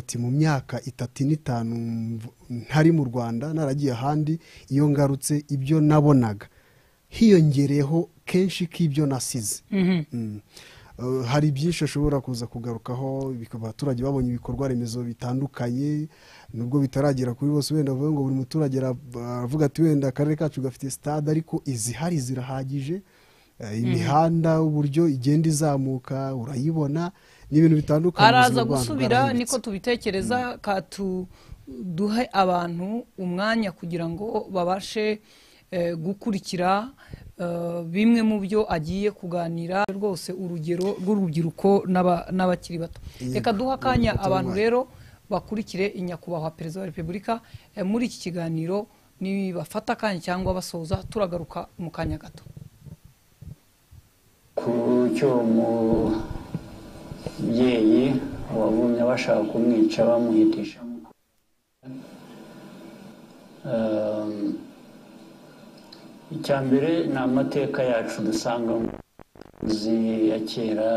ati mu myaka 35 ntari mu Rwanda naragiye ahandi iyo ngarutse ibyo nabonaga hiyongereho kenshi k'ibyo nasize. Hari byinshi ashobora kuza kugarukaho abaturage babonye ibikorwa remezo bitandukanye nubwo bitaragera kuri bose wenda bavuga ngo buri muturage aravuga ati wenda akarere kacu gafite stade ariko izihari zirahagije. Imihanda uburyo igenda izamuka urayibona n'ibintu bitandukanye. Araza gusubira niko tubitekereza duhe abantu umwanya kugira ngo babashe gukurikira bimwe mu byo agiye kuganira rwose urugero rw'urubyiruko n'abakiri bato. Reka duha akanya abantu rero bakurikire inyakubahwa Perezida wa Repubulika muri iki kiganiro, ni bafata akanya cyangwa basoza turagaruka mu kanya gato. Ku cyo umubyeyi wabumye bashaka kumwica bamuhitisha icyambere ni amateka yacu dusanga ya kera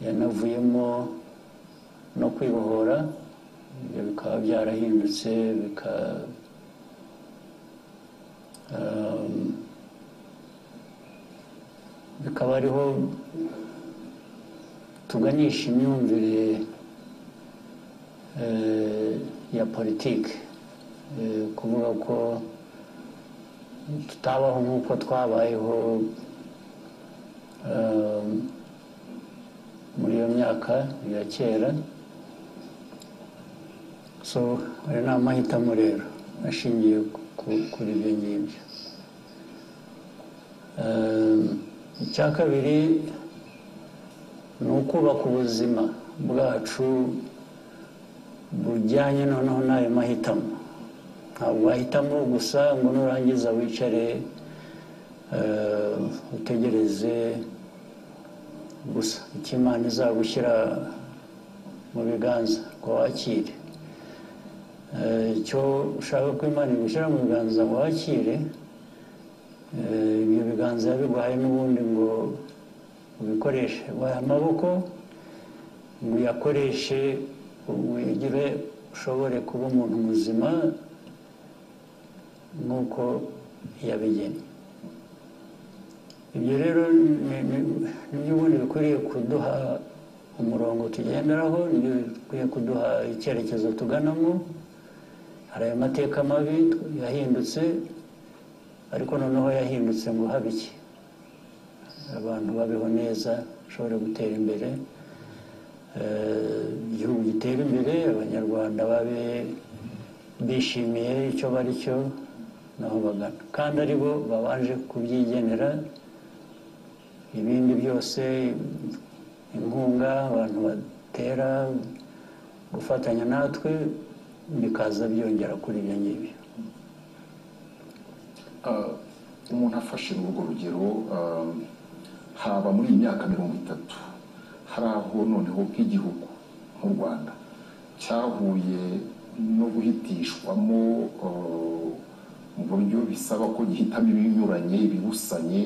yanavuyemo no kwibohora, ibyo bikaba byarahindutse bikaba ariho tuganisha imyumvire ya politiki, kuvuga ko tutabaho nk'uko twabayeho muri iyo myaka ya kera. So ari ni amahitamo rero ashingiye kuri ibyo ngibyo. Icya kabiri ni ukubaka ubuzima bwacu bujyanye noneho n'ayo mahitamo. Ntabwo wahitamo gusa ngo nurangiza wicare utegereze gusa icyo Imana izagushyira mu biganza ngo wakire. Icyo ushaka ko Imana igushyira mu biganza ngo wakire, ibyo biganza yabiguhaye n'ubundi ngo ubikoreshe, waha amaboko ngo uyakoreshe wigire ushobore kuba umuntu muzima nk'uko yabigennye. Ibyo rero nibyo ubundi bikwiriye kuduha umurongo tugenderaho, nibyo bikwiye kuduha icyerekezo tuganamo. Hari ayo mateka mabi yahindutse, ariko noneho yahindutse ngo habe iki, abantu babeho neza, bashobore gutera imbere, igihugu gitera imbere, abanyarwanda babe bishimiye icyo bari cyo naho bagana, kandi ari bo babanje kubyigenera. Ibindi byose, inkunga abantu batera gufatanya natwe, bikaza byongera kuri ibyo ngibyo. Umuntu afashe urwo rugero, haba muri iyi myaka 30 hari aho noneho nk'igihugu nk'u Rwanda cyahuye no guhitishwamo mu buryo bisaba ko gihitamo ibinyuranye, ibibusanye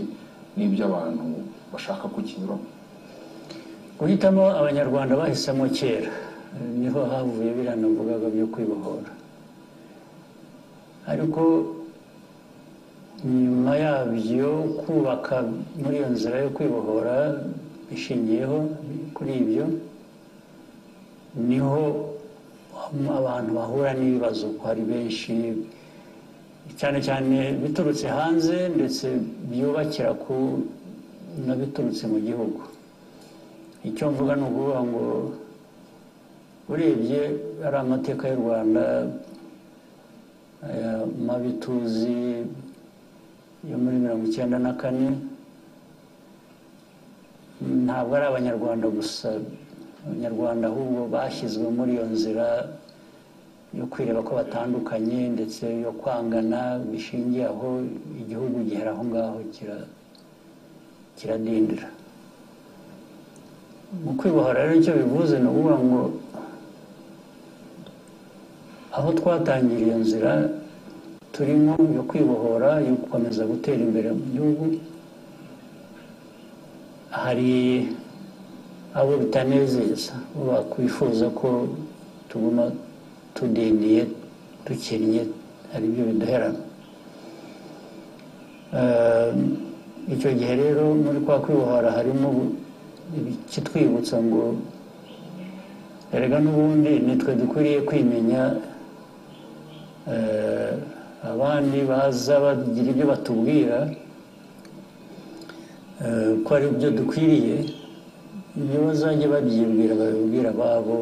n'ibyo abantu bashaka ko kinyuramo. Guhitamo abanyarwanda bahisemo kera niho havuye biranavugaga byo kwibohora, ariko nyuma yabyo kubaka muri iyo nzira yo kwibohora ishingiyeho kuri ibyo, niho abantu bahura n'ibibazo ko hari benshi, cyane cyane biturutse hanze ndetse byubakira ku nabiturutse mu gihugu. Icyo mvuga ni ukuvuga ngo urebye ari amateka y'u Rwanda mabi tuzi yo muri 1994, ntabwo ari abanyarwanda gusa, abanyarwanda ahubwo bashyizwe muri iyo nzira yo kwireba ko batandukanye ndetse yo kwangana bishingiye aho, igihugu gihera aho ngaho kiradindira. Mu kwibohora rero icyo bivuze ni ukuvuga ngo aho twatangira iyo nzira turimo yo kwibohora, yo gukomeza gutera imbere mu gihugu, hari abo bitanezeza bakwifuza ko tuguma tudindiye dukennye ari byo biduherana. Icyo gihe rero muri kwa kwibohora harimo ikitwibutsa ngo erega n'ubundi nitwe dukwiriye kwimenya, abandi baza bagira ibyo batubwira ko ari byo dukwiriye, ibyo bazajya babyibwira babibwira ababo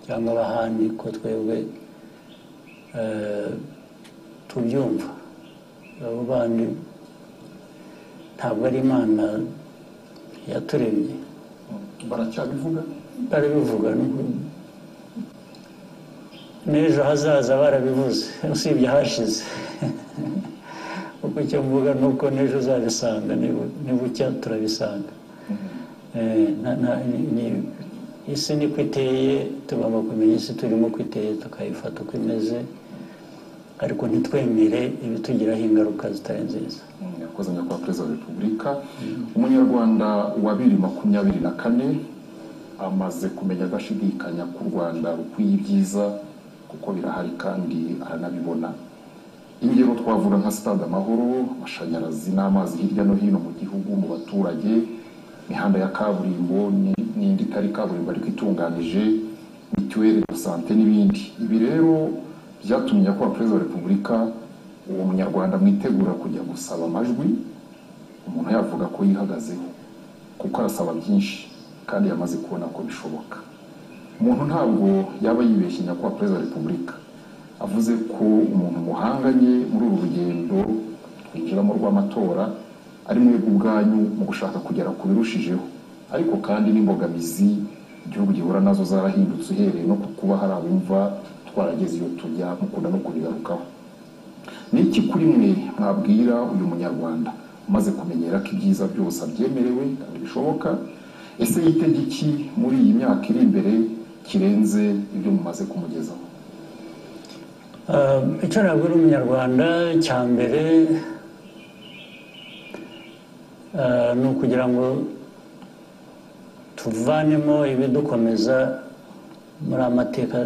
cyangwa abahandi ko twebwe tubyumva. Abo bandi ntabwo ari Imana yaturemye. baracyabivuga barabivuga n'ejo hazaza barabivuze, usibye hashize. Uko icyo mvuga ni uko n'ejo uzabisanga, nibucya turabisanga. Isi niko iteye, tugomba kumenya isi turimo uko iteye tukayifata uko imeze, ariko ntitwemere ibitugiraho ingaruka zitari nziza. yakoze nyakubahwa Perezida wa Repubulika. Umunyarwanda wa 2024 amaze kumenya agashidikanya ku Rwanda rukwiye ibyiza kuko birahari kandi aranabibona. Ingero twavuga nka stade Amahoro, amashanyarazi n'amazi hirya no hino mu gihugu mu baturage, imihanda ya kaburimbo n'indi itari kaburimbo ariko itunganije, mituweli de sante n'ibindi. Ibi rero byatumye nyakubahwa Perezida wa Repubulika uwo munyarwanda mwitegura kujya gusaba amajwi, umuntu yavuga ko yihagazeho kuko arasaba byinshi kandi yamaze kubona ko bishoboka. Umuntu ntabwo yaba yibeshye nyakubahwa Perezida wa Repubulika avuze ko umuntu muhanganye muri uru rugendo twinjiramo rw'amatora ari mwebwe ubwanyu mu gushaka kugera ku birushijeho, ariko kandi n'imbogamizi igihugu gihura nazo zarahindutse uhereye no kuba hari abumva twarageze iyo tujya mukunda no kubigarukaho. Ni iki kuri mwe mwabwira uyu munyarwanda umaze kumenyera ko ibyiza byose abyemerewe kandi bishoboka? Ese yitege iki muri iyi myaka iri imbere kirenze ibyo mumaze kumugezaho? Icyo nabwira umunyarwanda cya mbere ni ukugira ngo tuvanemo ibidukomeza muri amateka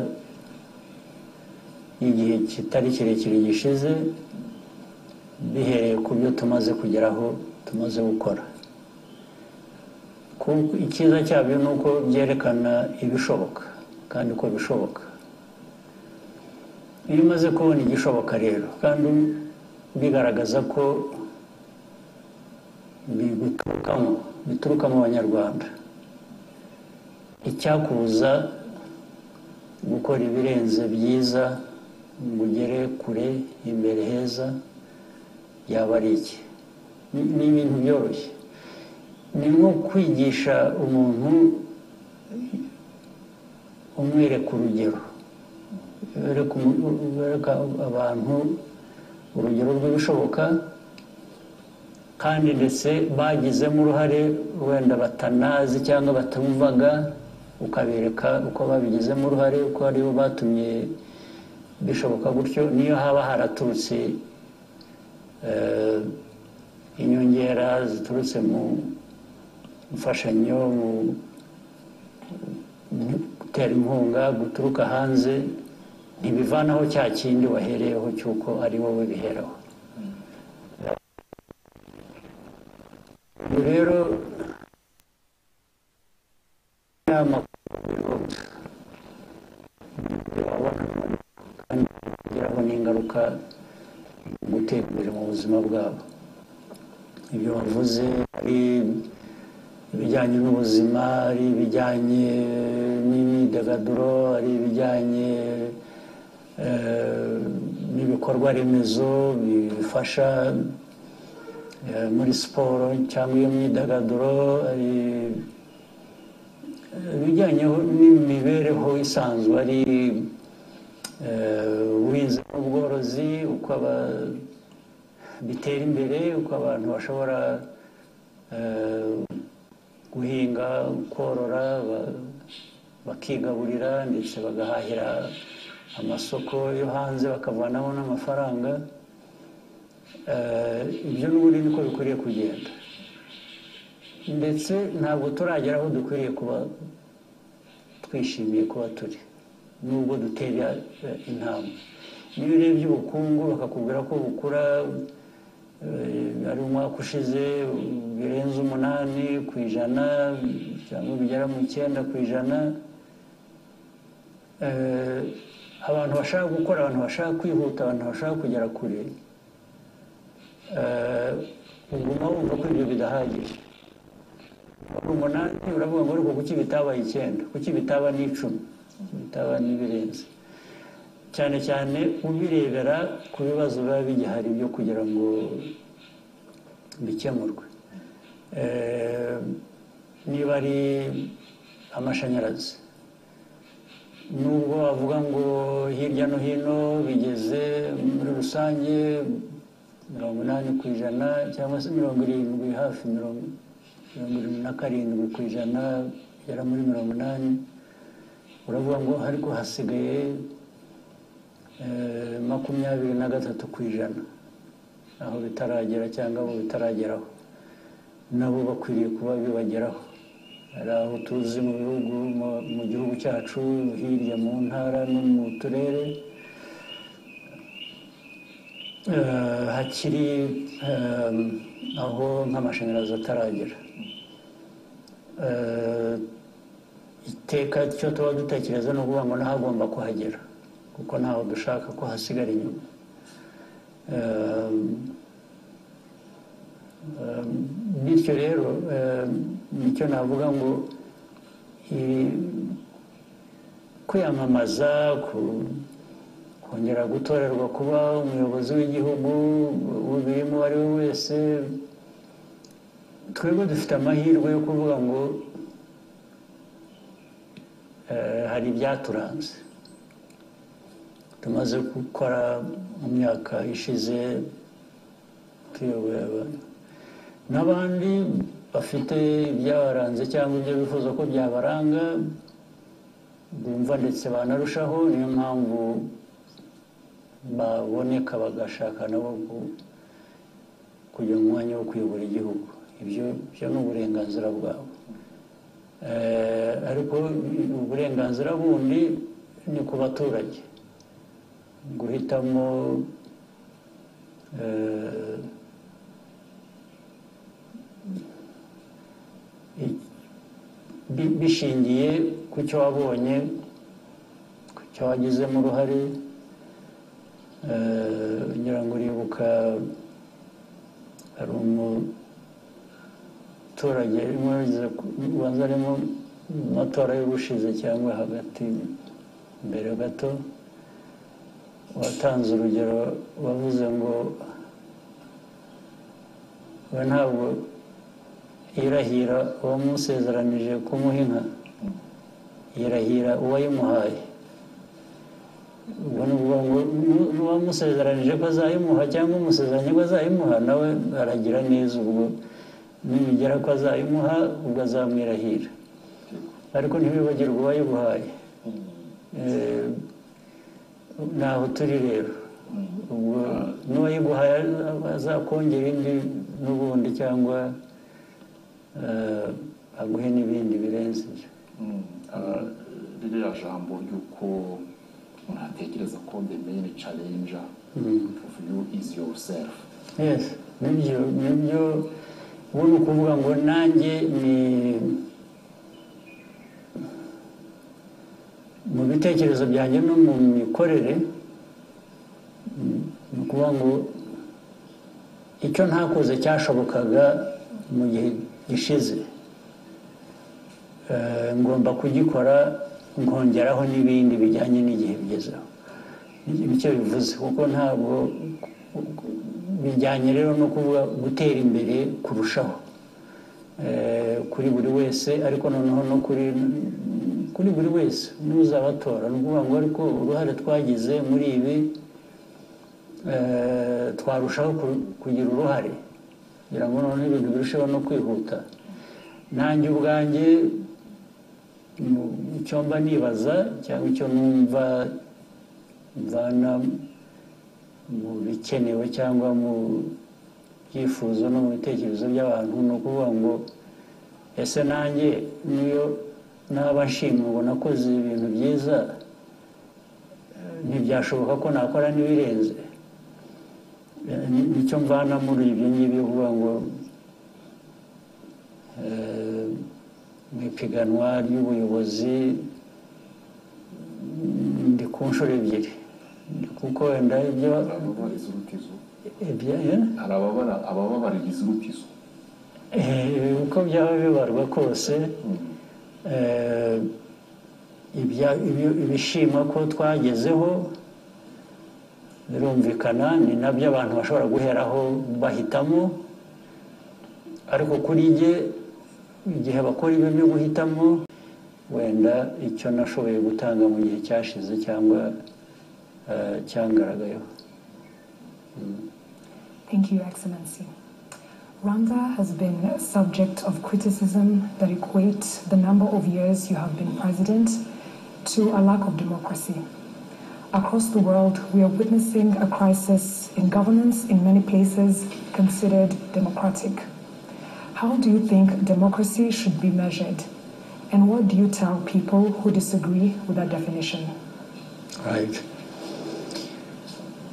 y'igihe kitari kirekire gishize, bihereye ku byo tumaze kugeraho tumaze gukora. Icyiza cyabyo ni uko byerekana ibishoboka kandi ko bishoboka. Iyo umaze kubona igishoboka rero kandi bigaragaza ko bituruka mu banyarwanda, icyakubuza gukora ibirenze byiza ngo ugere kure imbere heza yaba ari iki? Ni ibintu byoroshye. Ni nko kwigisha umuntu umwereka urugero, wereka abantu urugero rw'ibishoboka kandi ndetse bagizemo uruhare wenda batanazi cyangwa batumvaga, ukabereka uko babigizemo uruhare, uko aribo batumye bishoboka gutyo. Niyo haba haraturutse inyongera ziturutse mu mfashanyo, mu gutera inkunga guturuka hanze, ntibivanaho cya kindi wahereyeho cy'uko ari wowe biheraho. Rero bigiraho n'ingaruka gutera imbere mu buzima bwabo. Ibyo bavuze ari ibijyanye n'ubuzima, ari ibijyanye n'imyidagaduro, ari ibijyanye n'ibikorwa remezo bifasha muri siporo cyangwa iyo myidagaduro, ari ibijyanye n'imibereho isanzwe, ari ubuhinzi n'ubworozi, uko bitera imbere, uko abantu bashobora guhinga, korora, bakigaburira ndetse bagahahira amasoko yo hanze bakavanamo n'amafaranga. Ibyo n'ubundi niko bikwiriye kugenda. ndetse ntabwo turagera aho dukwiriye kuba twishimiye kuba turi nubwo dutera intambwe. Iyo urebye ubukungu bakakubwira ko bukura ari umwaka ushize birenze 8% cyangwa bigera mu 9%, abantu bashaka gukora, abantu bashaka kwihuta, abantu bashaka kugera kure, uguma wumva ko ibyo bidahagije. 8 uravuga ngo ariko kuki bitabaye 9, kuki bitaba n'10, bitaba n'ibirenze, cyane cyane ubirebera ku bibazo biba bigihari byo kugira ngo bikemurwe. Niba ari amashanyarazi, nubwo bavuga ngo hirya no hino bigeze muri rusange 80% cyangwa se 70, hafi 77% yara muri 80%, uravuga ngo ariko hasigaye 23% aho bitaragera cyangwa abo bitarageraho, nabo bakwiriye kuba bibageraho. Hari aho tuzi mu bihugu, mu gihugu cyacu hirya mu ntara no mu turere hakiri aho nk'amashanyarazi ataragera. Iteka cyo tuba dutekereza no kuvuga ngo nahagomba kuhagera, kuko ntaho dushaka ko hasigara inyuma. Bityo rero nicyo navuga ngo kwiyamamaza, kongera gutorerwa kuba umuyobozi w'igihugu ubirimo uwo ari we wese, twebwe dufite amahirwe yo kuvuga ngo hari ibyaturanze tumaze gukora mu myaka ishize tuyoboye abantu, n'abandi bafite ibyabaranze cyangwa ibyo bifuza ko byabaranga bumva ndetse banarushaho. Niyo mpamvu baboneka bagashaka nabo kujya mu mwanya wo kuyobora igihugu. Ibyo ni uburenganzira bwabo, ariko uburenganzira bundi ni ku baturage guhitamo bishingiye ku cyo wabonye, ku cyo wagizemo uruhare. Ngira ngo uribuka hari umuturage ubanza ari mu matora y'ubushize cyangwa hagati mbere gato, watanze urugero, wavuze ngo we ntabwo yirahira uwamusezeranije kumuha inka, yirahira uwayimuhaye. ubwo ni ukuvuga ngo n'uwamusezeranije ko azayimuha cyangwa umusezeranye ko azayimuha nawe aragira neza, ubwo nibigera ko azayimuha ubwo azamwirahira, ariko ntibibagirwe uwayiguhaye. naho turi rero, ubwo n'uwayiguhaye azakongera indi n'ubundi cyangwa aguhe n'ibindi birenze ibyo. ririya jambo ry'uko umuntu atekereza ko the main challenge of you is yourself. Yes, nibyo ubu ni ukuvuga ngo nanjye ni mu bitekerezo byanjye no mu mikorere, ni ukuvuga ngo icyo ntakoze cyashobokaga mu gihe gishize ngomba kugikora, nkongeraho n'ibindi bijyanye n'igihe bigezeho. Nicyo bivuze, kuko ntabwo bijyanye rero no kuvuga gutera imbere kurushaho kuri buri wese, ariko noneho no kuri buri wese n'uzabatora. Ni ukuvuga ngo ariko uruhare twagize muri ibi twarushaho kugira uruhare kugira ngo noneho ibintu birusheho no kwihuta. Nanjye ubwanjye icyo mba nibaza cyangwa icyo numva mvana mu bikenewe cyangwa mu byifuzo no mu bitekerezo by'abantu, ni ukuvuga ngo ese nanjye niyo naba nshimwe ngo nakoze ibintu byiza ntibyashoboka ko nakora n'ibirenze. Nicyo mvana muri ibyo ngibyo kuvuga ngo mu ipiganwa ry'ubuyobozi ndi ku nshuro ebyiri, kuko wenda ibyo hari ababaririza urutizo uko byaba bibarwa kose, ibishima ko twagezeho birumvikana, ni nabyo abantu bashobora guheraho bahitamo. Ariko kuri jye igihe bakora ibyo byo guhitamo, wenda icyo nashoboye gutanga mu gihe cyashize cyangwa cyangaragayeho. Thank you, Excellency. Rwanda has been subject of criticism that equates the number of years you have been president to a lack of democracy. Across the world, we are witnessing a crisis in governance in many places considered democratic. How do you think democracy should be measured? And what do you tell people who disagree with that definition? Right.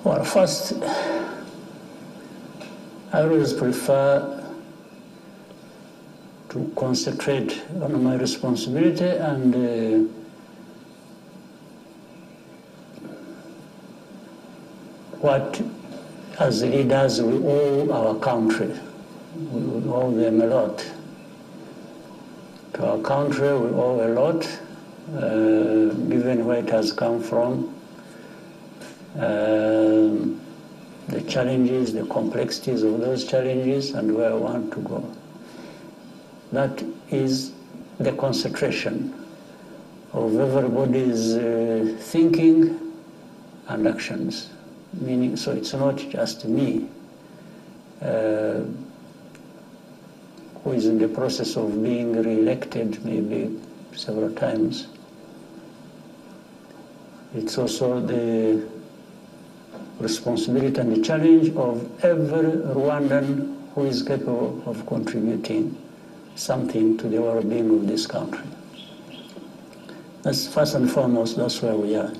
Well, first, I always prefer to concentrate on my responsibility and what, as leaders, we owe our country. We owe them a lot. To our country, we owe a lot, given where it has come from, the challenges, the complexities of those challenges, and where we want to go. That is the concentration of everybody's thinking and actions. Meaning, so it's not just me who is in the process of being re-elected maybe several times. It's also the responsibility and the challenge of every Rwandan who is capable of contributing something to the well-being of this country. That's first and foremost, that's where we are.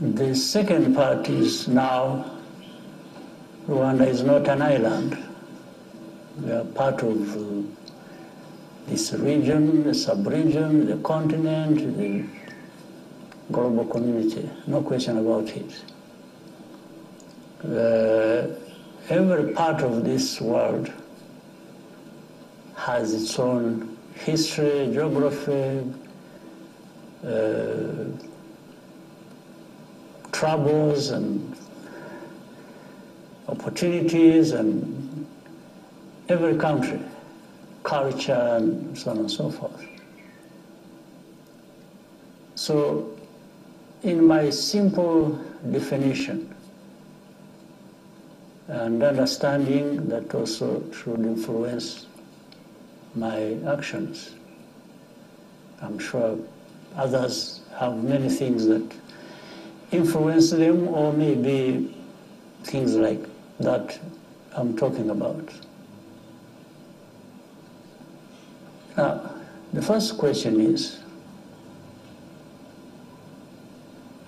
The second part is now Rwanda is not an island. We are part of this region, the sub-region, the continent, the global community, no question about it. Every part of this world has its own history, geography, troubles and opportunities, and every country, culture, and so on and so forth. So, in my simple definition and understanding that also should influence my actions, I'm sure others have many things that influence them, or maybe things like that I'm talking about. Now, the first question is,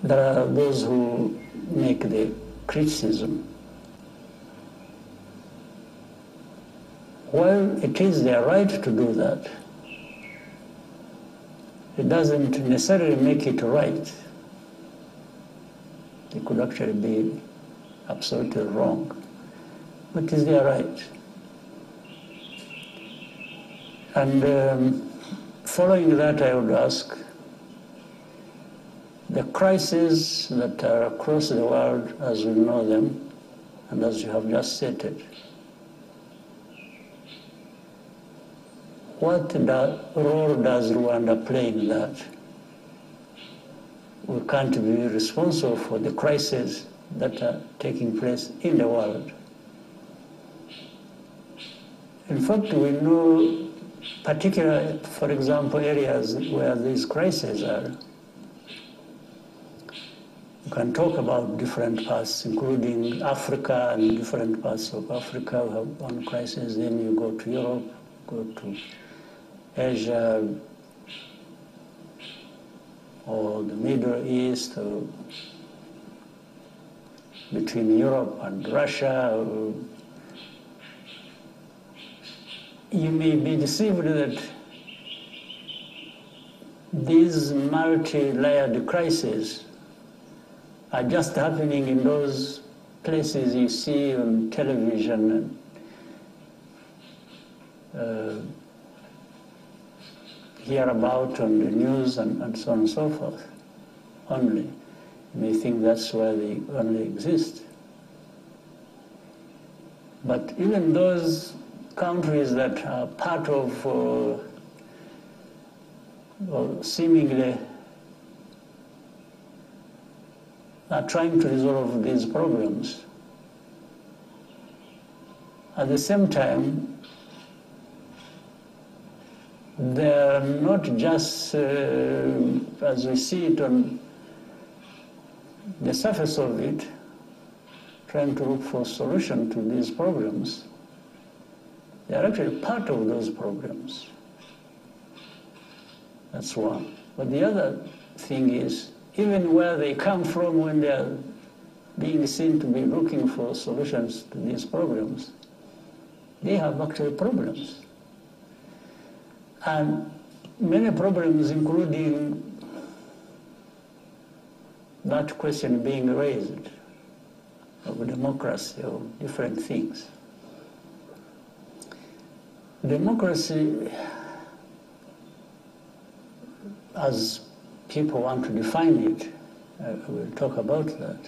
there are those who make the criticism. Well, it is their right to do that. It doesn't necessarily make it right. It could actually be absolutely wrong, but it's their right. And following that, I would ask, the crises that are across the world as we know them, and as you have just stated, what role does Rwanda play in that? We can't be responsible for the crises that are taking place in the world. In fact, we know particular, for example, areas where these crises are. You can talk about different parts, including Africa and different parts of Africa. We have one crisis, then you go to Europe, go to Asia, or the Middle East, or between Europe and Russia. You may be deceived that these multi-layered crises are just happening in those places you see on television and hear about on the news and so on and so forth only. You may think that's where they only exist. But even those countries that are part of seemingly are trying to resolve these problems. At the same time, they're not just, as we see it on the surface of it, trying to look for a solution to these problems. They're actually part of those problems. That's one. But the other thing is, even where they come from when they are being seen to be looking for solutions to these problems, they have actually problems. And many problems, including that question being raised of democracy, of different things. Democracy, as people want to define it, we'll talk about that.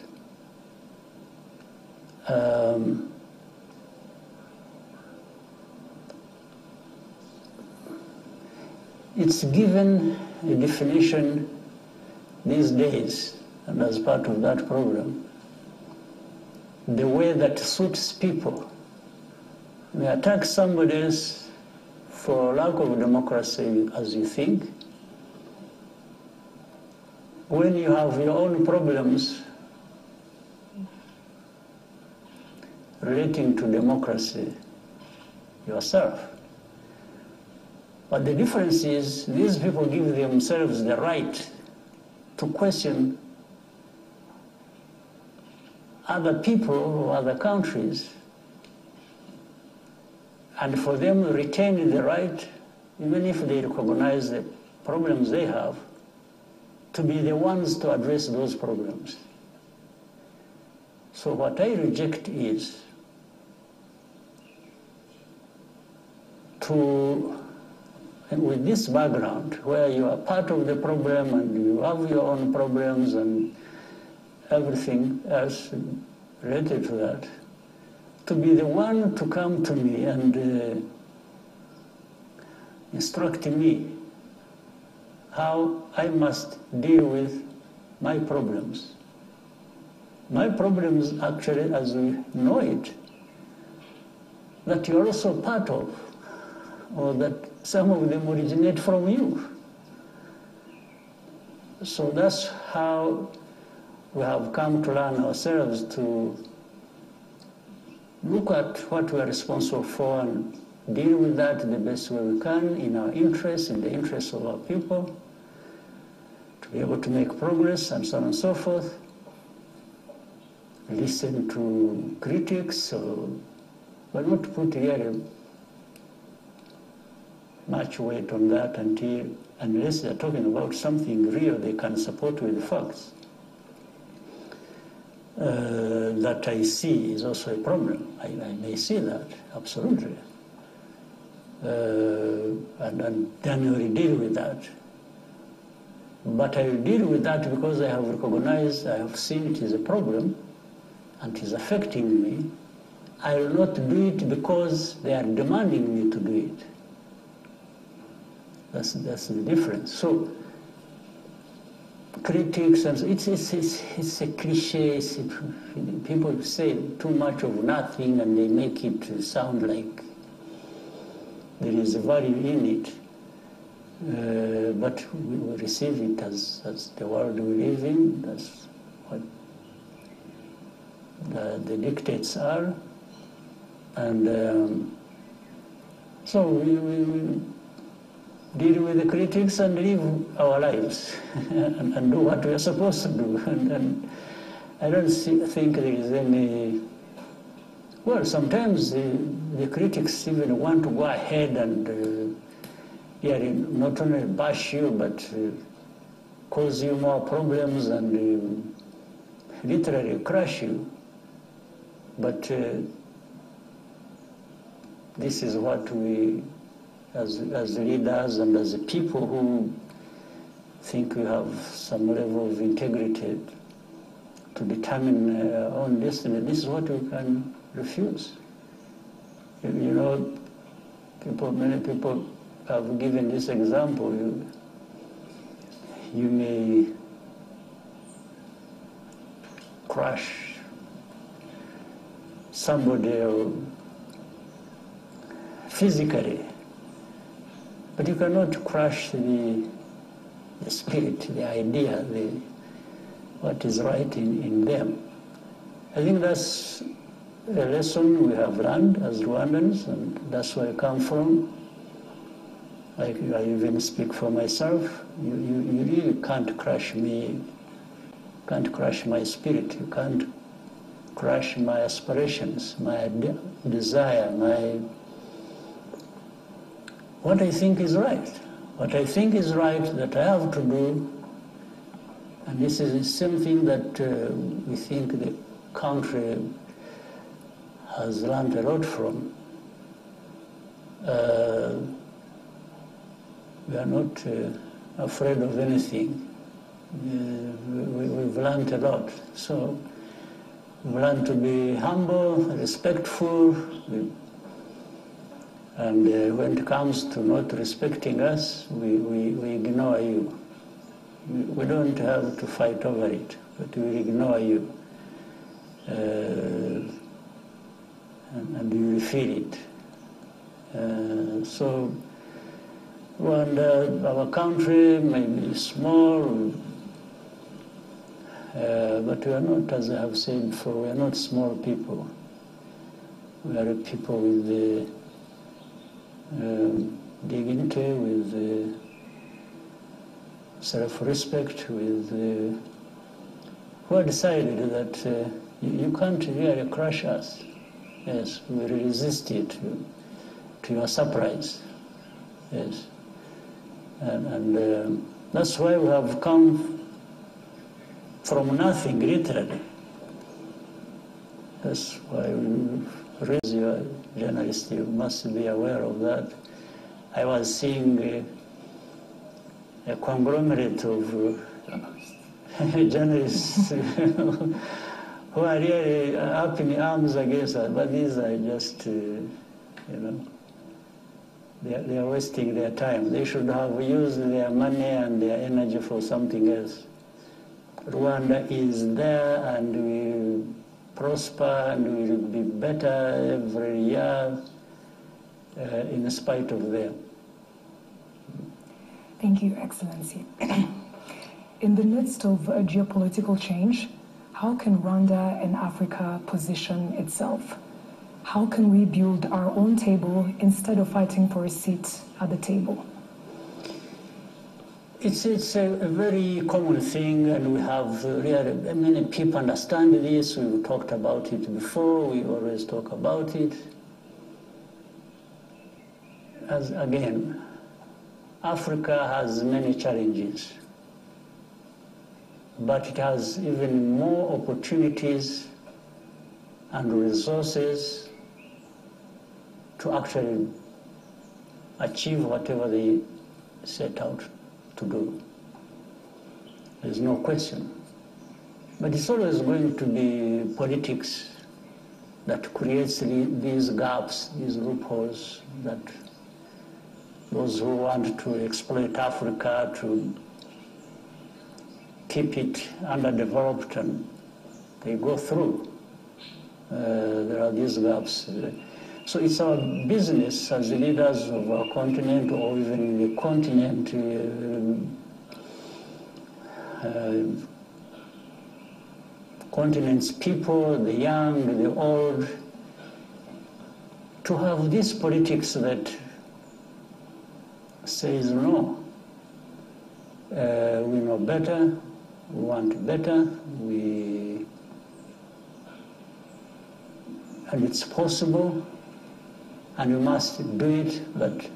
It's given a definition these days, and as part of that program, the way that suits people. You attack somebody else for lack of democracy as you think. When you have your own problems relating to democracy yourself. But the difference is these people give themselves the right to question other people or other countries, and for them retain the right, even if they recognize the problems they have, to be the ones to address those problems. So what I reject is to, and with this background, where you are part of the problem and you have your own problems and everything else related to that, to be the one to come to me and instruct me how I must deal with my problems. My problems, actually, as we know it, that you're also part of, or that some of them originate from you. So that's how we have come to learn ourselves to look at what we are responsible for and deal with that the best way we can in our interest, in the interest of our people, to be able to make progress and so on and so forth. Listen to critics, but not put really much weight on that unless they're talking about something real they can support with facts. That I see is also a problem. I may see that, absolutely. And then we will deal with that. But I will deal with that because I have recognized, I have seen it is a problem and it is affecting me. I will not do it because they are demanding me to do it. That's the difference. So critics, and it's a cliche. People say too much of nothing and they make it sound like there is a value in it. But we receive it as the world we live in. That's what the dictates are. And so we deal with the critics and live our lives and do what we are supposed to do. And I don't think there is any... Well, sometimes the critics even want to go ahead and not only bash you, but cause you more problems and literally crush you. But this is what we, as leaders and as people who think we have some level of integrity to determine our own destiny, this is what we can refuse. You know, many people have given this example. You may crush somebody physically, but you cannot crush the spirit, the idea, what is right in them. I think that's a lesson we have learned as Rwandans, and that's where I come from. Like, I even speak for myself. You really can't crush me, can't crush my spirit, you can't crush my aspirations, my desire, what I think is right. What I think is right that I have to do, and this is something that we think the country has learned a lot from. We are not afraid of anything. We've learned a lot. So we've learned to be humble, respectful, and when it comes to not respecting us, we ignore you. We don't have to fight over it, but we ignore you. And you will feel it. So when our country may be small, but we are not, as I have said before, we are not small people. We are a people with dignity, with self-respect, who have decided that you can't really crush us. Yes, we will resist it to your surprise. Yes. And that's why we have come from nothing, literally. That's why we raise your journalist, you must be aware of that. I was seeing a conglomerate of journalists who are really up in arms against us, but these are just, they are wasting their time. They should have used their money and their energy for something else. Rwanda is there and will prosper and will be better every year in spite of them. Thank you, Excellency. In the midst of a geopolitical change, how can Rwanda and Africa position itself? How can we build our own table instead of fighting for a seat at the table? It's a very common thing, and we have really many people understand this. We've talked about it before. We always talk about it. As again, Africa has many challenges, but it has even more opportunities and resources to actually achieve whatever they set out to do. There's no question. But it's always going to be politics that creates these gaps, these loopholes, that those who want to exploit Africa, to keep it underdeveloped, and they go through. There are these gaps. So it's our business as leaders of our continent, or even the continent, continent's people, the young, the old, to have this politics that says no. We know better, we want better, and it's possible, and we must do it, but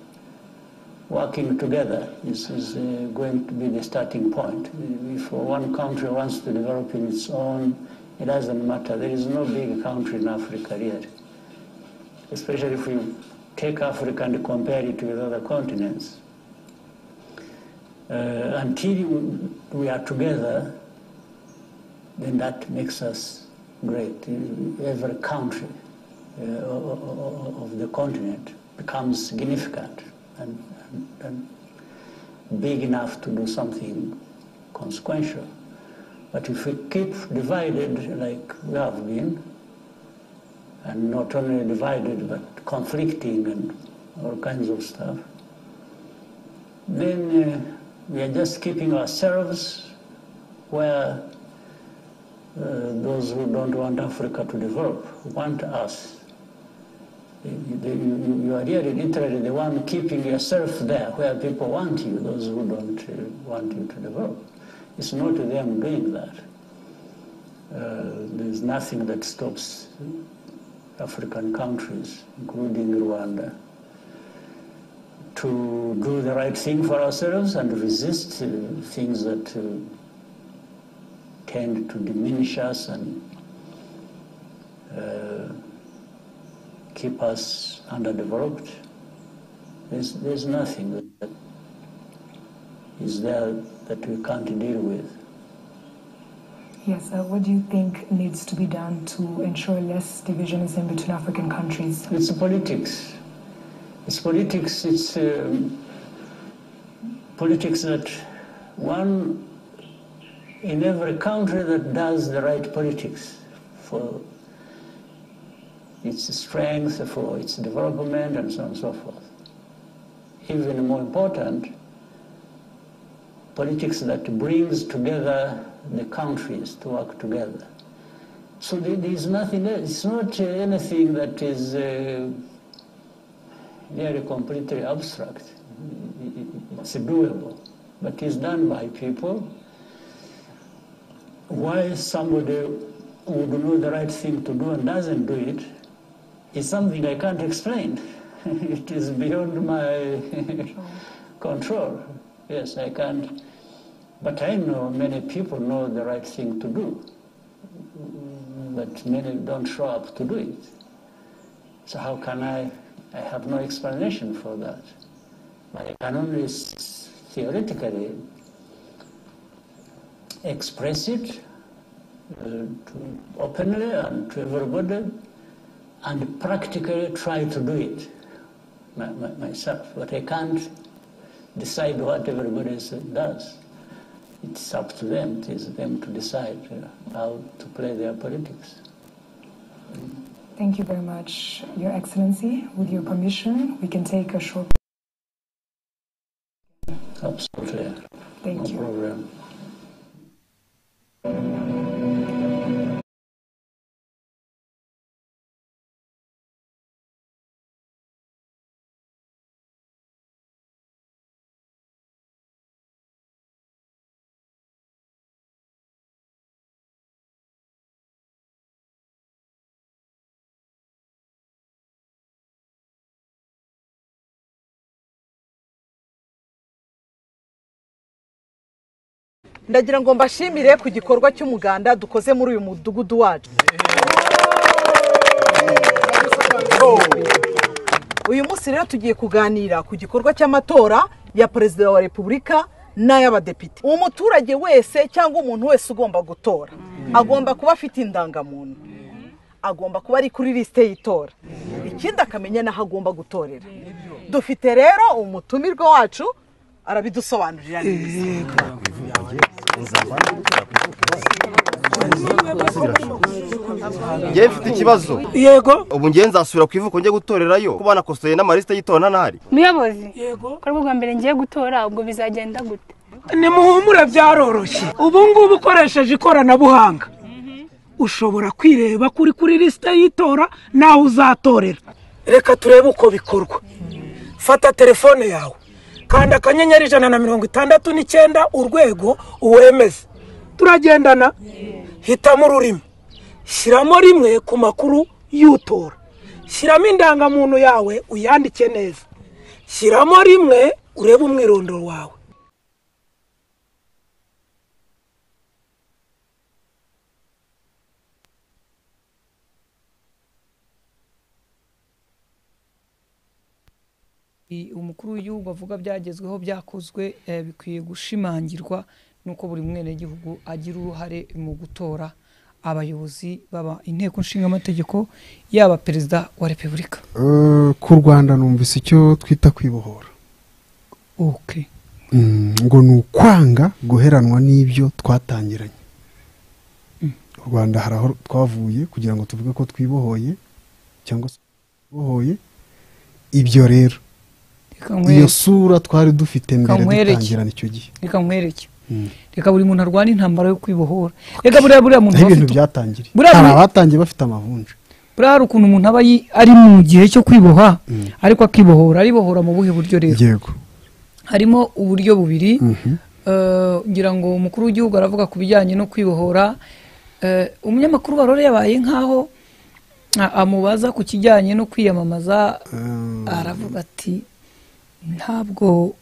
working together is going to be the starting point. If one country wants to develop in its own, it doesn't matter. There is no big country in Africa yet, especially if we take Africa and compare it with other continents. Until we are together, then that makes us great. Every country of the continent becomes significant and big enough to do something consequential. But if we keep divided like we have been, and not only divided but conflicting and all kinds of stuff, then we are just keeping ourselves where those who don't want Africa to develop want us. You are really literally the one keeping yourself there where people want you, those who don't want you to develop. It's not them doing that. There's nothing that stops African countries, including Rwanda, to do the right thing for ourselves and resist things that tend to diminish us and keep us underdeveloped. There's nothing that is there that we can't deal with. Yes, what do you think needs to be done to ensure less divisionism between African countries? It's politics. It's politics. It's politics that one in every country that does the right politics for its strength, for its development, and so on and so forth. Even more important, politics that brings together the countries to work together. So there is nothing else. It's not anything that is nearly completely abstract. It's doable, but it's done by people. Why somebody would know the right thing to do and doesn't do it is something I can't explain. It is beyond my control. Yes, I can't. But I know many people know the right thing to do, but many don't show up to do it. So how can I have no explanation for that. I can only theoretically express it openly and to everybody, and practically try to do it myself. But I can't decide what everybody does. It's up to them. It is them to decide how to play their politics. Thank you very much, Your Excellency. With your permission, we can take a short... Absolutely. Thank you. No problem. ndagira ngo mbashimire ku gikorwa cy'umuganda dukoze muri uyu mudugudu wacu. Uyu munsi rero tugiye kuganira ku gikorwa cy'amatora ya Perezida wa Repubulika n'ay'abadepite. Umuturage wese cyangwa umuntu wese ugomba gutora agomba kuba afite indangamuntu, agomba kuba ari kuri liste y'itora, ikindi akamenya naho agomba gutorera. Dufite rero umutumirwa wacu arabidusobanurira neza. Ngiye mfite ikibazo. Yego. Ubu ngiye nzasubira kwivuko ngiye gutorerayo kuba nakosoye n'amaliste y'itora ntahari. Muyobozi. Yego. Ko rwo mbere ngiye gutora ubwo bizagenda gute? Ni muhumura byaroroshye. Ubu ngubu ukoresheje ikoranabuhanga. ushobora kwireba kuri lisite y'itora nawe uzatorera. Reka turebe uko bikorwa. Fata telefone yawe, kanda akanyenyeri 169 urwego uwemeze. Turagendana. Hitamo ururimi, shyiramo rimwe ku makuru y'utora, shyiramo indangamuntu yawe uyandike neza, shyiramo rimwe urebe umwirondoro wawe. Umukuru w'igihugu avuga byagezweho byakozwe bikwiye gushimangirwa nuko buri mwenegihugu agira uruhare mu gutora abayobozi baba inteko nshingamategeko yaba perezida wa repubulika. Ku Rwanda numvise icyo twita kwibohora. Ngo ni ukwanga guheranwa n'ibyo twatangiranye. U Rwanda hari aho twavuye kugira ngo tuvuge ko twibohoye cyangwa se twibohoye. Ibyo rero iyo sura twari dufite mbere dutangirana icyo gihe. Reka nkwereke. Reka buri muntu arwana intambara yo kwibohora. Reka buriya muntu ibintu byatangiriye. Hari abatangiye bafite amavunja. Buriya hari ukuntu umuntu aba ari mu gihe cyo kwiboha ariko akibohora. Aribohora mu buhe buryo rero? Yego. Harimo uburyo bubiri. Ngira ngo umukuru w'igihugu aravuga ku bijyanye no kwibohora. Umunyamakuru Barore yabaye nkaho amubaza ku kijyanye no kwiyamamaza, aravuga ati ntabwo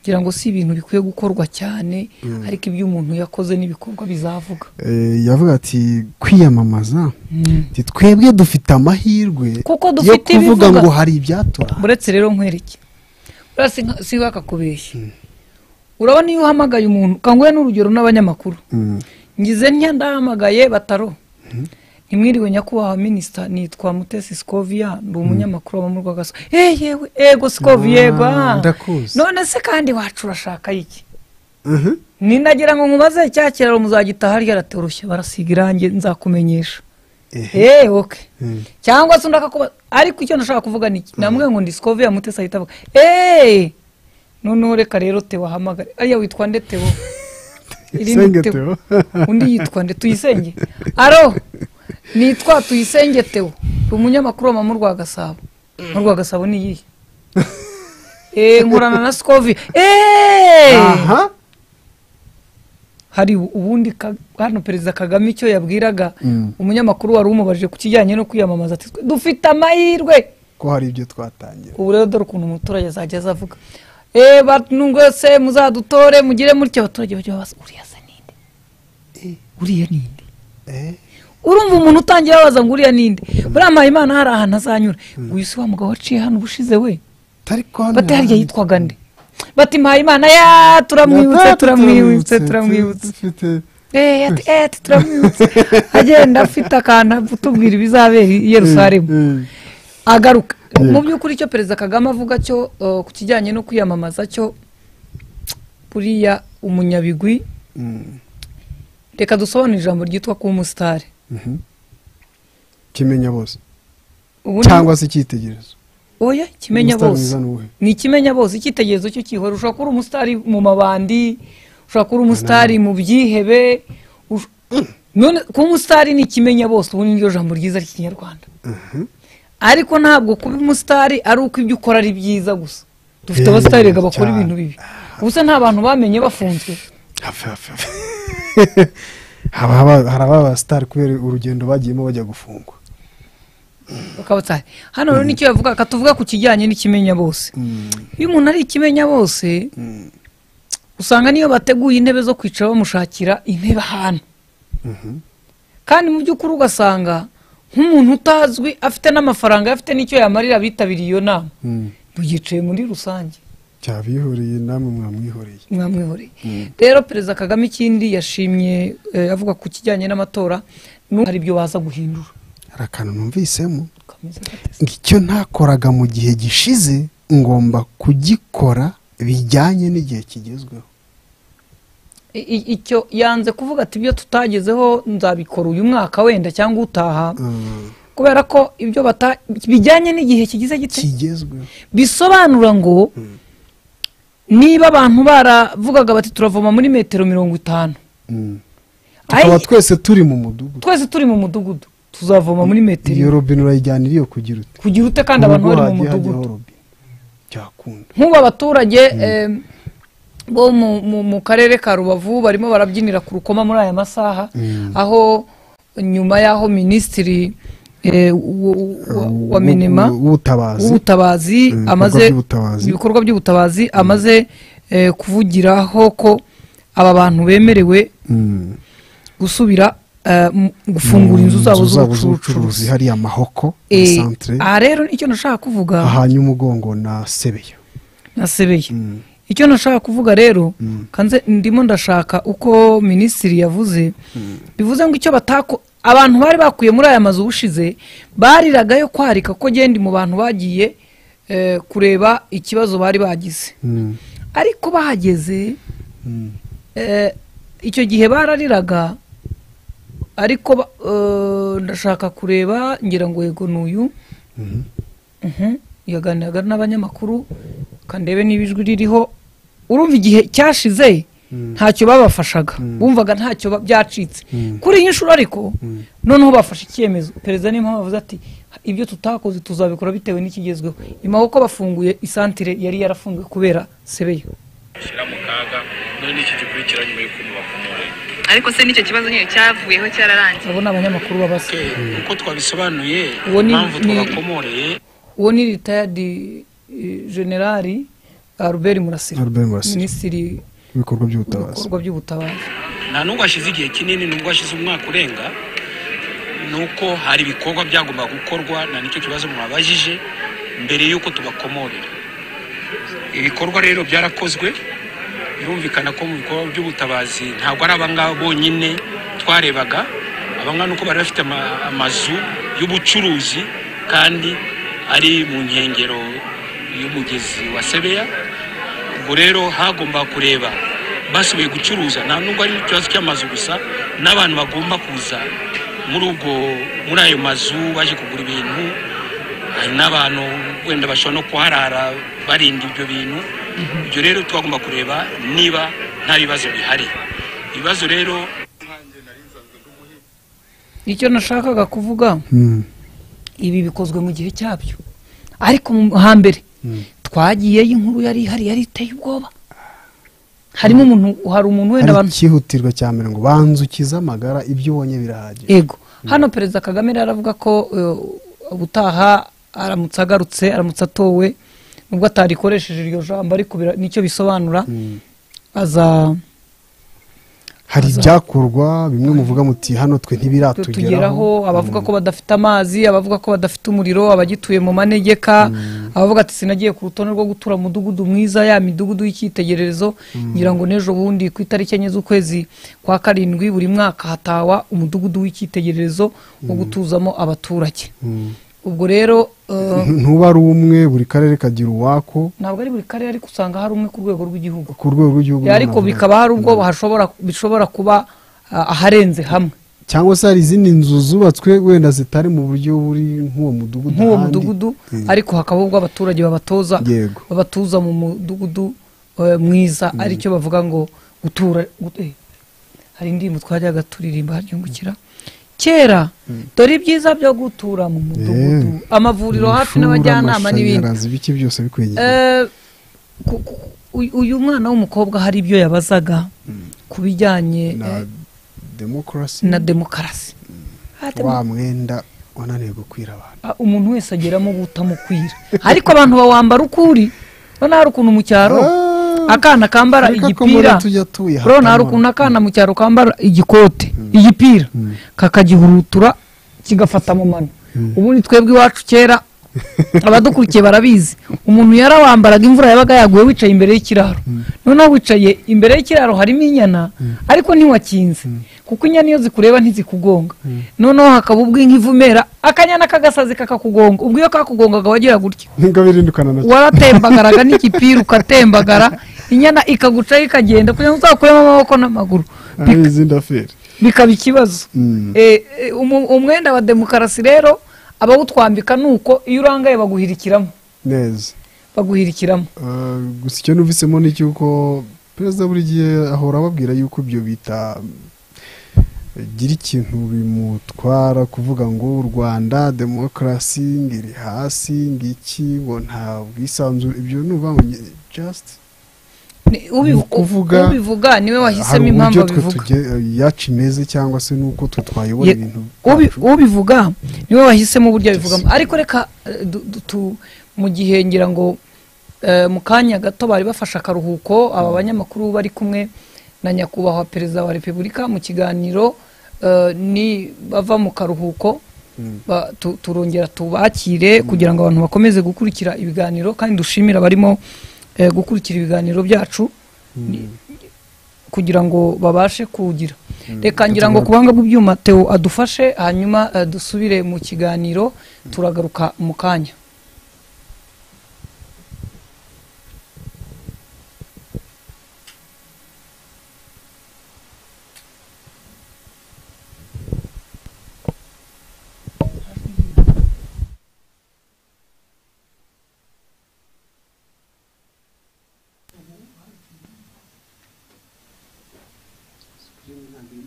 ngira ngo si ibintu bikwiye gukorwa cyane, ariko ibyo umuntu yakoze n'ibikorwa bizavuga. Yavuga ati kwiyamamaza twebwe dufite amahirwe yo kuvuga ngo hari ibyatora. Buretse rero nkwereke, si wakakubeshya. Urabona iyo uhamagaye umuntu, kanguye n'urugero n'abanyamakuru, ngize ndahamagaye Bataro, ntimwiriwe nyakubahwa minisita, nitwa Mutesi Scovia, ndi umunyamakuru wa mu Rwagaso. Yewe ego Scovia, yego. None se kandi wacu urashaka iki? Ninagira ngo nkubaze cyakiraro muzagitaha ryaraterushye barasiga irange nzakumenyesha. Okay. Cyangwa se ndakakuba, ariko icyo ndashaka kuvuga niki? Namwe ngo ndi Scovia Mutesi ahitavuga. None reka rero Teo wahamagare. Ariya witwa nde Teo? Tuyisenge Teo. Undi yitwa nde Tuyisenge? Aro. Nitwa Tuyisenge Teo. Umunyamakuru wa mu Rwagasabo. Mu Rwagasabo ni yihe? Nkurana na Scovia. Aha. Hari ubundi hano Perezida Kagame icyo yabwiraga umunyamakuru wari umubajije ku kijyanye no kwiyamamaza ati dufite amahirwe ko hari ibyo twatangira. Ubu rero dore ukuntu umuturage azajya azavuga batnungwe se muzadutore mugire mutyo, abaturage bajya babaza uriya se ninde? Uriya ninde? Urumva umuntu utangiye babaza ngo uriya ninde? Burama Imana hari ahantu azanyura. Uyise wa mugabo waciye hano ubushize we. Bati harya yitwaga nde? Bati Imana ya turamwibutse. Turamwibutse. Agenda afite akana tubwira ibizabera i Yerusalemu. Agaruka. Mu by'ukuri icyo Perezida Kagame avuga cyo ku kijyanye no kwiyamamaza cyo buriya umunyabigwi. Reka dusobanure ijambo ryitwa ku umusitari. Kimenya bose. Cyangwa se cyitegerezo. Oya, kimenya bose. Ni kimenya bose, icyitegerezo cyo kihora. Ushobora kuba umusitari mu mabandi, ushobora kuba umusitari mu byihebe. None ku umusitari ni kimenya bose, ubu ni ryo jambo ryiza ry'ikinyarwanda. Ariko ntabwo kuba umusitari ari uko ibyo ukora ari byiza gusa. Dufite abasitari bakora ibintu bibi. Ubusa nta bantu bamenye bafunzwe. Hari abasitari kubera urugendo bagiyemo bajya gufungwa. Bakabutsa. Hano rero nicyo yavuga katuvuga ku kijyanye n'ikimenya bose. Iyo umuntu ari ikimenya bose, usanga niyo bateguye intebe zo kwicara bamushakira intebe ahantu. Kandi mu by'ukuri ugasanga nk'umuntu utazwi afite n'amafaranga afite n'icyo yamarira bitabiriye iyo nama. Bugicaye muri rusange. Cyabihuriye namwe mwamwihoreye. Rero Perezida Kagame ikindi yashimye avuga ku kijyanye n'amatora hari ibyo baza guhindura. Arakana numvisemo ngicyo ntakoraga mu gihe gishize ngomba kugikora bijyanye n'igihe kigezweho. Icyo yanze kuvuga ati ibyo tutagezeho nzabikora uyu mwaka wenda cyangwa utaha. Kubera ko ibyo bijyanye n'igihe kigize kigezweho bisobanura ngo niba abantu baravugaga bati turavoma muri metero 50 tukaba twese turi mu mudugudu tuzavoma muri metero iyo robine urayijyana iriyo kugira ute kandi abantu bari mu mudugudu nk'ubu abaturage bo mu karere ka Rubavu barimo barabyinira ku rukoma muri aya masaha aho nyuma y'aho minisitiri wa minema w'ubutabazi amaze ibikorwa by'ubutabazi amaze kuvugiraho ko aba bantu bemerewe gusubira gufungura inzu zabo z'ubucuruzi hariya Mahoko centre aha rero icyo nashaka kuvuga ahanye umugongo na Sebeya icyo nashaka kuvuga rero kanze ndimo ndashaka uko minisitiri yavuze bivuze ngo icyo batako abantu bari bakuye muri aya mazu bushize bariragayo kwarika ko genda mu bantu bagiye kureba ikibazo bari bagize ariko bahageze icyo gihe barariraga ariko ndashaka kureba ngira ngo yego nuyu yaganiraga n'abanyamakuru kandebe n'ibijwi ririho urumva igihe cyashize ntacyo babafashaga bumvaga ntacyo byacitse kuri iyi nshuro ariko noneho bafashe icyemezo perezida niyo mpamvu avuze ati ibyo tutakoze tuzabikora bitewe n'ikigezweho Mahoko bafunguye isantire yari yarafunzwe kubera Sebeya shyira mu kaga none iki gikurikira nyuma yo kumubakomora ariko se nicyo kibazo nyine cyavuyeho cyararangiye abo n'abanyamakuru babase uko twabisobanuye impamvu twabakomoreye uwo ni retired generali Albert Murasira minisitiri ibikorwa by'ubutabazi nta nubwo hashize igihe kinini nubwo hashize umwaka urenga nuko hari ibikorwa byagomba gukorwa na nicyo kibazo mwabajije mbere y'uko tubakomorera ibikorwa rero byarakozwe birumvikana ko mu bikorwa by'ubutabazi ntabwo ari abangaba bonyine twarebaga abangaba nuko bari bafite amazu y'ubucuruzi kandi ari mu nkengero y'umugezi wa Sebeya ubwo rero hagomba kureba basubiye gucuruza nta nubwo ari ikibazo cy'amazu gusa n'abantu bagomba kuza muri ayo mazu baje kugura ibintu hari n'abantu wenda bashobora no kuharara barinda ibyo bintu ibyo rero twagomba kureba niba nta bibazo bihari ibibazo rero icyo nashakaga kuvuga ibi bikozwe mu gihe cyabyo ariko hambere twagiyeyo inkuru yari ihari yari iteye ubwoba harimo hari umuntu wenda abantu cyihutirwa cyane ngo banzukiza amagara ibyo ubonye birahagije yego hano Perezida Kagame aravuga ko ubutaha aramutse agarutse aramutse atowe nubwo atarikoresheje iryo jambo ariko nicyo bisobanura hari ibyakorwa bimwe muvuga muti hano twe ntibiratugeraho abavuga ko badafite amazi abavuga ko badafite umuriro abagituye mu manegeka abavuga ati sinagiye ku rutonde rwo gutura mu mudugudu mwiza ya midugudu y'icyitegererezo ngira ngo nejo bundi ku itariki 4 z'ukwezi kwa 7 buri mwaka hatawa umudugudu w'icyitegererezo wo gutuzamo abaturage ubwo rero ntuba ari umwe buri karere kagira uwako ntabwo ari buri karere ariko usanga hari umwe ku rwego rw'igihugu ariko bikaba hari ubwo bishobora kuba aharenze hamwe cyangwa se hari izindi nzu zubatswe wenda zitari mu buryo buri nk'uwo mudugudu ariko hakaba ubwo abaturage babatuza mu mudugudu mwiza aricyo bavuga ngo gutura hari indirimbo twajyaga turirimba haryungukira kera dore ibyiza byo gutura mu mudugudu amavuriro hafi n'abajyanama n'ibindi biki byose bikwegeye uyu mwana w'umukobwa hari ibyo yabazaga ku bijyanye na demokarasi wa mwenda wananiye gukwira abantu umuntu wese ageramo butamukwira ariko abantu bawambara ukuri urabona hari ukuntu mu cyaro akana kambara igipira urabona hari ukuntu akana mu cyaro kambara igikote igipira kakagihurutura kigafata mu mano ubundi twebwe iwacu kera abadukurikiye barabizi umuntu yarawambaraga imvura yabaga yaguye wicaye imbere y'ikiraro noneho wicaye imbere y'ikiraro harimo inyana ariko ntiwakinze kuko inyana iyo zikureba ntizikugonga noneho hakaba ubw'inka ivumera akanyana kagasazi kakakugonga ubwo iyo kakugongaga wagira gutya waratembagaraga n'igipira ukatembagara inyana ikagucaho ikagenda kugira ngo uzakuremo amaboko n'amaguru bikaba ikibazo umwenda wa demokarasi rero abawutwambika nuko iyo urangaye baguhirikiramo neza baguhirikiramo gusa icyo numvisemo ni cyuko perezida buri gihe ahora ababwira yuko ibyo bita gira ikintu bimutwara kuvuga ngo u Rwanda demokarasi ngiri hasi ngiki ngo nta bwisanzure, ibyo nuva ngo just ubivuga niwe wahisemo impamvu abivuga yacu imeze cyangwa se nuko twayobora ibintu ubivuga niwe wahisemo uburyo abivugamo. Ariko reka mu gihe ngira ngo mu kanya gato bari bafashe akaruhuko, aba banyamakuru bari kumwe na nyakubahwa Perezida wa Repubulika mu kiganiro, ni bava mu karuhuko turongera tubakire kugira ngo abantu bakomeze gukurikira ibiganiro, kandi dushimira barimo gukurikira ibiganiro byacu kugira ngo babashe kugira. Reka ngira ngo kubanga bw'ibyuma Theo adufashe, hanyuma dusubire mu kiganiro, turagaruka mu kanya.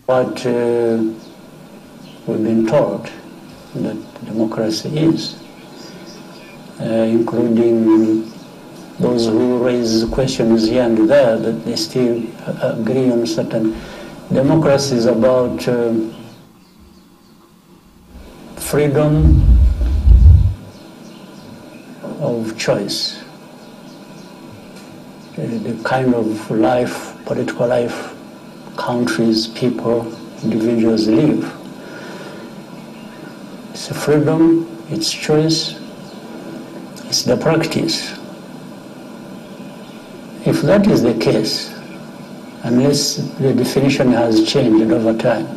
What we've been taught that democracy is, including those who raise questions here and there, that they still agree on certain. Democracy is about freedom of choice, the kind of life, political life, countries, people, individuals live. It's a freedom, it's choice, it's the practice. If that is the case, unless the definition has changed over time,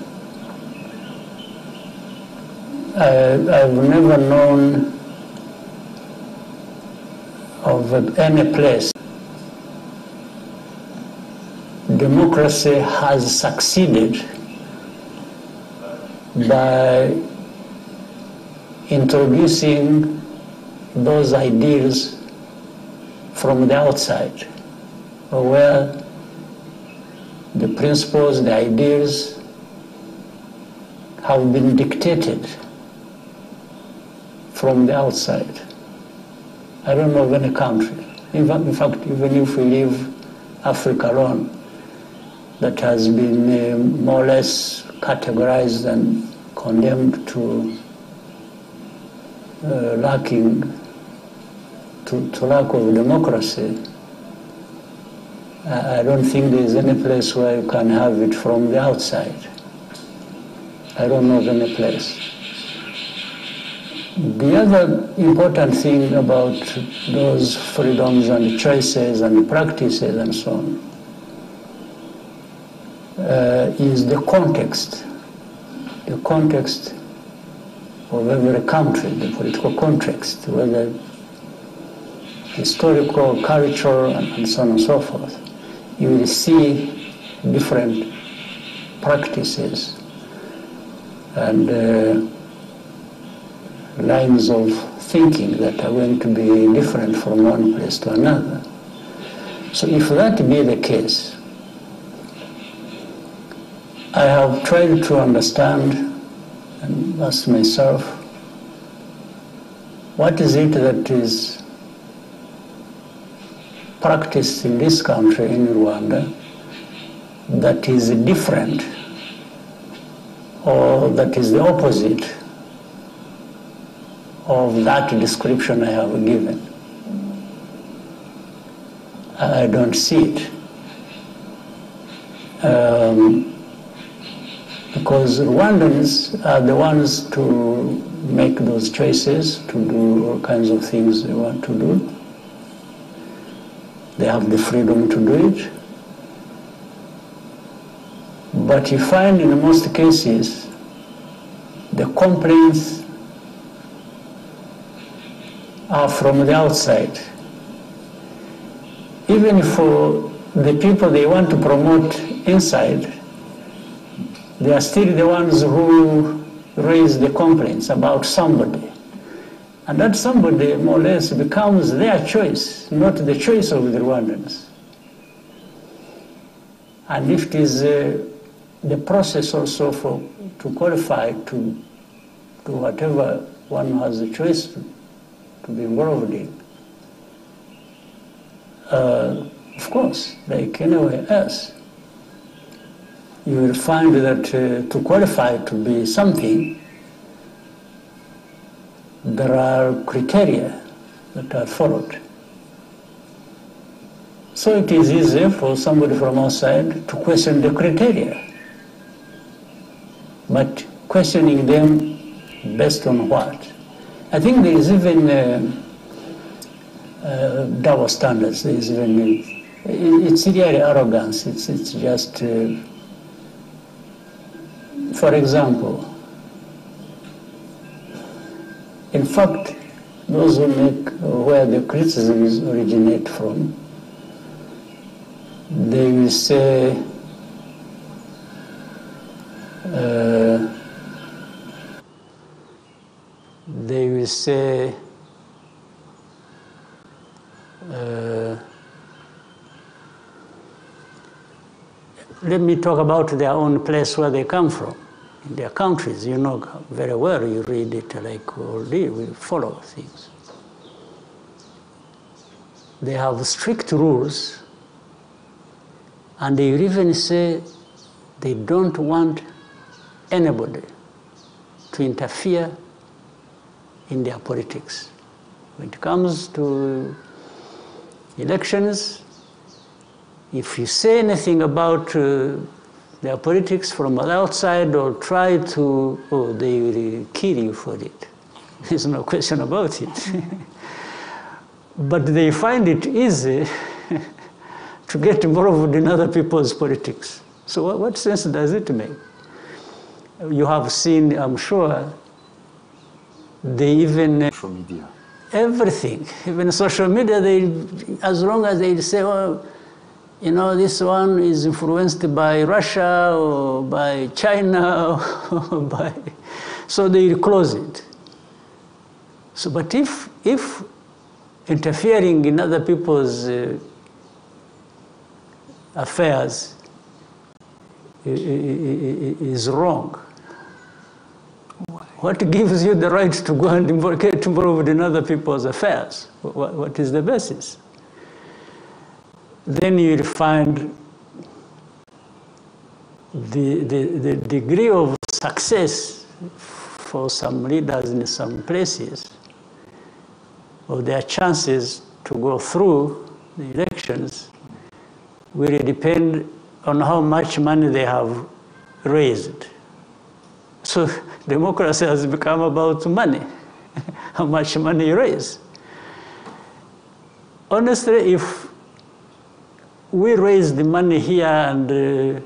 I've never known of any place democracy has succeeded by introducing those ideals from the outside, where the principles, the ideas have been dictated from the outside. I don't know of any country, in fact, even if we leave Africa alone, that has been more or less categorized and condemned to lacking to lack of democracy. I don't think there is any place where you can have it from the outside. I don't know of any place. The other important thing about those freedoms and choices and practices and so on is the context of every country, the political context, whether historical, cultural, and so on and so forth. You will see different practices and lines of thinking that are going to be different from one place to another. So if that be the case, I have tried to understand and ask myself, what is it that is practiced in this country, in Rwanda, that is different or that is the opposite of that description I have given? I don't see it. Because Rwandans are the ones to make those choices, to do all kinds of things they want to do. They have the freedom to do it. But you find in most cases, the complaints are from the outside. Even for the people they want to promote inside, they are still the ones who raise the complaints about somebody. And that somebody more or less becomes their choice, not the choice of the Rwandans. And if it is the process also to qualify to whatever one has a choice to be involved in. Of course, like anywhere else, you will find that to qualify to be something, there are criteria that are followed. So it is easy for somebody from outside to question the criteria. But questioning them based on what? I think there is even double standards. There is even, it's really arrogance. It's just, for example, in fact, those who make where the criticisms originate from, they will say let me talk about their own place where they come from, in their countries. You know very well, you read it like already, we follow things. They have strict rules, and they even say they don't want anybody to interfere in their politics. When it comes to elections, if you say anything about their politics from the outside or try to, they will kill you for it. There's no question about it. But they find it easy to get involved in other people's politics. So what sense does it make? You have seen, I'm sure, they even... social media. Everything, even social media, they, as long as they say, oh, you know, this one is influenced by Russia or by China or by... So they close it. So, but if interfering in other people's affairs is wrong, what gives you the right to go and get involved in other people's affairs? What is the basis? Then you'll find the degree of success for some leaders in some places, or their chances to go through the elections, will depend on how much money they have raised. So democracy has become about money, how much money you raise. Honestly, if we raise the money here and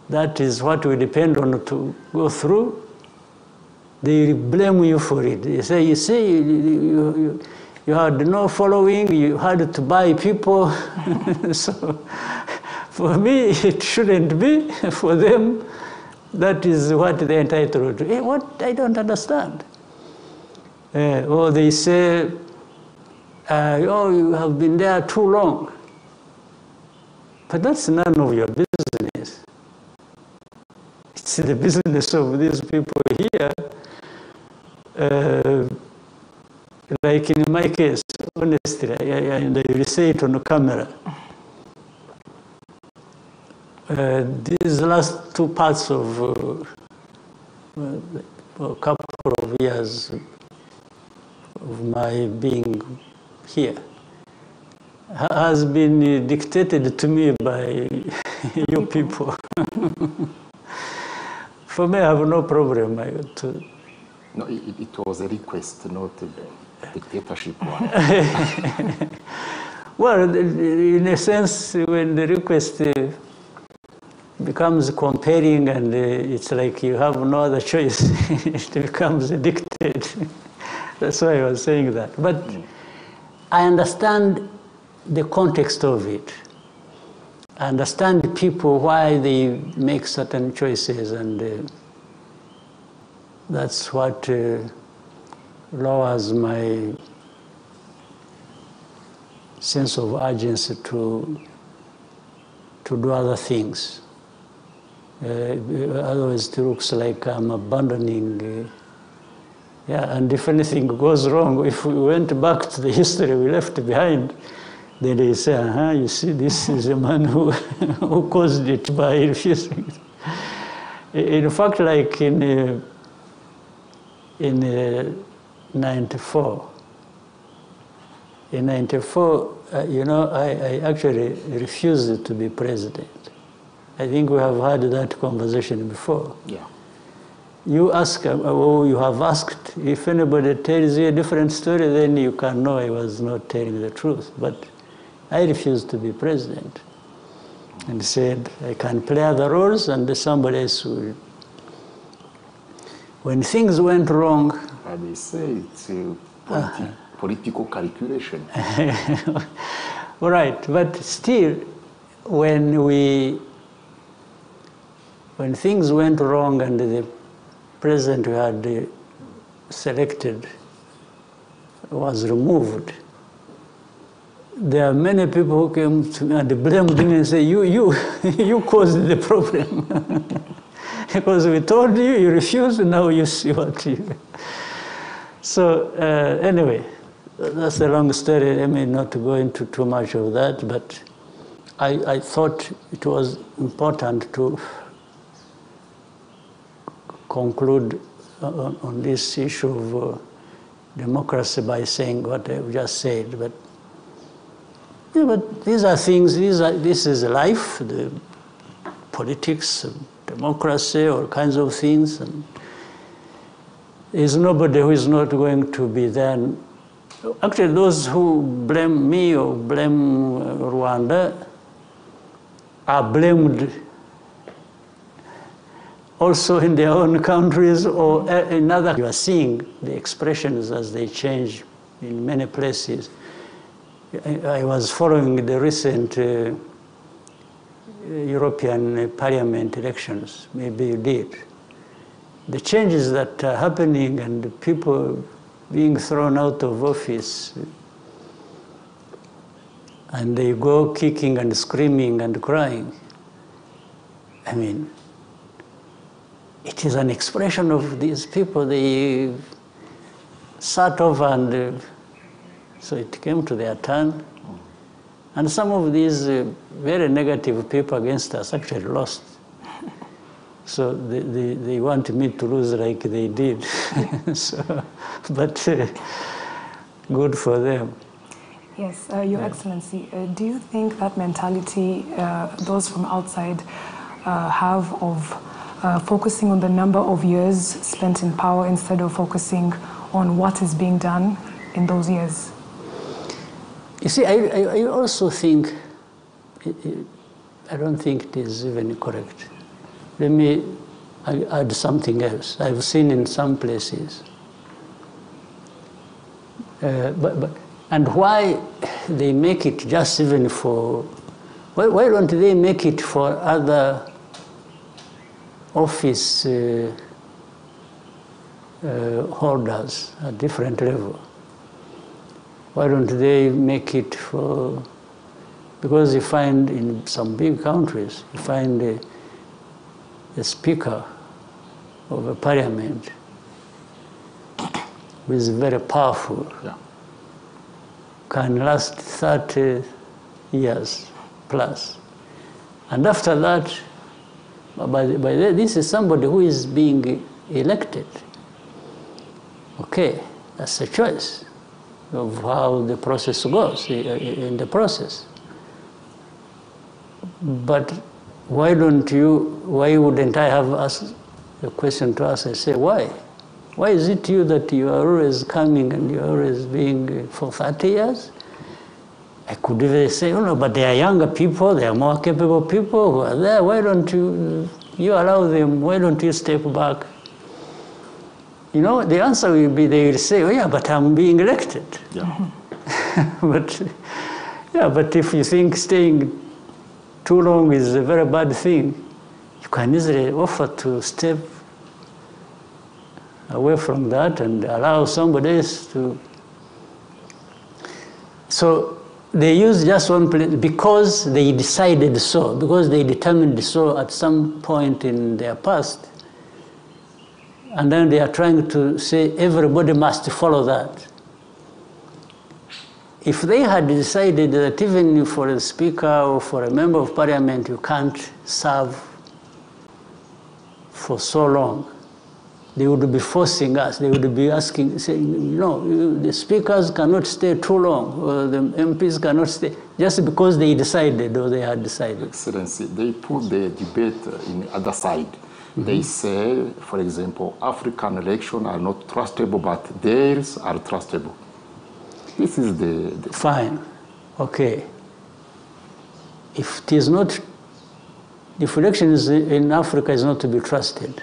that is what we depend on to go through, they blame you for it. They say, you see, you had no following, you had to buy people. So for me, it shouldn't be. For them, that is what they're entitled to. Hey, what? I don't understand. Or they say, oh, you have been there too long. But that's none of your business. It's the business of these people here. Like in my case, honestly, and I will say it on the camera. These last two parts of a couple of years of my being here has been dictated to me by you people. For me, I have no problem. No, it was a request, not a dictatorship one. Well, in a sense, when the request becomes compelling and it's like you have no other choice, it becomes a dictate. That's why I was saying that. But I understand the context of it. I understand people, why they make certain choices, and that's what lowers my sense of urgency to do other things. Otherwise, it looks like I'm abandoning. And if anything goes wrong, if we went back to the history we left behind, then they say, you see, this is a man who, who caused it by refusing. In fact, like in 94, I actually refused to be president. I think we have had that conversation before. Yeah. You ask, or you have asked, if anybody tells you a different story, then you can know I was not telling the truth. But I refused to be president and said, I can play other roles and somebody else will. When things went wrong... they say it's political calculation. Right, but still, when things went wrong and the president we had selected was removed, there are many people who came to me and blamed me and say, you caused the problem. Because we told you, you refused, now you see what you... So anyway, that's a long story. I may not go into too much of that, but I thought it was important to conclude on this issue of democracy by saying what I've just said. But these are things, this is life, the politics, democracy, all kinds of things. And there's nobody who is not going to be there. Actually, those who blame me or blame Rwanda are blamed also in their own countries or in other. You are seeing the expressions as they change in many places. I was following the recent European Parliament elections. Maybe you did. The changes that are happening and the people being thrown out of office, and they go kicking and screaming and crying. I mean, it is an expression of these people. They sat over and so it came to their turn. And some of these very negative people against us actually lost. So they want me to lose like they did. So, but good for them. Yes, Your Excellency, do you think that mentality those from outside have of focusing on the number of years spent in power instead of focusing on what is being done in those years? You see, I also think, I don't think it is even correct. Let me add something else. I've seen in some places. And why they make it just even for, why don't they make it for other office holders at different level? Why don't they make it for, because you find in some big countries, you find a speaker of a parliament who is very powerful, can last 30 years plus. And after that, this is somebody who is being elected. Okay, that's a choice of how the process goes in the process. But why wouldn't I have asked the question to us and say, why? Why is it you that you are always coming and you are always being for 30 years? I could even say, oh no, but they are younger people, they are more capable people who are there. Why don't you allow them, why don't you step back? You know, the answer will be, they will say, oh yeah, but I'm being elected. Yeah. But if you think staying too long is a very bad thing, you can easily offer to step away from that and allow somebody else to. So they use just one place because they decided so, because they determined so at some point in their past. And then they are trying to say everybody must follow that. If they had decided that even for a speaker or for a member of parliament you can't serve for so long, they would be forcing us, they would be asking, saying, no, the speakers cannot stay too long, or the MPs cannot stay, just because they decided or they had decided. Excellency, they put the debate in the other side. They say, for example, African elections are not trustable, but theirs are trustable. This is the... Fine, okay. If it is not, if elections in Africa is not to be trusted,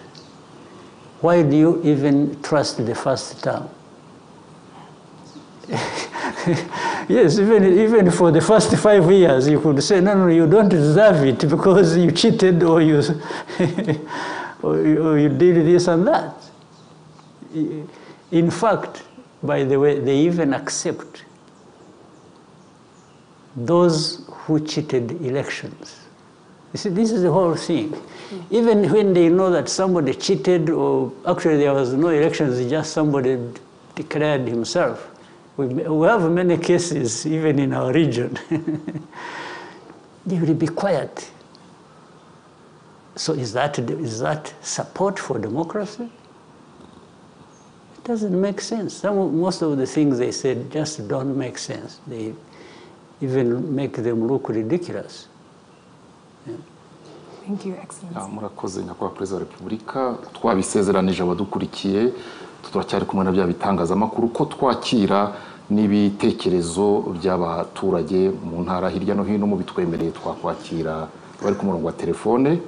why do you even trust the first term? Yes, even for the first 5 years, you could say, no, you don't deserve it because you cheated or you, or you did this and that. In fact, by the way, they even accept those who cheated elections. You see, this is the whole thing. Even when they know that somebody cheated or actually there was no elections, just somebody declared himself. We have many cases even in our region. They will be quiet. So is that support for democracy? It doesn't make sense. Most of the things they said just don't make sense. They even make them look ridiculous. Yeah. Thank you, Excellency. Murakoze nyakubahwa Perezida wa Repubulika, twabisezeranije abadukurikiye, turacyari kumwe na bya bitangazamakuru ko twakira n'ibitekerezo by'abaturage mu ntara hirya no hino mu bitwemereye twakwakira bari ku murongo wa telefone.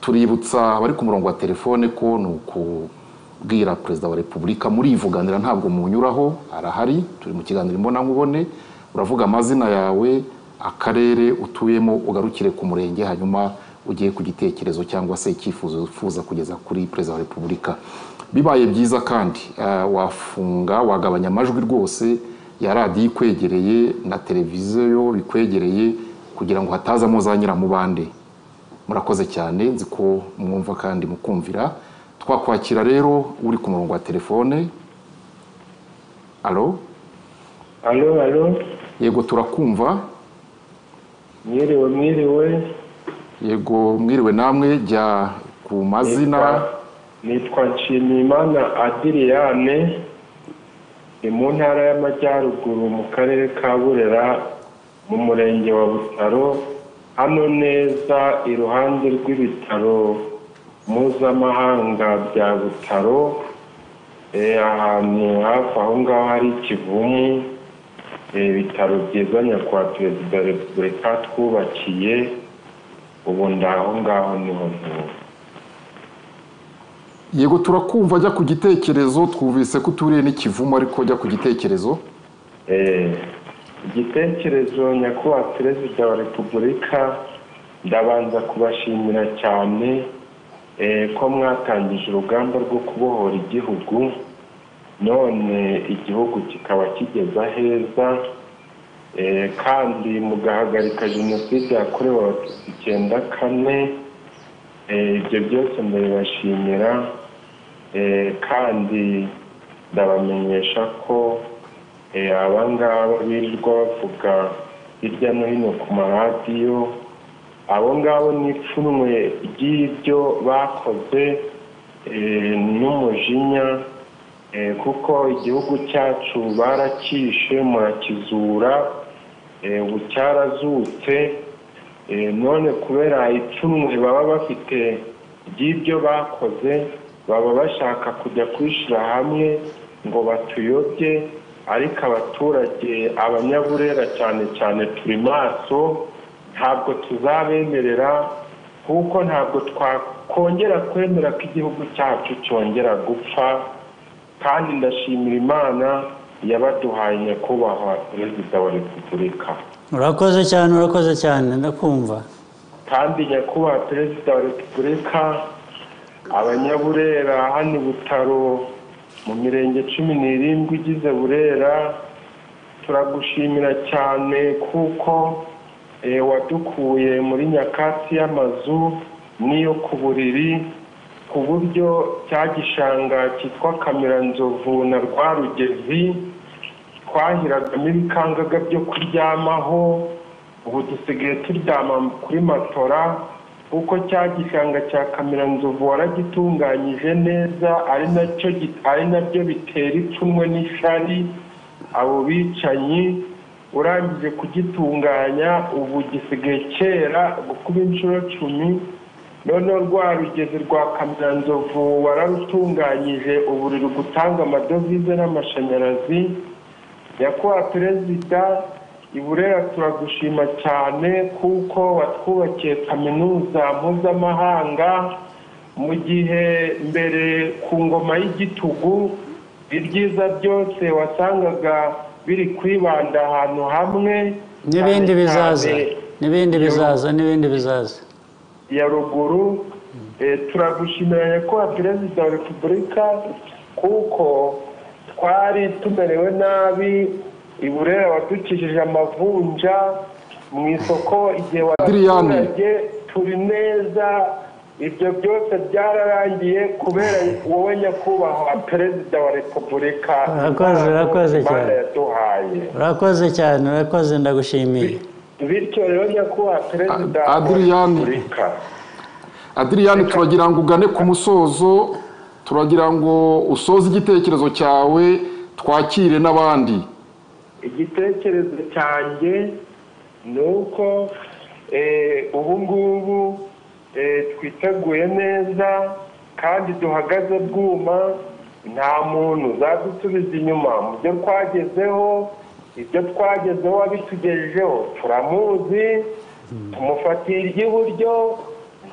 Tuributsa bari ku murongo wa telefone ko nukubwira Perezida wa Repubulika muri ivuganira ntabwo munyuraho, arahari, turi mu kiganiro imbona nkubone, uravuga amazina yawe, akarere utuyemo, ugarukire ku murenge, hanyuma ugiye ku gitekerezo cyangwa se icyifuzo ufuza kugeza kuri Perezida wa Repubulika. Bibaye byiza kandi wafunga wagabanya amajwi rwose ya radiyo ikwegereye na televiziyo bikwegereye kugira ngo hatazamo za nyiramubande. Murakoze cyane, nzi ko mwumva kandi mukumvira. Twakwakira rero uri ku murongo wa telefone. Alo? Alo? Yego turakumva. Mwiriwe. Yego mwiriwe namwe, jya ku mazina. Nitwa Nshimiyimana Adriyane, mu ntara y'Amajyaruguru mu karere ka Burera mu murenge wa Butaro, hano neza iruhande rw'ibitaro mpuzamahanga bya Butaro, ahantu hafi aho ngaho hari Kivumu, ibitaro byiza nyakubahwa Perezida wa Repubulika twubakiye, ubu ndaho ngaho niho ntuye. Yego turakumva, jya ku gitekerezo, twumvise ko uturiye n'Ikivumu ariko jya ku gitekerezo. Igitekerezo nyakubahwa Perezida wa Repubulika, ndabanza kubashimira cyane ko mwatangije urugamba rwo kubohora igihugu, none igihugu kikaba kigeza heza, kandi mugahagarika jenoside yakorewe Abatutsi 94. Ibyo byose ndabibashimira, kandi ndabamenyesha ko abangaba birirwa bavuga hirya no hino ku maradiyo, abo ngabo n'ipfunwe ry'ibyo bakoze n'umujinya, kuko igihugu cyacu barakishe murakizura, ubu cyarazutse, none kubera ipfunwe baba bafite ry'ibyo bakoze, baba bashaka kujya kwishyira hamwe ngo batuyobye, ariko abaturage abanyaburera cyane cyane turi maso, ntabwo tuzabemerera, kuko ntabwo twakongera kwemera ko igihugu cyacu cyongera gupfa, kandi ndashimira Imana yabaduhaye nyakubahwa Perezida wa Repubulika. Urakoze cyane ndakumva. Kandi nyakubahwa Perezida wa Repubulika, abanyaburera hano Butaro mu mirenge 17 igize Burera, turagushimira cyane kuko wadukuye muri nyakatsi y'amazu n'iyo ku buriri ku buryo cya gishanga cyitwa Kamiranzovu na Rwarugezi twahiragamo ibikangaga byo kuryamaho, ubu dusigaye turyama kuri matora kuko cya gishanga cya Kamiranzovu waragitunganyije neza, ari nabyo bitera ipfunwe n'ishari abo bicanyi. Urangije kugitunganya ubu gisigaye kera gukuba inshuro 10. Noneho Rwarugezi rwa Kamiranzovu wararutunganyije ubu ruri gutanga amadovize n'amashanyarazi. Nyakubahwa Perezida, i Burera turagushima cyane kuko watwubakiye kaminuza mpuzamahanga mu gihe mbere ku ngoma y'igitugu ibyiza byose wasangaga biri kwibanda ahantu hamwe, n'ibindi bizaza ya ruguru. Turagushimira Nyakubahwa Perezida wa Repubulika kuko twari tumerewe nabi, i Burera wadukijije amavunja mu isoko igihe waturage turi neza. Ibyo byose byararangiye kubera wowe Nyakubahwa Perezida wa Repubulika. Urakoze cyane. Urakoze ndagushimiye. Bityo rero Nyakubahwa Perezida wa Repubulika. Adrian, turagira ngo ugane ku musozo, turagira ngo usoze igitekerezo cyawe twakire n'abandi. Igitekerezo cyanjye ni uko ubu ngubu twiteguye neza kandi duhagaze bwuma, nta muntu uzadusubiza inyuma mu byo twagezeho. Ibyo twagezeho wabitugejejeho turamuzi, tumufatiye iry'iburyo,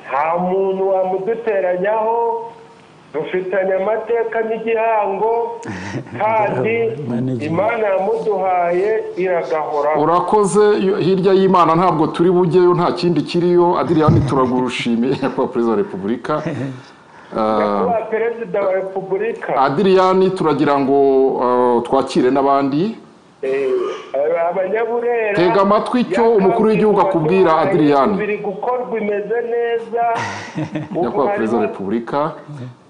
nta muntu wamuduteranyaho, dufitanye amateka n'igihango kandi Imana yamuduhaye iragahoraho. Urakoze. Hirya y'Imana ntabwo turi bujyeyo, nta kindi kiriyo. Adrian, turagurushimiye Nyakubahwa Perezida wa Repubulika. Nyakubahwa Perezida wa Repubulika. Adrian, turagira ngo twakire n'abandi. Abanyaburera tega amatwi icyo umukuru w'igihugu akubwira. Adrian, biri gukorwa imeze neza. Nyakubahwa Perezida wa Repubulika,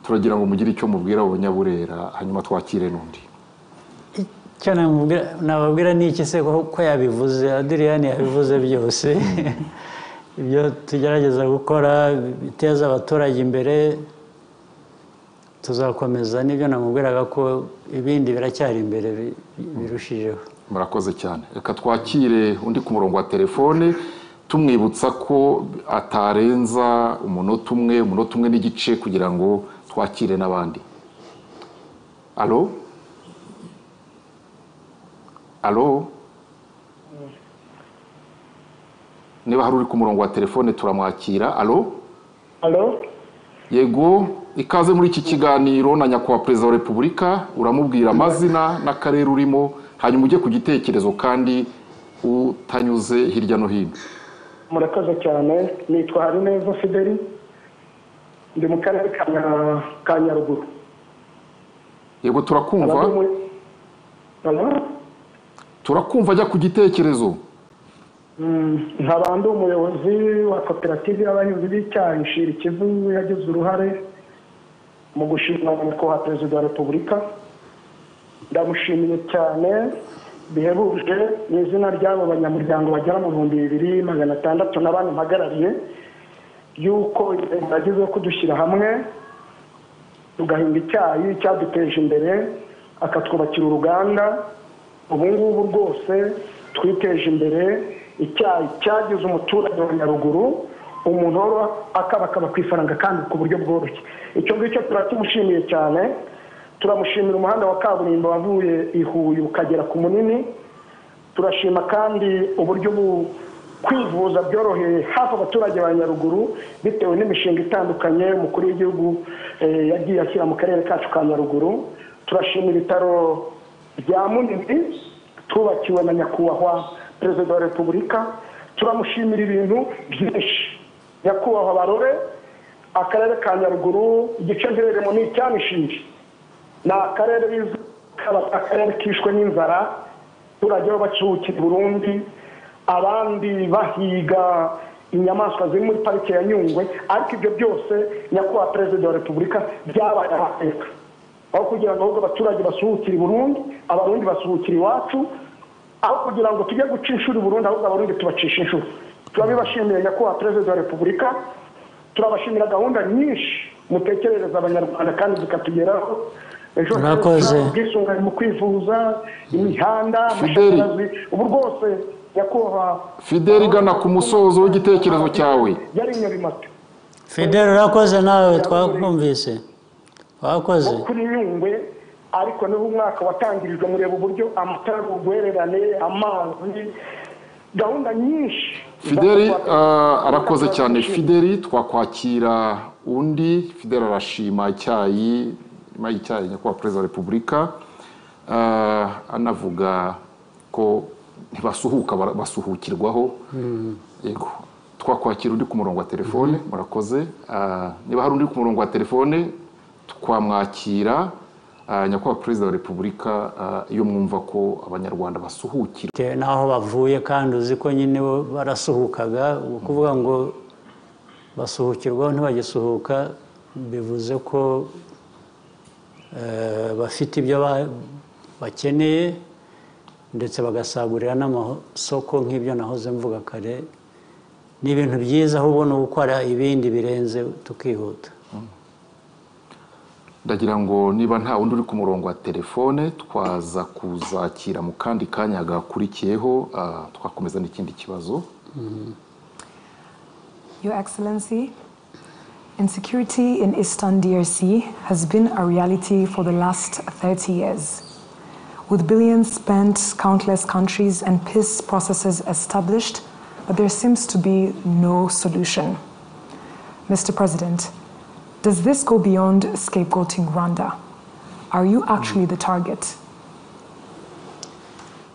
turagira ngo mugire icyo mubwira abanyaburera hanyuma twakire n'undi. Icyo nababwira ni iki se ko yabivuze? Adrian yabivuze byose. Ibyo tugerageza gukora biteza abaturage imbere tuzakomeza, n'ibyo namubwiraga ko ibindi biracyari imbere birushijeho. Murakoze cyane. Reka twakire undi ku murongo wa telefone, tumwibutsa ko atarenza umunota umwe n'igice kugira ngo twakire n'abandi. Alo? Niba hari uri ku murongo wa telefone turamwakira. Alo? Yego, ikaze muri iki kiganiro na Nyakubahwa Perezida wa Repubulika. Uramubwira amazina n'akarere urimo, hanyuma ujye ku gitekerezo kandi utanyuze hirya no hino. Murakoze cyane. Nitwa Harineza Fideli, ndi mu karere ka Nyaruguru. Yego, turakumva. Turakumva, ajya ku gitekerezo. Nkaba ndi umuyobozi wa koperative y'abahinzi b'icyayi Shira Kivu, yagize uruhare mu gushimira Nyakubahwa Perezida wa Repubulika. Ndamushimiye cyane bihebuje mu izina ry'abo banyamuryango bagera mu 2600 n'abandi mpagarariye, yuko yagize kudushyira hamwe tugahinga icyayi cyaduteje imbere, akatwubakira uruganda. Ubu ngubu rwose twiteje imbere. Icyayi cyagize umuturage wa Nyaruguru umuntu akaba ku ifaranga kandi ku buryo bworoshye. Icyo ngicyo turakimushimiye cyane. Turamushimira umuhanda wa kaburimbo wavuye i Huye ukagera ku Munini. Turashima kandi uburyo kwivuza byoroheye hafi abaturage ba Nyaruguru bitewe n'imishinga itandukanye umukuru w'igihugu yagiye ashyira mu karere kacu ka Nyaruguru. Turashimira ibitaro bya Munini tubakiwe na Nyakubahwa Perezida wa Repubulika. Turamushimira ibintu byinshi. Nyakubahwa Barore, akarere ka Nyaruguru igice ntereremo ni icyanishije, ni akarere akarere kishwe n'inzara abaturage b'abacukira i Burundi abandi bahiga inyamaswa ziri muri parike ya Nyungwe ariko ibyo byose nyakubahwa perezida wa repubulika byabaye amateka aho kugira ngo ahubwo abaturage basuhukire i Burundi abarundi basuhukire iwacu aho kugira ngo tujye guca inshuro i Burundi ahubwo abarundi tubacisha inshuro turabibashimiye nyakubahwa perezida wa repubulika turabashimira gahunda nyinshi mutekerereza abanyarwanda kandi zikatugeraho ejo ubwisungane mu kwivuza imihanda amashanyarazi ubu rwose nyakubahwa Fidel igana ku musozo w'igitekerezo cyawe yari Nyarimate Fidel urakoze nawe twakumvise wakoze kuri Nyungwe ariko niho umwaka watangirijwe mureba uburyo amatara urwererane amazi gahunda nyinshi Fidel arakoze cyane Fidel twakwakira undi Fidel arashima icyayi nyakubahwa perezida wa repubulika anavuga ko ntibasuhuka basuhukirwaho yego twakwakira undi ku murongo wa telefone murakoze niba hari undi ku murongo wa telefone twamwakira nyakubahwa perezida wa repubulika iyo mwumva ko abanyarwanda basuhukira naho bavuye kandi uzi ko nyine barasuhukaga ukuvuga ngo basuhukirwaho ntibagisuhuka bivuze ko bafite ibyo bakeneye ndetse bagasagurira n'amasoko nk'ibyo nahoze mvuga kare ni ibintu byiza aho ubona gukora ibindi birenze tukihuta ndagira ngo niba nta wundi uri ku murongo wa telefone twaza kuzakira mu kandi kanya gakurikiyeho twakomeza n'ikindi kibazo Your Excellency, insecurity in Eastern DRC has been a reality for the last 30 years. With billions spent, countless countries and peace processes established, but there seems to be no solution. Mr. President, does this go beyond scapegoating Rwanda? Are you actually the target?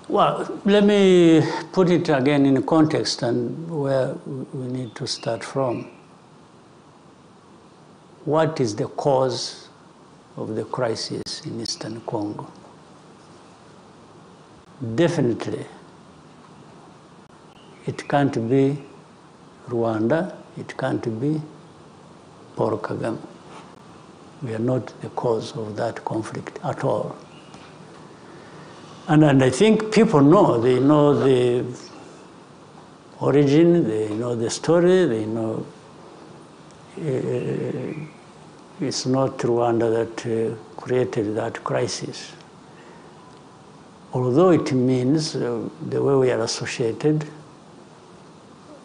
Well, let me put it again in context and where we need to start from. What is the cause of the crisis in Eastern Congo? Definitely, it can't be Rwanda, it can't be Paul Kagame. We are not the cause of that conflict at all. And I think people know, they know the origin, they know the story, they know it's not Rwanda that created that crisis. Although it means the way we are associated,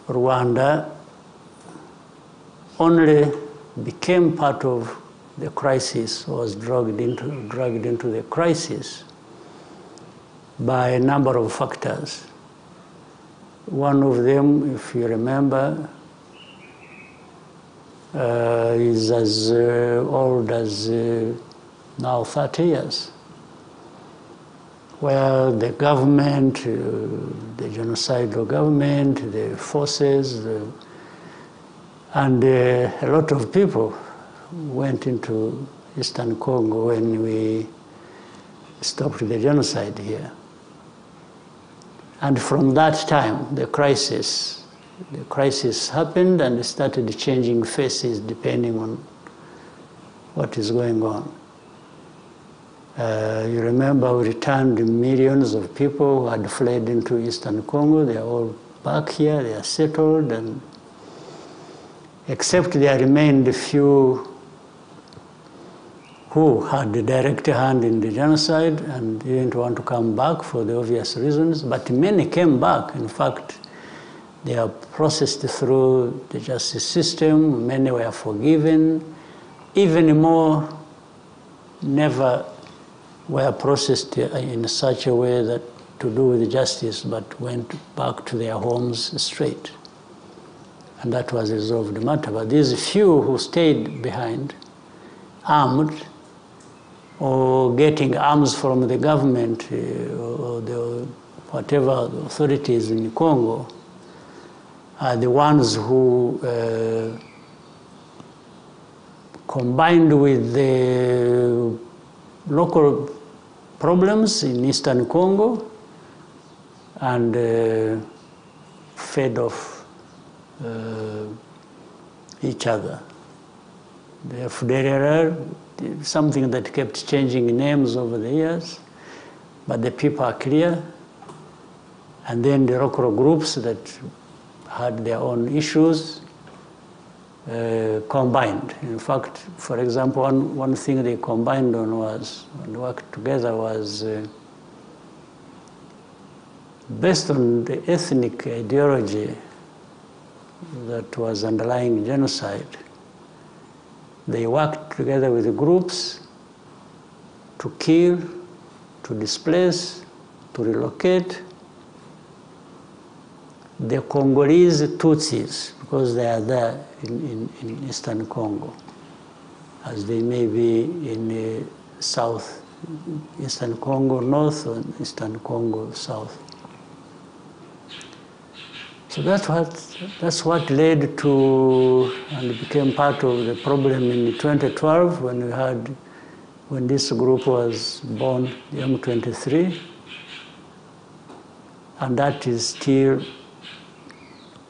Rwanda only became part of the crisis, was dragged into the crisis by a number of factors. One of them, if you remember, is as old as now 30 years, where the government, the genocidal government, the forces, and a lot of people went into Eastern Congo when we stopped the genocide here. And from that time, the crisis happened and started changing faces depending on what is going on. You remember we returned millions of people who had fled into Eastern Congo. They are all back here, they are settled, and except there remained a few who had a direct hand in the genocide and didn't want to come back for the obvious reasons, but many came back. In fact, they are processed through the justice system, many were forgiven, even more never were processed in such a way that to do with justice, but went back to their homes straight. And that was resolved the matter. But these few who stayed behind, armed, or getting arms from the government or the whatever authorities in Congo, are the ones who, combined with the local problems in Eastern Congo, and fed off each other. The FDLR, something that kept changing names over the years, but the people are clear. And then the local groups that had their own issues combined. In fact, for example, one thing they combined on was, and worked together was based on the ethnic ideology that was underlying genocide. They worked together with the groups to kill, to displace, to relocate the Congolese Tutsis, because they are there in Eastern Congo, as they may be in South Eastern Congo North or Eastern Congo South. So that's what led to and became part of the problem in 2012 when this group was born, the M23, and that is still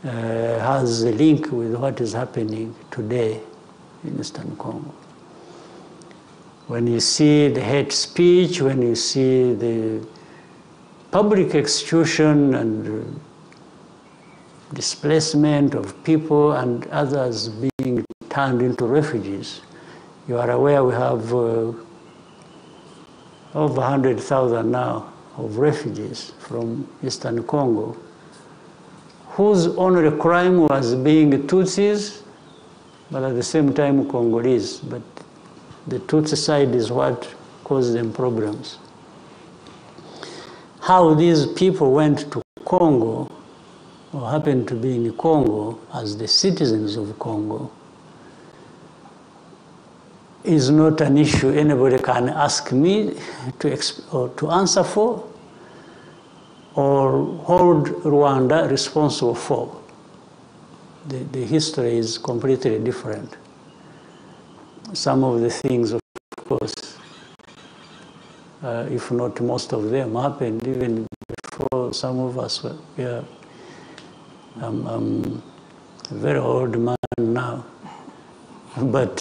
has a link with what is happening today in Eastern Congo. When you see the hate speech, when you see the public execution and displacement of people and others being turned into refugees, you are aware we have over 100,000 now of refugees from Eastern Congo, whose only crime was being Tutsis, but at the same time Congolese. But the Tutsi side is what caused them problems. How these people went to Congo, or happened to be in Congo as the citizens of Congo, is not an issue anybody can ask me to answer for, or hold Rwanda responsible for. The history is completely different. Some of the things, of course, if not most of them, happened even before some of us were here. I'm a very old man now, but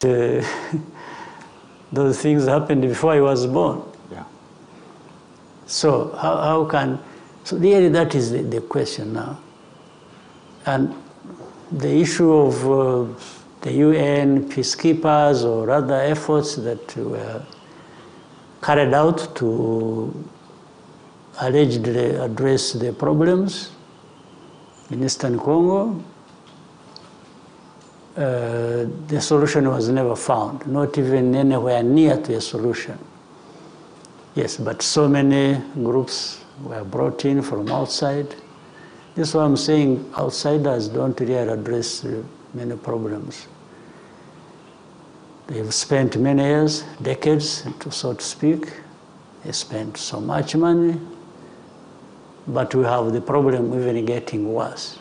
those things happened before I was born. Yeah. So how can, so really that is the question now. And the issue of the UN peacekeepers or other efforts that were carried out to allegedly address the problems in Eastern Congo, the solution was never found, not even anywhere near to a solution. Yes, but so many groups were brought in from outside. This is why I'm saying outsiders don't really address many problems. They've spent many years, decades, so to speak. They spent so much money, but we have the problem even getting worse.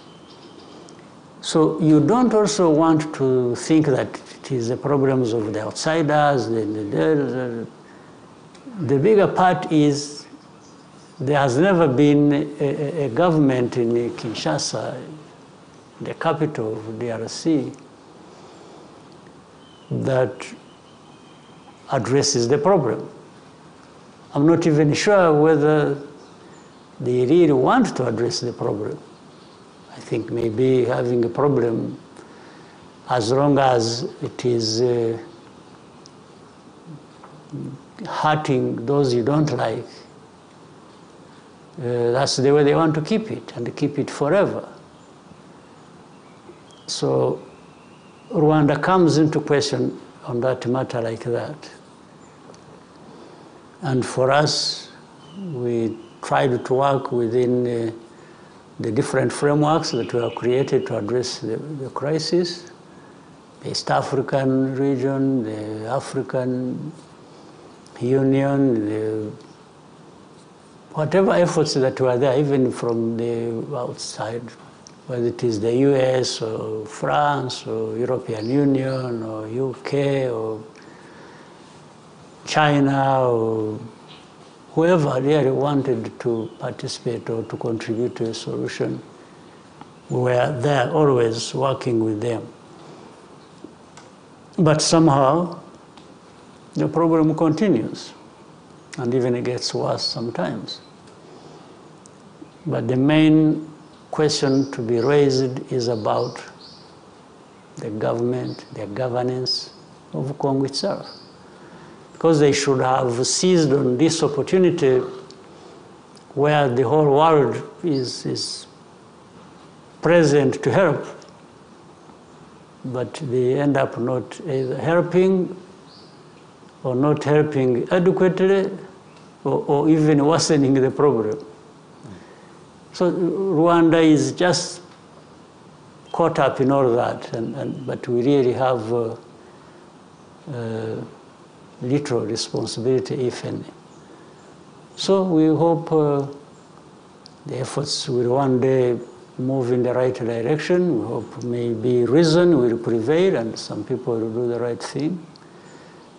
So you don't also want to think that it is the problems of the outsiders. The bigger part is there has never been a government in Kinshasa, the capital of DRC, that addresses the problem. I'm not even sure whether they really want to address the problem. I think maybe having a problem, as long as it is hurting those you don't like, that's the way they want to keep it, and keep it forever. So Rwanda comes into question on that matter like that. And for us, we tried to work within the different frameworks that were created to address the crisis. The East African region, the African Union, whatever efforts that were there, even from the outside, whether it is the US or France or European Union or UK or China or whoever really wanted to participate or to contribute to a solution, we were there always working with them. But somehow, the problem continues, and even it gets worse sometimes. But the main question to be raised is about the government, the governance of Congo itself. Because they should have seized on this opportunity where the whole world is present to help, but they end up not either helping or not helping adequately or even worsening the problem. So Rwanda is just caught up in all that, but we really have little responsibility, if any. So we hope the efforts will one day move in the right direction. We hope maybe reason will prevail and some people will do the right thing.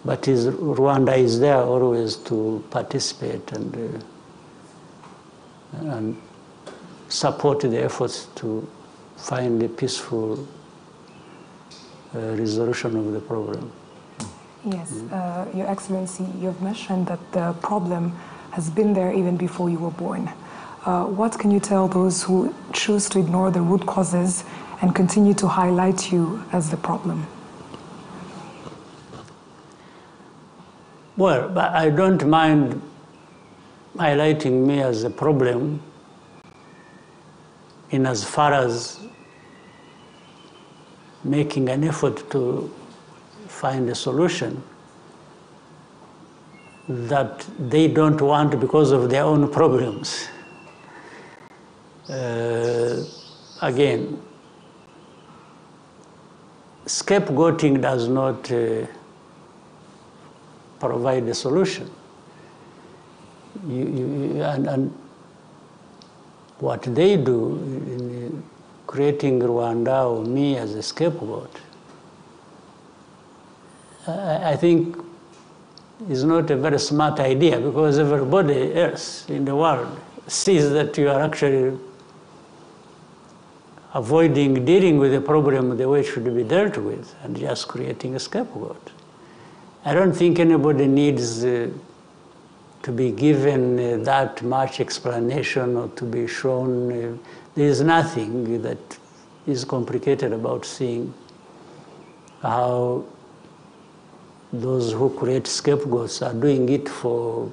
But Rwanda is there always to participate and support the efforts to find a peaceful resolution of the problem. Yes, Your Excellency, you've mentioned that the problem has been there even before you were born. What can you tell those who choose to ignore the root causes and continue to highlight you as the problem? Well, but I don't mind highlighting me as a problem in as far as making an effort to find a solution that they don't want because of their own problems. Again, scapegoating does not provide a solution. And what they do in creating Rwanda or me as a scapegoat, I think is not a very smart idea, because everybody else in the world sees that you are actually avoiding dealing with the problem the way it should be dealt with and just creating a scapegoat. I don't think anybody needs to be given that much explanation or to be shown. There is nothing that is complicated about seeing how those who create scapegoats are doing it for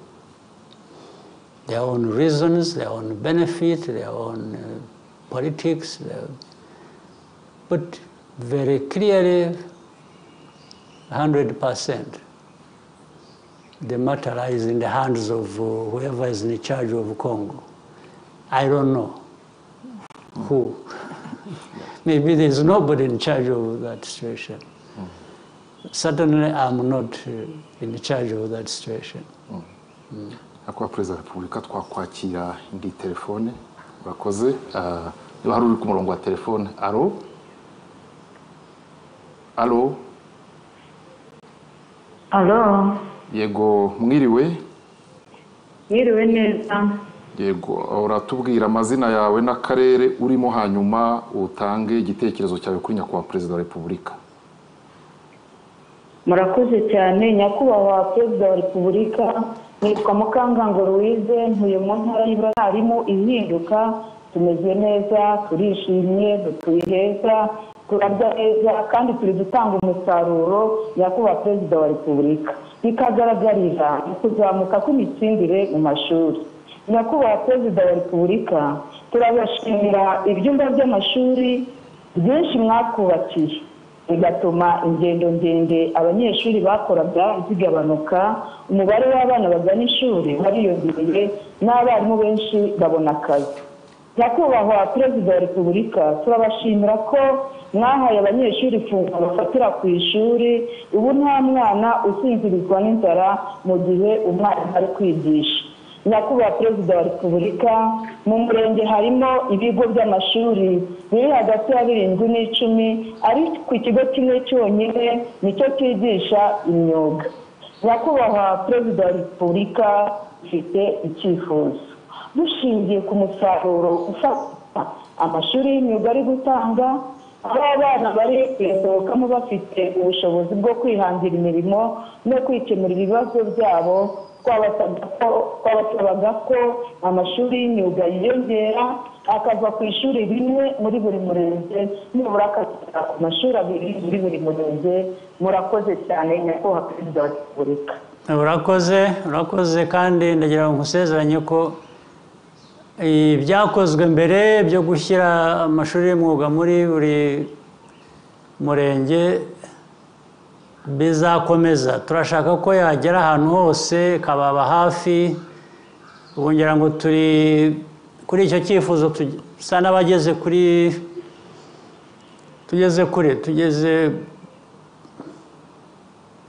their own reasons, their own benefit, their own politics. But very clearly, 100%, the matter lies in the hands of whoever is in charge of Congo. I don't know who. Maybe there's nobody in charge of that situation. Certainly, I'm not in charge of that situation. Akwa Perezida wa Repubulika twakwakira indi telefone urakoze niba hari uri ku murongo wa telefone. Alo alo alo yego mwiriwe mwiriwe neza yego uratubwira amazina yawe n'akarere urimo hanyuma utange igitekerezo cyawe kuri nyakubahwa Perezida wa Repubulika. murakoze cyane nyakubahwa Perezida wa Repubulika. Nitwa Mukangango Louise, ntuye mu ntara y'Iburasirazuba. Harimo impinduka, tumeze neza, turishimye, dutuye heza, turarya neza kandi turi gutanga umusaruro. nyakubahwa Perezida wa Repubulika, bikagaragarira mu kuzamuka kw'imitsindire mu mashuri. nyakubahwa Perezida wa Repubulika, turabashimira ibyumba by'amashuri byinshi mwatwubakiye, bigatuma ingendo ndende abanyeshuri bakoraga zigabanuka, umubare w'abana bagana ishuri wariyongereye n'abarimu benshi babona akazi. nyakubahwa Perezida wa Repubulika, turabashimira ko mwahaye abanyeshuri ifunguro bafatira ku ishuri. ubu nta mwana usinzirizwa n'inzara mu gihe umwarimu ari kwigisha. nyakubahwa Perezida wa Repubulika, mu murenge harimo ibigo by'amashuri biri hagati ya 7 n'10, ariko ikigo kimwe cyonyine nicyo cyigisha imyuga. nyakubahwa perezida wa repubulika ufite icyifuzo dushingiye ku musaruro ufata amashuri y'imyuga ari gutanga aho abana bari kuyasohokamo bafite ubushobozi bwo kwihangira imirimo no kwikemura ibibazo byabo twabasabaga ko amashuri y'imyuga yiyongera akava ku ishuri rimwe muri buri murenge nibura akagera ku mashuri 2 muri buri murenge. Murakoze cyane nyakubahwa perezida wa repubulika. urakoze kandi ndagira ngo nkusezeranye ko ibyakozwe mbere byo gushyira amashuri y'umwuga muri buri murenge bizakomeza. Turashaka ko yagera ahantu hose kababa hafi. Ubu ngira ngo turi kuri icyo cyifuzo dusa n'abageze tugeze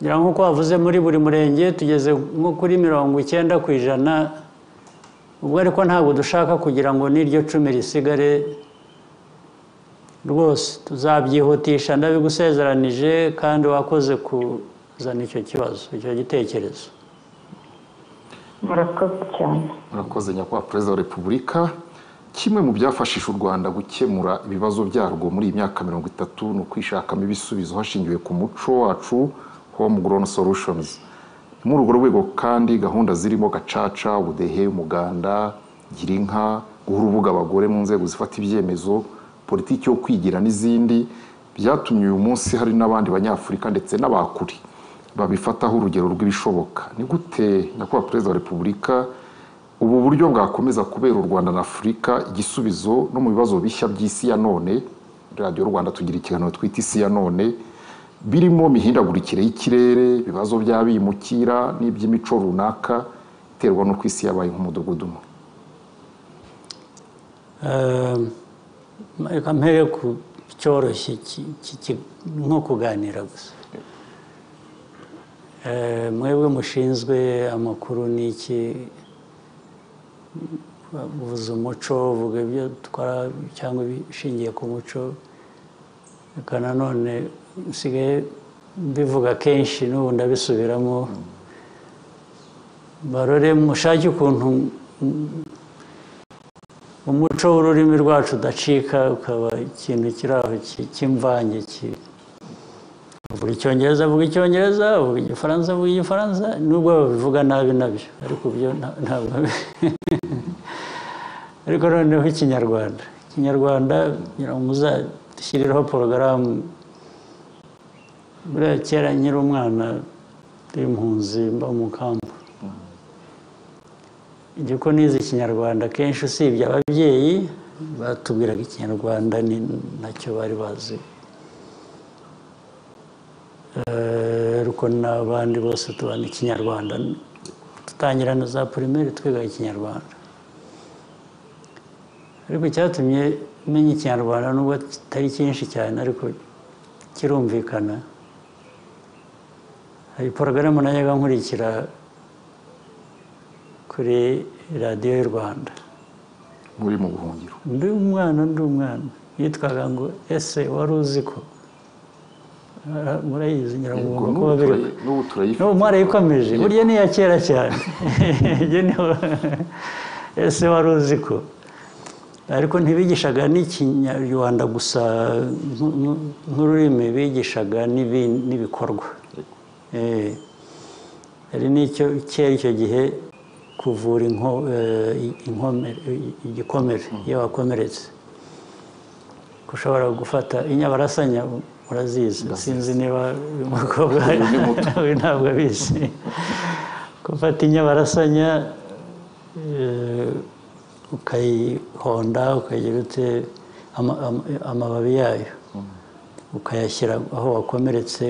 ngira nk'uko wavuze muri buri murenge tugeze nko kuri 90%. ubwo ariko ntabwo dushaka kugira ngo n'iryo 10 risigare rwose tuzabyihutisha ndabigusezeranije kandi wakoze kuzana icyo kibazo icyo gitekerezo. Murakoze cyane. Murakoze nyakubahwa perezida wa repubulika. Kimwe mu byafashije u Rwanda gukemura ibibazo byarwo muri imyaka 30 no kwishakamo ibisubizo hashingiwe ku muco wacu homegrown solutions. Muri urwo rwego kandi gahunda zirimo gacaca, ubudehe, umuganda, girinka, guha urubuga abagore mu nzego zifata ibyemezo, politiki yo kwigira n'izindi byatumye uyu munsi hari n'abandi banyafurika ndetse n'abakuri babifataho urugero rw'ibishoboka. Ni gute nyakubahwa perezida wa repubulika ubu buryo bwakomeza kubera u Rwanda na Afurika igisubizo no mu bibazo bishya by'isi ya none? Radio Rwanda tugira ikiganiro twita isi ya none birimo mihindagurikire y'ikirere, ibibazo by'abimukira n'iby'imico runaka iterwa no kwisi yabaye nk'umudugudu. Reka mpere ku cyoroshye nko kuganira gusa. Mwebwe mushinzwe amakuru n'iki uvuze umuco uvuga ibyo twara cyangwa bishingiye ku muco. Reka nanone nsigaye mbivuga kenshi n'ubu ndabisubiramo. Barore mushake ukuntu umuco w'ururimi rwacu udacika ukaba ikintu kiri aho cy'imvange uvuga icyongereza avuga icyongereza, uvuga igifaransa avuga igifaransa, nubwo babivuga nabi nabyo ariko byo ntabwo ariko noneho ikinyarwanda ngira ngo muzashyiriraho porogaramu. Buriya kera nkiri umwana w'impunzi mba mu kampu igihe ko nize ikinyarwanda kenshi usibye ababyeyi batubwiraga ikinyarwanda ni nacyo bari bazi, ariko n'abandi bose tubana ikinyarwanda dutangira na za primaire twiga ikinyarwanda. Ariko cyatumye menya ikinyarwanda nubwo kitari cyinshi cyane ariko kirumvikana. Hari porogaramu najyaga nkurikira kuri radiyo y'u Rwanda muri mu buhungiro. Ndi umwana yitwaga ngo ese wari uzi ko murayizi ngira ngo n'ubu mwarayikomeje burya ni iya kera cyane. Ese wari uzi ko ariko ntibigishaga n'ikinyarwanda gusa nk'ururimi bigishaga n'ibikorwa. Hari n'icyo kera icyo gihe kuvura igikomere iyo wakomeretse ushobora gufata inyabarasanya murazizi sinzi niba umukobwa we ntabwo abizi. Gufata inyabarasanya ukayihonda ukagira ute amababi yayo ukayashyira aho wakomeretse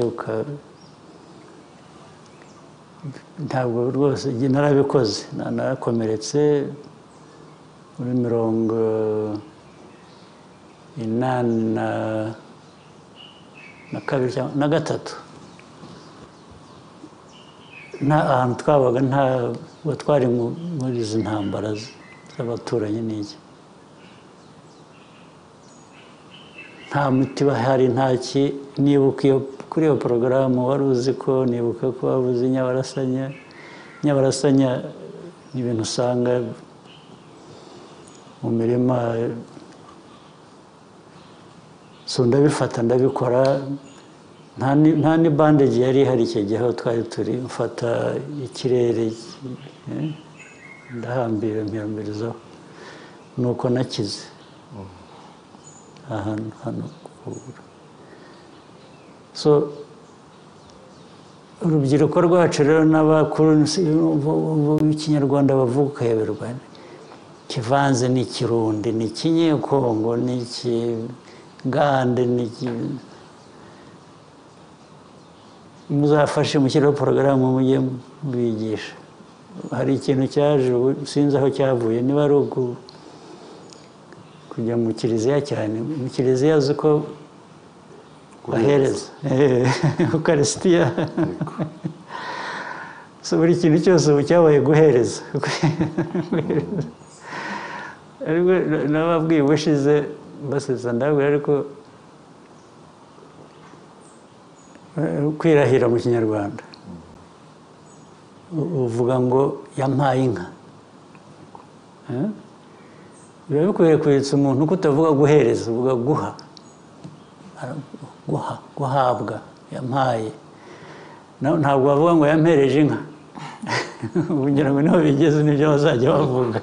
ntabwo rwose narabikoze narakomeretse muri 1983 nta ahantu twabaga ntabwo twari muri izi ntambara z'abaturanyi n'iki nta muti bahari ntaki nibuka kuri iyo porogaramu wari uzi ko nibuka ko wabuze inyabarasanya ni ibintu usanga mu mirima so ndabifata ndabikora nta ni bandage yari ihari icyo gihe aho twari turi mfata ikirere ndahambira mpirambirizaho nuko nakize ahantu hano so urubyiruko rwacu rero n'abakuru ikinyarwanda bavuga ukayoberwa kivanze n'ikirundi n'ikinyekongo n'ikigande muzafashe mushyiraho porogaramu mujye mubigisha hari ikintu cyaje sinzi aho cyavuye niba ari kujya mu kiliziya cyane mu kiliziya uzi ko bahereza ukarisitiya so buri kintu cyose ubu cyabaye guhereza ariko nababwiye ubushize basetsa ndabwira ariko kwirahira mu kinyarwanda uvuga ngo yampaye inka biba bikwiriye kwibutsa umuntu ko utavuga guhereza uvuga guhabwa yampaye ntabwo bavuga ngo yampereje inka kugira ngo niho bigeze n'ibyo bazajya bavuga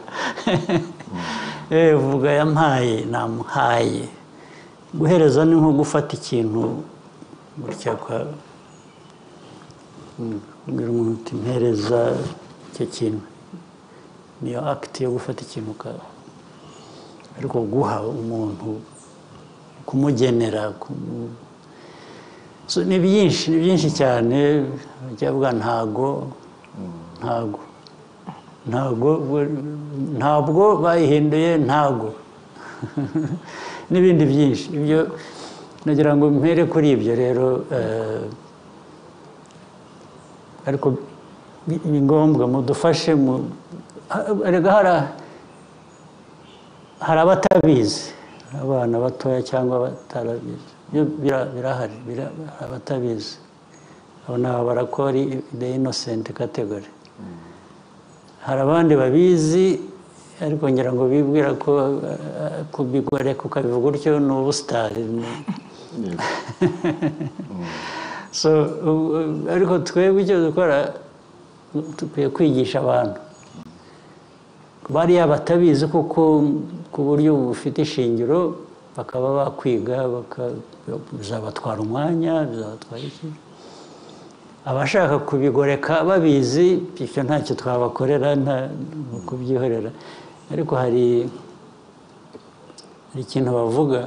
uvuga yampaye namuhaye guhereza ni nko gufata ikintu gutya kubwira umuntu uti mpereza icyo kintu niyo akiti yo gufata ikintu ariko guha umuntu kumugenera ni byinshi cyane byavuga ntabwo bayihinduye ntago n'ibindi byinshi ibyo nagira ngo mpere kuri ibyo rero ariko ni ngombwa mudufashe hari abatabizi abana batoya cyangwa batarabizi birahari abatabizi abo ni ababara ko ari the innocent category hari abandi babizi ariko ngira ngo bibwira ko kubigoreka ukabivuga utyo ni ubusitari so ariko twebwe icyo dukora dukwiye kwigisha abantu bariya batabizi kuko ku buryo bufite ishingiro bakaba bakwiga bizabatwara umwanya bizabatwara iki abashaka kubigoreka babizi icyo ntacyo twabakorera ni ukubyihorera ariko hari ikintu bavuga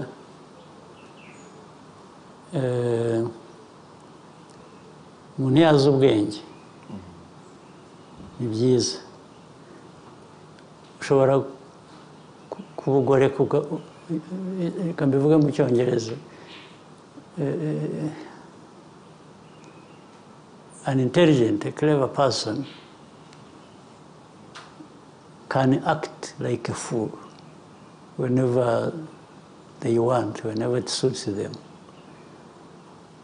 umuntu yazi ubwenge ni byiza ushobora kubugoreka reka mbivuge mu cyongereza an intelligent, a clever person can act like a fool whenever they want, whenever it suits them.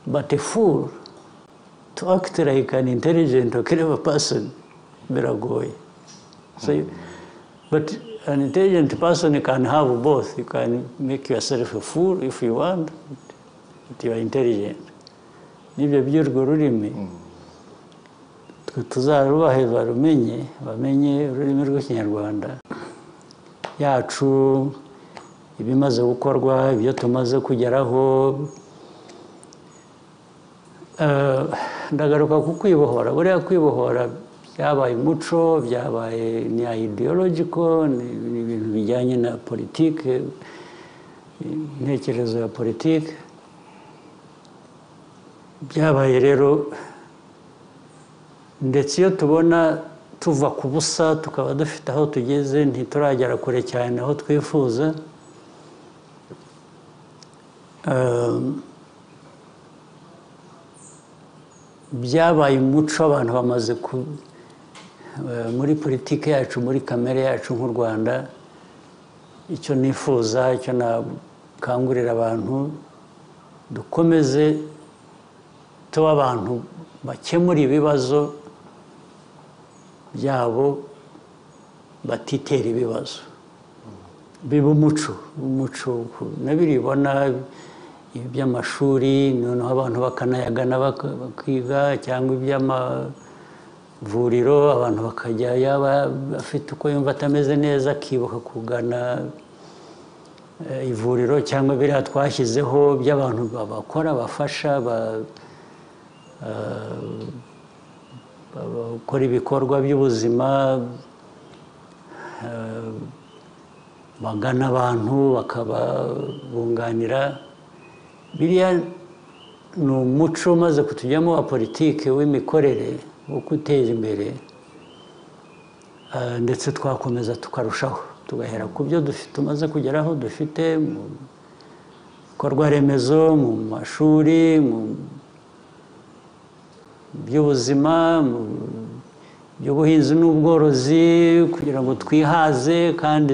But a fool, to act like an intelligent or clever person, biragoye. So, but an intelligent person can have both. You can make yourself a fool if you want, but you are intelligent. Nibyo by'urwo rurimi tuzarubahe bamenye ururimi rw'ikinyarwanda yacu ibimaze gukorwa ibyo tumaze kugeraho ndagaruka ku kwibohora buriya kwibohora byabaye umuco byabaye ni ideological ni ibintu bijyanye na politike intekerezo ya politike byabaye rero ndetse iyo tubona tuva ku busa tukaba dufite aho tugeze ntituragera kure cyane aho twifuza byabaye umuco abantu bamaze muri politiki yacu muri kamere yacu nk'u Rwanda icyo nifuza icyo nakangurira abantu dukomeze tuba abantu bakemura ibibazo byabo batitera ibibazo biba umuco nabiribona iby'amashuri noneho abantu bakanayagana bakiga cyangwa iby'amavuriro abantu bakajya yaba afite uko yumva atameze neza akibuka kugana ivuriro cyangwa biriya twashyizeho by'abantu bakora bafasha bakora ibikorwa by'ubuzima bagana abantu bakababunganira biriya ni umuco umaze kutujyamo wa politiki w'imikorere wo guteza imbere ndetse twakomeza tukarushaho tugahera ku byo tumaze kugeraho dufite mu bikorwa remezo mu mashuri mu by'ubuzima mu by'ubuhinzi n'ubworozi kugira ngo twihaze kandi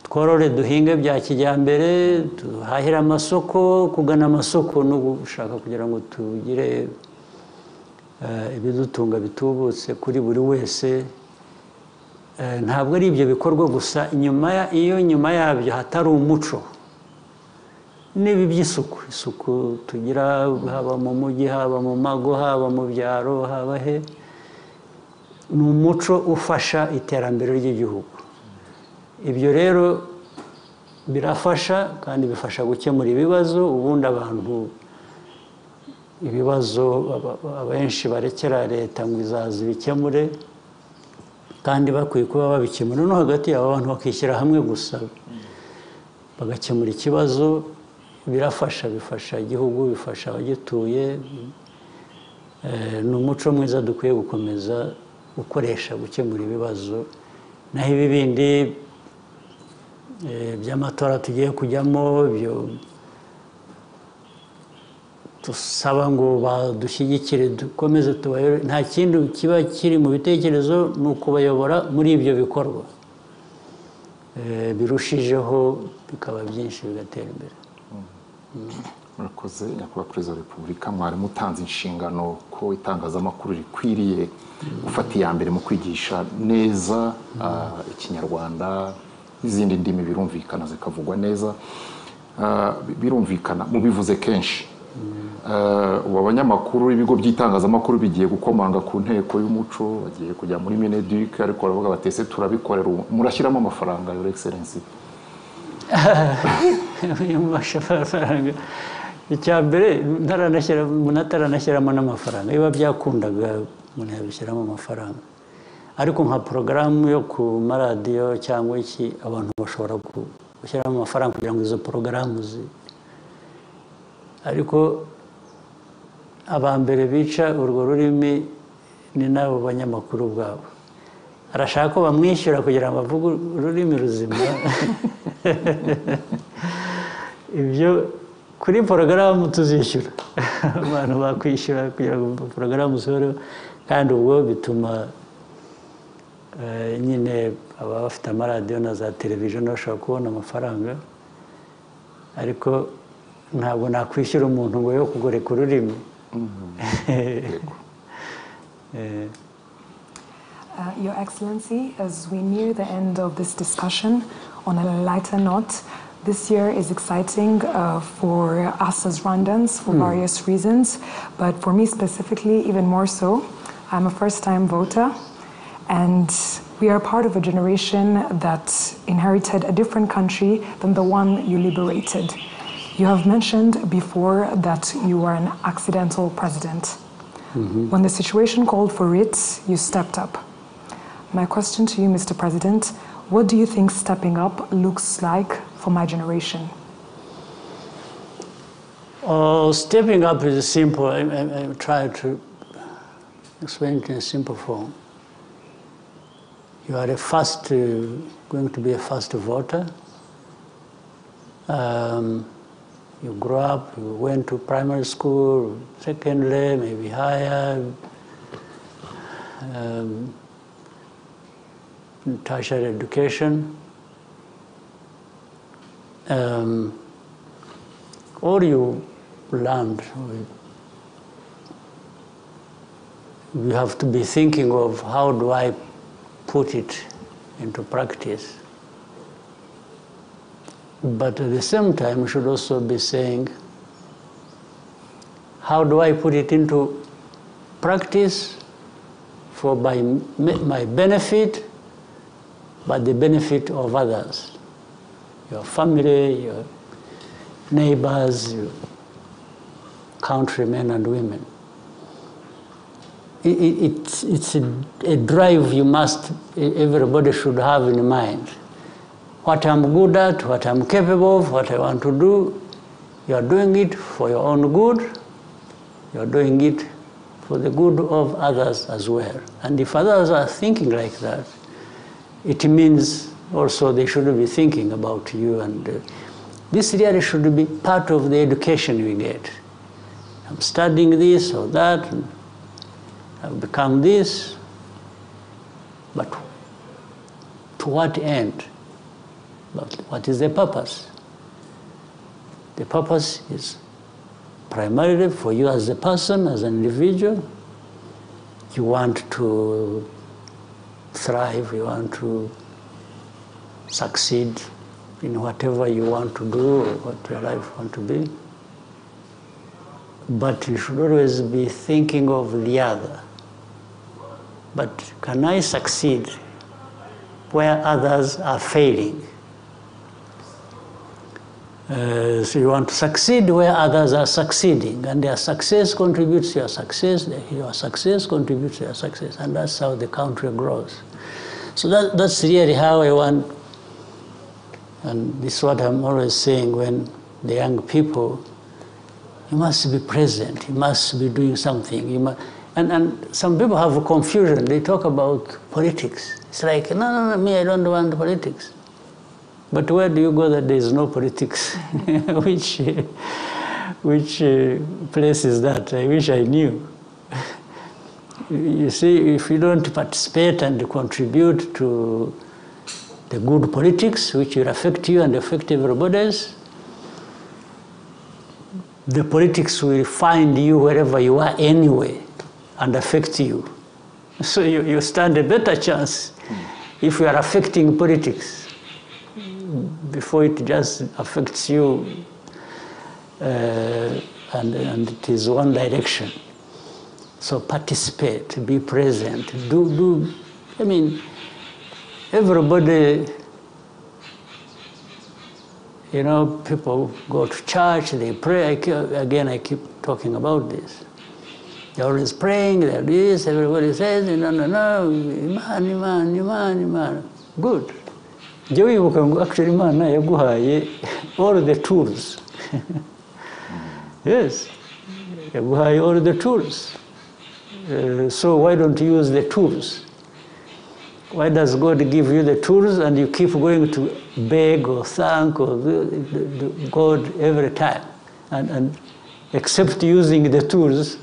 tworore duhinge bya kijyambere duhahire amasoko kugana amasoko no gushaka kugira ngo tugire ibidutunga bitubutse kuri buri wese ntabwo ari ibyo bikorwa gusa iyo nyuma yabyo hatari umuco n'ibi by'isuku tugira haba mu mujyi haba mu mago haba mu byaro haba he ni umuco ufasha iterambere ry'igihugu ibyo rero birafasha kandi bifasha gukemura ibibazo ubundi abantu ibibazo abenshi barekera leta ngo izaza ibikemure kandi bakwiye kuba babikemura no hagati y'abo bantu bakishyira hamwe gusa bagakemura ikibazo birafasha bifasha igihugu bifasha abagituye ni umuco mwiza dukwiye gukomeza gukoresha gukemura ibibazo naho ibi bindi by'amatora tugiye kujyamo byo dusaba ngo badushyigikire dukomeze tubayobore nta kindi kiba kiri mu bitekerezo ni ukubayobora muri ibyo bikorwa birushijeho bikaba byinshi bigatera imbere murakoze nyakubahwa perezida wa repubulika mwari mutanze inshingano ko itangazamakuru rikwiriye gufata iya mbere mu kwigisha neza ikinyarwanda n'izindi ndimi birumvikana zikavugwa neza birumvikana mubivuze kenshi ubu abanyamakuru ibigo by'itangazamakuru bigiye gukomanga ku nteko y'umuco bagiye kujya muri mineduc ariko baravuga batese turabikorera murashyiramo amafaranga your excellency icya mbere nataranashyiramo n'amafaranga biba byakundaga umuntu yabishyiramo amafaranga ariko nka porogaramu yo ku maradiyo cyangwa iki abantu bashobora gushyiramo amafaranga kugira ngo izo porogaramu ariko abambere bica urwo rurimi ni n'abo banyamakuru ubwabo arashaka ko bamwishyura kugira ngo bavuge ururimi ruzima ibyo kuri porogaramu tuzishyura abantu bakwishyura kugira ngo porogaramu zihoreho kandi ubwo bituma nyine ababa bafite amaradiyo na za televiziyo bashobora kubona amafaranga ariko ntabwo nakwishyura umuntu ngo yo kugoreka ururimi Your Excellency, as we near the end of this discussion, on a lighter note, this year is exciting for us as Rwandans for various reasons, but for me specifically, even more so. I'm a first-time voter, and we are part of a generation that inherited a different country than the one you liberated. You have mentioned before that you were an accidental president. When the situation called for it, you stepped up. My question to you, Mr. President, what do you think stepping up looks like for my generation? Stepping up is simple. I try to explain it in a simple form. You are going to be a first voter. You grew up, you went to primary school, secondary, maybe higher, tertiary education. all you learned, you have to be thinking of how do I put it into practice. But at the same time, you should also be saying, how do I put it into practice for my benefit, but the benefit of others, your family, your neighbors, your countrymen and women. It's a drive everybody should have in mind. What I'm good at, what I'm capable of, what I want to do, you're doing it for your own good, you're doing it for the good of others as well. And if others are thinking like that, it means also they should be thinking about you. And this really should be part of the education we get. I'm studying this or that, and I've become this, but to what end? But what is the purpose? The purpose is primarily for you as a person, as an individual. You want to thrive, you want to succeed in whatever you want to do or what your life want to be. But you should always be thinking of the other. But can I succeed where others are failing? So you want to succeed where others are succeeding, and their success contributes to your success, your success contributes to your success, and that's how the country grows. So that's really how I want, and this is what I'm always saying when the young people, you must be present, you must be doing something. And some people have a confusion, they talk about politics. It's like, no, me, I don't want politics. But where do you go that there is no politics? Which place is that? I wish I knew. You see, if you don't participate and contribute to the good politics, which will affect you and affect everybody else, the politics will find you wherever you are anyway and affect you. So you stand a better chance if you are affecting politics before it just affects you and it is one direction. So participate, be present, do. I mean, everybody, you know, people go to church, they pray. I keep talking about this. They're always praying, they're this, everybody says, no, Iman. Good. Actually, Imana yaguhaye all the tools. Yes, yaguhaye all the tools. So why don't you use the tools? Why does God give you the tools and you keep going to beg or thank or God every time? And except using the tools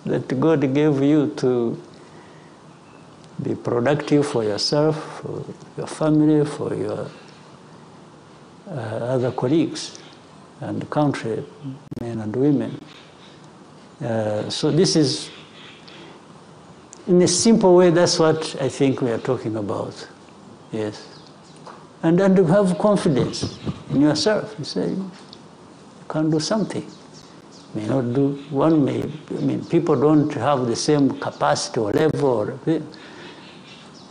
that God gave you to be productive for yourself, for your family, for your other colleagues and country, men and women. So this is, in a simple way, that's what I think we are talking about. Yes. And to have confidence in yourself. You say, you can do something. May not do, one may, people don't have the same capacity or level,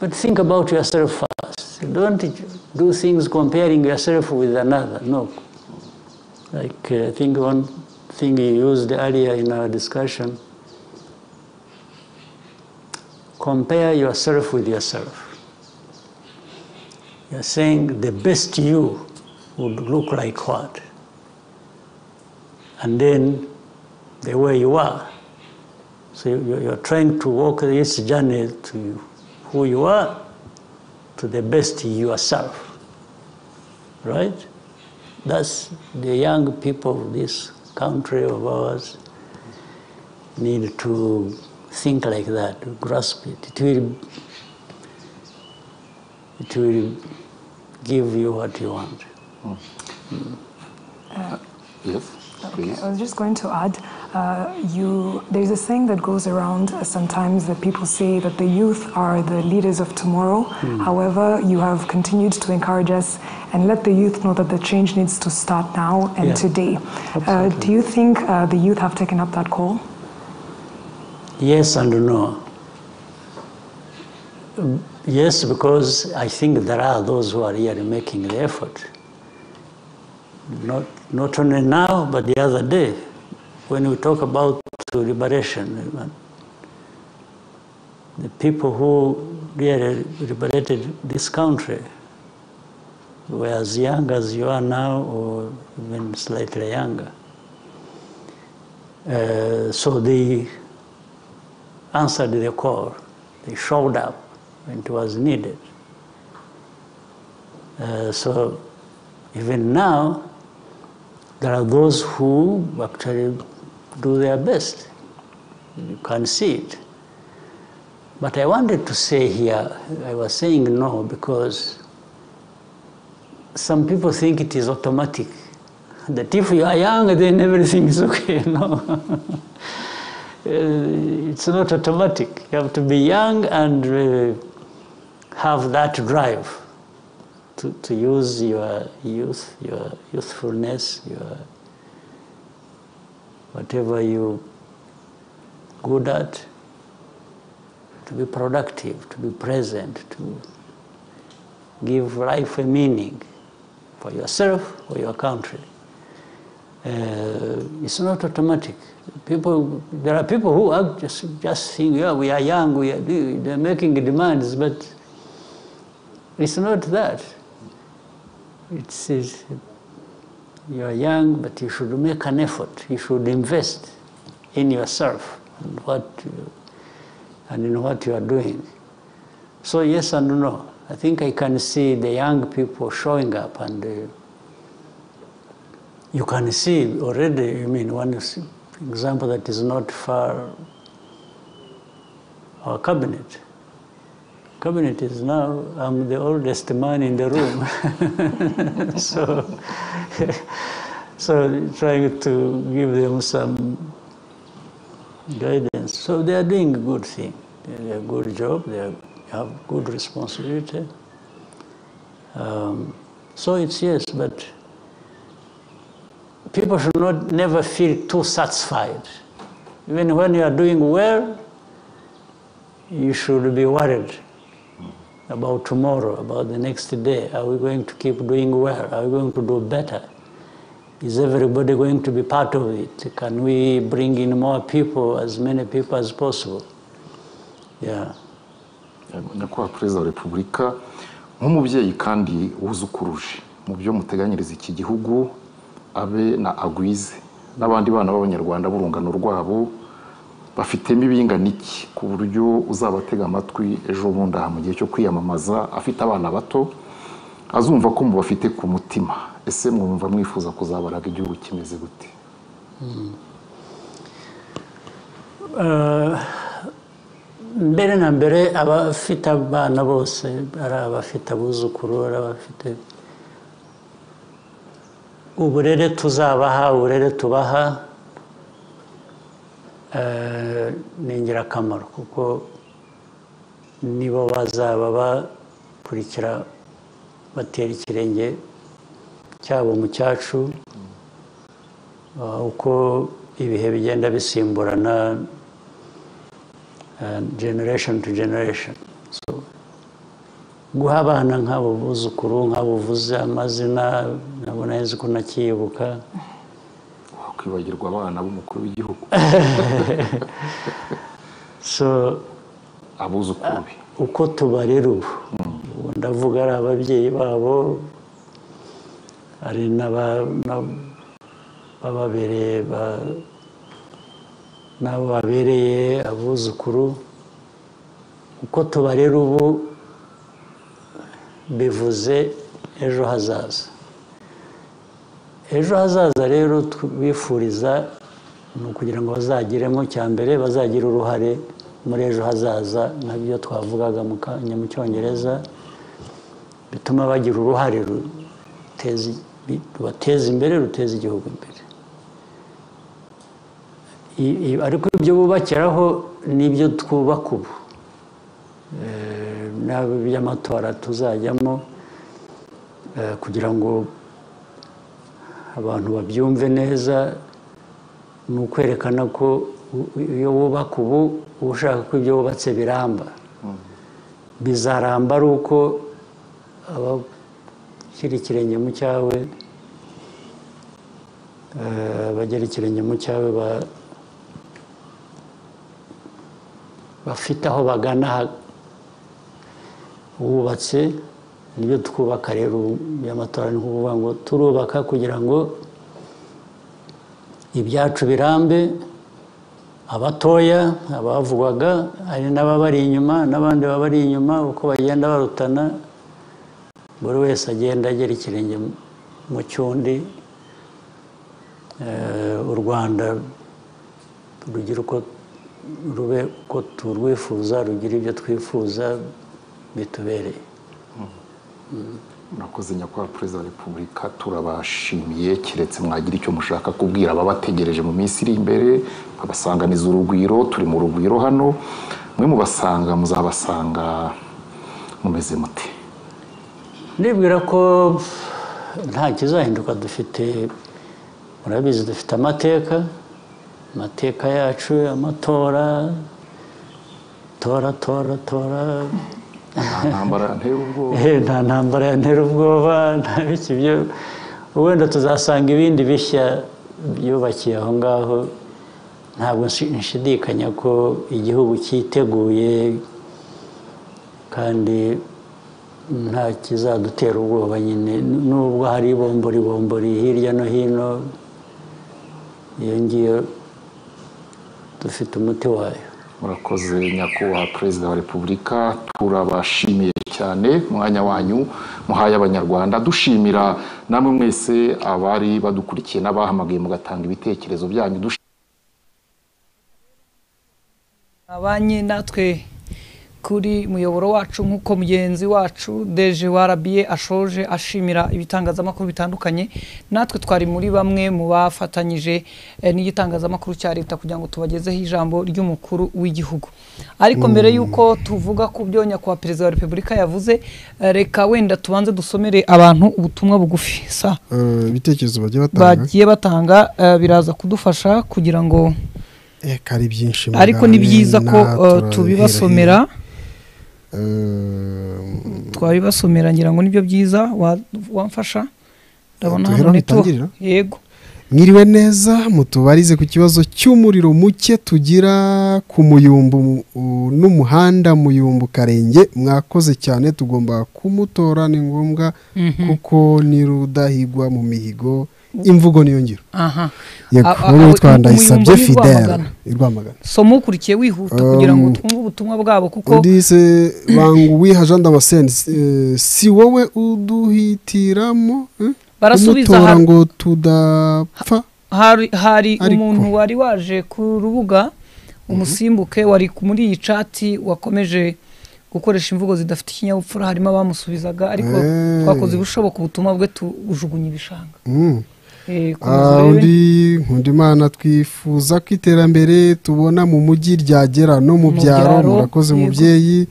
but think about yourself first. Don't do things comparing yourself with another, no. Like, I think one thing you used earlier in our discussion, compare yourself with yourself. You're saying the best you would look like what? And then the way you are. So you're trying to walk this journey to who you are, to the best yourself. Right? That's the young people of this country of ours need to think like that, to grasp it. It will give you what you want. Yes, please. I was just going to add, there's a saying that goes around sometimes that people say that the youth are the leaders of tomorrow. However, you have continued to encourage us and let the youth know that the change needs to start now and today. Do you think the youth have taken up that call? Yes and no. Yes, because I think there are those who are really making the effort. Not only now, but the other day, when we talk about liberation, the people who really liberated this country were as young as you are now, or even slightly younger. So they answered the call. They showed up when it was needed. So even now, there are those who actually do their best. You can see it. But I wanted to say here, I was saying no because some people think it is automatic. That if you are young, then everything is okay. No. It's not automatic. You have to be young and have that drive to use your youth, your youthfulness, your whatever you're good at, to be productive, to be present, to give life a meaning for yourself or your country. It's not automatic. There are people who are just think, yeah, we are young, they're making demands, but it's not that. It's you are young, but you should make an effort. You should invest in yourself and in what you are doing. So yes and no. I think I can see the young people showing up, and you can see already, I mean, one example that is not far, our cabinet. Cabinet is now, I'm the oldest man in the room. so trying to give them some guidance. So they are doing a good thing. They do a good job. They have good responsibility. So it's yes, but people should never feel too satisfied. Even when you are doing well, you should be worried about tomorrow, about the next day. Are we going to keep doing well? Are we going to do better? Is everybody going to be part of it? Can we bring in more people, as many people as possible? Yeah. Nyakubahwa Perezida wa Repubulika, nk'umubyeyi kandi wuzukuruje mu byo muteganyiriza iki gihugu, abe na agwize n'abandi bana b'Abanyarwanda b'urungano rwabo bafitemo ibingana iki ku buryo uzabatega amatwi ejo bundi aha mu gihe cyo kwiyamamaza afite abana bato azumva ko mubafite ku mutima. Ese mwumva mwifuza kuzabaraga igihugu kimeze gute? Mbere na mbere abafite abana bose, ari abafite abuzukuru, ari abafite uburere tuzabaha, uburere tubaha ni ingirakamaro, kuko nibo bazaba bakurikira batera ikirenge cyabo mu cyacu, uko ibihe bigenda bisimburana generation to generation. So guha abana nk'abo buzukuru, nk'abo uvuze amazina, nabona nzi ko nakibuka. Kwibagirwa abana b'umukuru w'igihugu. So abuzukuru be uko tubarera ubu, ndavuga ari ababyeyi babo, ari n'ababereye n'abo babereye abuzukuru, uko tubarera ubu bivuze ejo hazaza. Ejo hazaza rero bifuriza ni ukugira ngo bazagiremo cya mbere, bazagira uruhare muri ejo hazaza, nabyo twavugaga mu cyongereza, bituma bagira uruhare rubateza imbere, ruteza igihugu imbere. ariko ibyo bubakiraho n'ibyo twubaka ubu by'amatora tuzajyamo kugira ngo abantu babyumve neza ni ukwerekana ko iyo wubaka ubu uba ushaka ko ibyo wubatse biramba bizaramba ari uko abashyira ikirenge mu cyawe bagera ikirenge mu cyawe bafite aho bagana wubatse nibyo twubaka rero by'amatora ni ukuvuga ngo turubaka kugira ngo ibyacu birambe abatoya abavugwaga hari n'ababari inyuma n'abandi babari inyuma uko bagenda barutana buri wese agenda agera ikirenge mu cyundi u Rwanda rugira uko rube uko turwifuza rugira ibyo twifuza bitubereye. murakoze nyakubahwa perezida wa repubulika turabashimiye keretse mwagira icyo mushaka kubwira ababategereje mu minsi iri imbere babasanganiza urugwiro turi mu rugwiro hano mwe mubasanga muzabasanga mumeze mute nibwira ko nta kizahinduka dufite murabizi dufite amateka yacu amatora tora nta ntambara yantera ubwoba nta biki byo wenda tuzasanga ibindi bishya byubakiye aho ngaho ntabwo nshidikanya ko igihugu cyiteguye kandi nta kizadutera ubwoba nyine nubwo hari ibombori hirya no hino iyo ngiyo dufite umuti wayo. murakoze nyakubahwa perezida wa repubulika turabashimiye cyane umwanya wanyu muhaye abanyarwanda dushimira namwe mwese abari badukurikiye n'abahamagaye mugatanga ibitekerezo byanyu abanye natwe kuri muyoboro wacu nk'uko mugenzi wacu Deje warabiye ashoje ashimira ibitangazamakuru bitandukanye natwe twari muri bamwe mu bafatanyije n'igitangazamakuru cya leta kugira ngo tubagezeho ijambo ry'umukuru w'igihugu ariko mbere yuko tuvuga ku byo nyakubahwa perezida wa repubulika yavuze reka wenda tubanze dusomere abantu ubutumwa bugufi ibitekerezo bagiye batanga biraza kudufasha kugira ngo kari byinshi ariko ni byiza ko tubibasomera twabibasomera ngira ngo nibyo byiza wamfasha ndabona hano yego mwiriwe neza mutubarize ku kibazo cy'umuriro muke tugira ku muyumbu n'umuhanda muyumbu Karenge mwakoze cyane tugomba kumutora ni ngombwa kuko ni rudahigwa mu mihigo imvugo niyo ngiro yego twandayisabye Fidel irwamagana somo ukurikiye wihuta kugira ngo twumve ubutumwa bwabo kuko ndise bangu wiha Jean Damascene si wowe uduhitiramo barasubiza ngo tudapfa hari umuntu wari waje ku rubuga umusimbuke wari muri iyi chat wakomeje gukoresha imvugo zidafite ikinyabupfura harimo abamusubizaga ariko twakoze ibishoboka ubutumwa bwe tubujugunya ibishanga undi mana twifuza ko iterambere tubona mu mujyi ryagera no mu byaro murakoze mubyeyi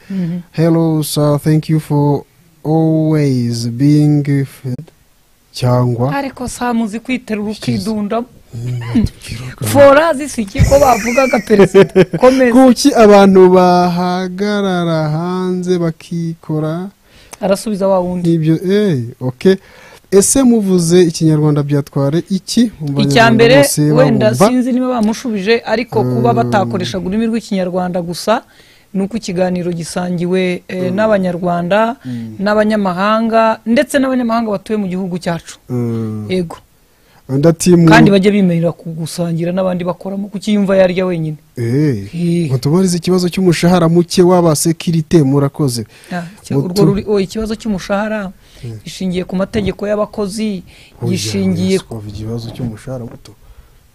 hello sir thank you for always being fed cyangwa ariko samuzi kwiterura ukidunda fora zisiki ko bavugaga perezida komeza kuki abantu bahagarara hanze bakikora arasubiza wa wundi ibyo okay ese muvuze ikinyarwanda byatware iki icyambere wenda sinzi niba bamushubije ariko kuba batakoresha ururimi rw'ikinyarwanda gusa nuko ikiganiro gisangiwe n'abanyarwanda n'abanyamahanga ndetse n'abanyamahanga batuye mu gihugu cyacu yego kandi bajye bimerera kugusangira n'abandi bakoramo kukiyumva yarya wenyine mutubarize ikibazo cy'umushahara muke w'abasekirite murakoze ikibazo cy'umushahara gishingiye ku mategeko y'abakozi gishingiye ku ikibazo cy'umushahara muto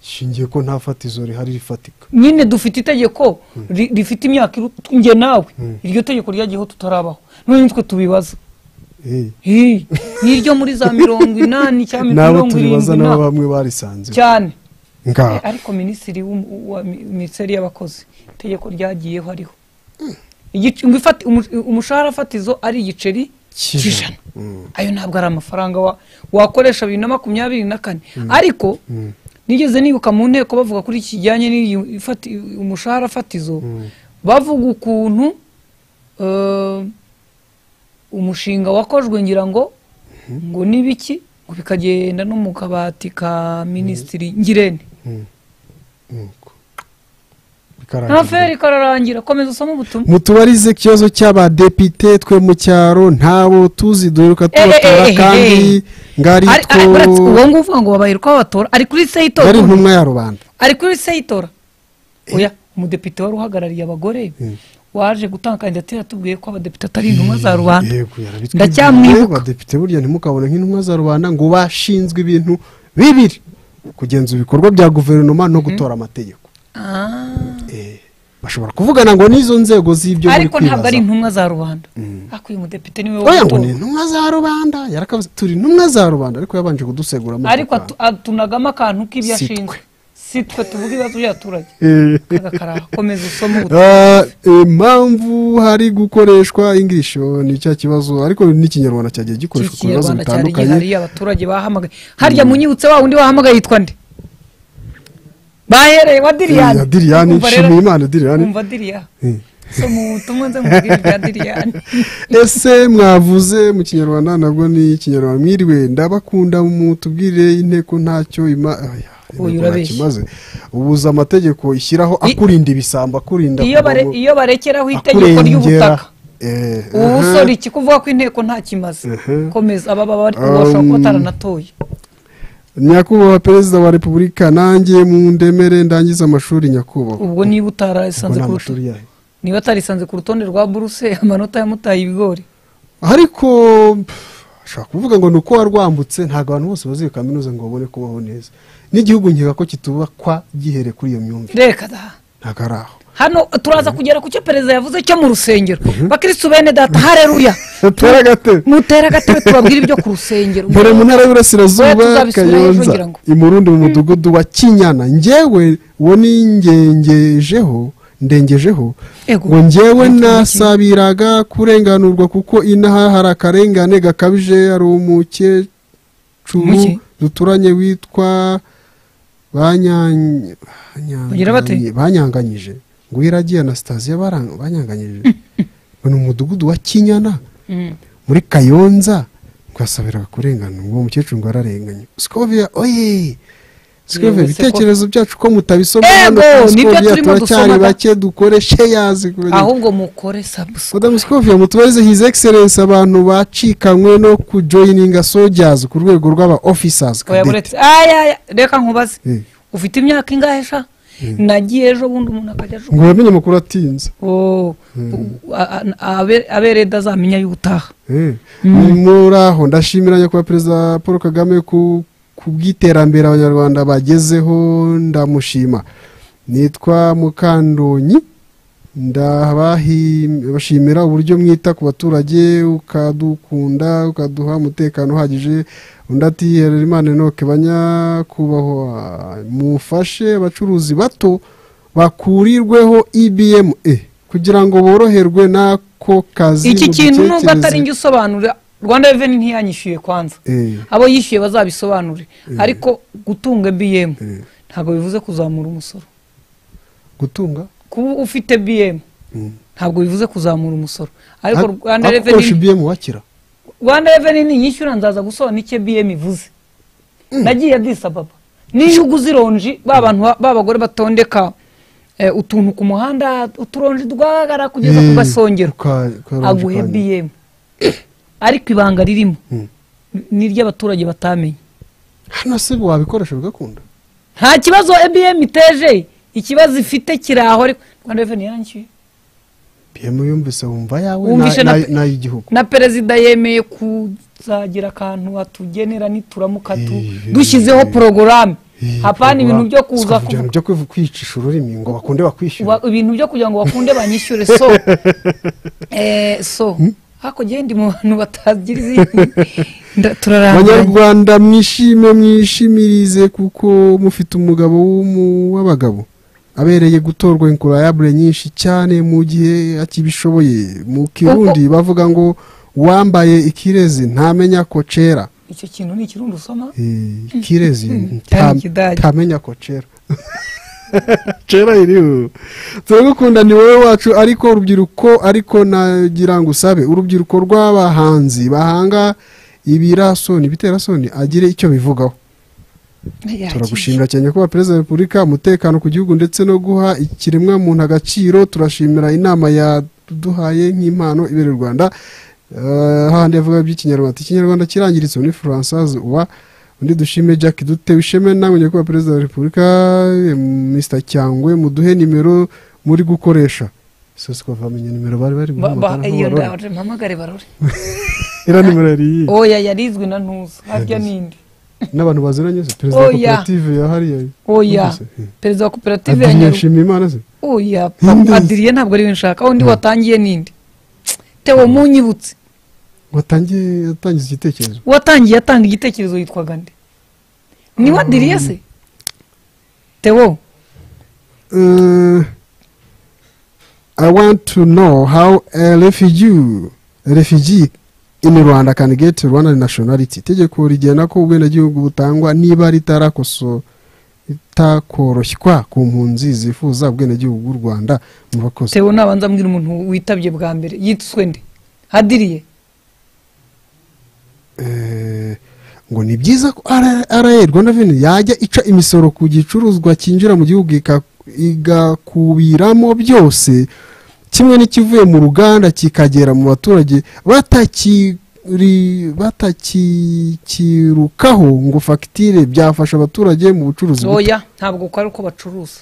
gishingiye ko nta fatizo rihari rifatika nyine dufite itegeko rifite imyaka nge nawe iryo tegeko ryagiyeho tutarabaho none nitwe tubibaza niryo muri za 80 cyangwa 70 nabo bamwe barisanze cyane ariko minisitiri wa minisiteri y'abakozi itegeko ryagiyeho hariho umushahara fatizo ari igiceri cy'ijana ayo ntabwo ari amafaranga wakoresha 2024 ariko nigeze nibuka mu nteko bavuga kuri iki kijyanye umushahara fatizo bavuga ukuntu umushinga wakojwe ngira ngo nibiki ngo bikagenda no mu kabati ka minisitiri Ngirente ntaferi kararangira komeza usoma ubutumwa mutubarize ikibazo cy'abadepite twe mu cyaro ntabo tuzi duheruka tubatora kandi ngari uwo nguvuga ngo babaheruka babatora ari kuri seyitora ari ntumwa ya rubanda ari kuri seyitora oya umudepite wari uhagarariye abagore waje gutanga kandidatire atubwiye ko abadepite atari intumwa za rubanda ndacyamwibuka abadepite burya ntimukabone nk'intumwa za rubanda ngo bashinzwe ibintu bibiri kugenzura ibikorwa bya guverinoma no gutora amategeko bashobora kuvugana ngo n'izo nzego z'ibyo muri kwibaza ariko ntabwo ari intumwa za rubanda akuye umudepite niwe oya ngo ni intumwa za rubanda yarakavuze turi intumwa za rubanda ariko yabanje kudusegura ariko tunagama akantu k'ibyo ashinzwe sitwe tuvuga ibibazo by'abaturage kagakara komeza usoma impamvu hari gukoreshwa English ni cya kibazo ariko n'ikinyarwanda cyagiye gikoreshwa ku bibazo bitandukanye hari abaturage bahamagaye harya munyibutse wa undi wahamagaye yitwa nde bahereye wa Diriyani shimiye Imana Diriyani umva Diriyani so mu butumwa nze mubwira ibya Diriyani ese mwavuze mu kinyarwanda nabwo ni ikinyarwanda mwiriwe ndabakunda mutubwire inteko ntacyo kimaze ubuza amategeko ishyiraho akurinda ibisambo akurinda iyo barekeraho itegeko ry'ubutaka ubu usora iki kuvuga ko inteko nta kimaze komeza aba bari kubasha kuba taranatoye nyakubahwa perezida wa repubulika nanjye mu ndemere ndangiza amashuri nyakubahwa ubwo niba utarisanze ku rutonde niba atarisanze ku rutonde rwa buruse amanota yamutaye ibigori ariko ashaka kuvuga ngo nuko warwambutse ntabwo abantu bose baziye kaminuza ngo babone kubaho neza n'igihugu nkeka ko kitubakwa gihere kuri iyo myumvire reka da ntabwo ari aho hano turaza kugera ku cyo perezida yavuze cyo mu rusengero bakristo bene data haleluya mutera gatebe tubabwira ibyo ku rusengero mbere mu ntara y'Iburasirazuba Kayonza imurundi mu mudugudu wa Kinyana njyewe wo ningengejeho ndengejeho ngo njyewe nasabiraga kurenganurwa kuko inaha hari akarengane gakabije ari umukecuru duturanye witwa banyanganyije ngo iragiye Anastasia banyanganyije ni umudugudu wa Kinyana muri Kayonza twasabiraga kurenganurwa uwo mukecuru ngo ararenganye Scovia oye Scovia ibitekerezo byacu ko mutabisoma hano Scovia turacyari bake dukore shares ahubwo mukore subscribe Madam Scovia mutubarize his excellence abantu bacikanywe no kujoininga soldiers ku rwego rw'aba officers reka nkubaze ufite imyaka ingahe sha nagiye ejo bundi umuntu akajya ngo bamenye amakuru atinze abereda azamenya y'ubutaha muraho ndashimiranye kwa perezida Paul Kagame ku bw'iterambere abanyarwanda bagezeho ndamushima nitwa Mukandonyi ndabashimira uburyo mwita ku baturage ukadukunda ukaduha umutekano uhagije undi ati Imana inoke banyakubahwa mufashe abacuruzi bato bakurirweho IBM kugira ngo boroherwe n'ako kazi iki kintu nubwo atari njye usobanura Rwanda Revenue ntiyanyishyuye kwanza abo yishyuye bazabisobanure ariko gutunga BM ntabwo bivuze kuzamura umusoro gutunga kuba ufite BM ntabwo bivuze kuzamura umusoro ariko Rwanda Revenue BM wakira Rwanda Revenue nyishyura nzaza gusobanura icyo BM ivuze nagiye Addis Ababa n'inyugu zironji babantu babagore batondeka utuntu ku muhanda uturonji dwagara kugeza ku gasongero aguhe BM ariko ibanga ririmo n'iry'abaturage batamenye hano se wabikoresha bigakunda nta kibazo BM iteje ikibazo ifite kiraho ariko Rwanda Revenue yanshyuye BM yumvise wumva yawe na y'igihugu na perezida yemeye kuzagira akantu atugenera nituramuka dushyizeho porogaramu hapana ibintu byo kuza byo kwicisha ururimi ngo bakunde bakwishyura ibintu byo kugira ngo bakunde banyishyure so hako genda mu bantu batagira abanyarwanda mwishimirize kuko mufite umugabo w'abagabo abereye gutorwa inkurayabure nyinshi cyane mu gihe akibishoboye. Mu Kirundi bavuga ngo wambaye ikirezi ntamenya ko cera. Icyo kintu ni ikirundi usoma? Ikirezi ntamenya ko cera. Cera iriho. Turagukunda ni wowe wacu, ariko urubyiruko, ariko nagira ngo usabe urubyiruko rw'abahanzi bahanga ibirasoni biterasoni agire icyo bivugaho. Turagushimira cyane kuba Perezida wa Repubulika, umutekano ku gihugu ndetse no guha ikiremwa muntu agaciro. Turashimira inama yaduhaye nk'impano ibere u Rwanda. Handi yavuga by'ikinyarwanda, ikinyarwanda kirangiritse ni Françoise uwa undi dushime Jack dutewe isheme namwe nyakubahwa Perezida wa Repubulika. Mr Cyangwe muduhe nimero muri gukoresha. Sose ko vamenye nimero bari mpamagare barore. Ira nimero yari oya yarizwe na ntuza harya nindi n'abantu baziranye se Perezida wa koperative ya hariya. Oya Perezida wa koperative ya Nyarushima Imana se. Oya Adrien ntabwo ari nshaka undi watangiye nindi Tewo munyibutse watangiye igitekerezo. Watangiye atanga igitekerezo yitwaga nde? Ni Adrien se? Tewo I want to know how a refugee in Rwanda can get Rwandan nationality. Tegeko rigena ko ubwenegihugu butangwa niba itakoroshywa ku mpunzi zifuza ubwenegihugu bw'u Rwanda. Murakoze. Tewo nabanza mbwira umuntu witabye bwa mbere yitwa nde? Adrien. Ngo ni byiza ko Rwanda Revenue yajya ica imisoro ku gicuruzwa cyinjira mu gihugu igakubiramo byose, kimwe n'ikivuye mu ruganda kikagera mu baturage batakirukaho ngo fagitire byafasha abaturage mu bucuruzi. Oya ntabwo ko ari uko bacuruza.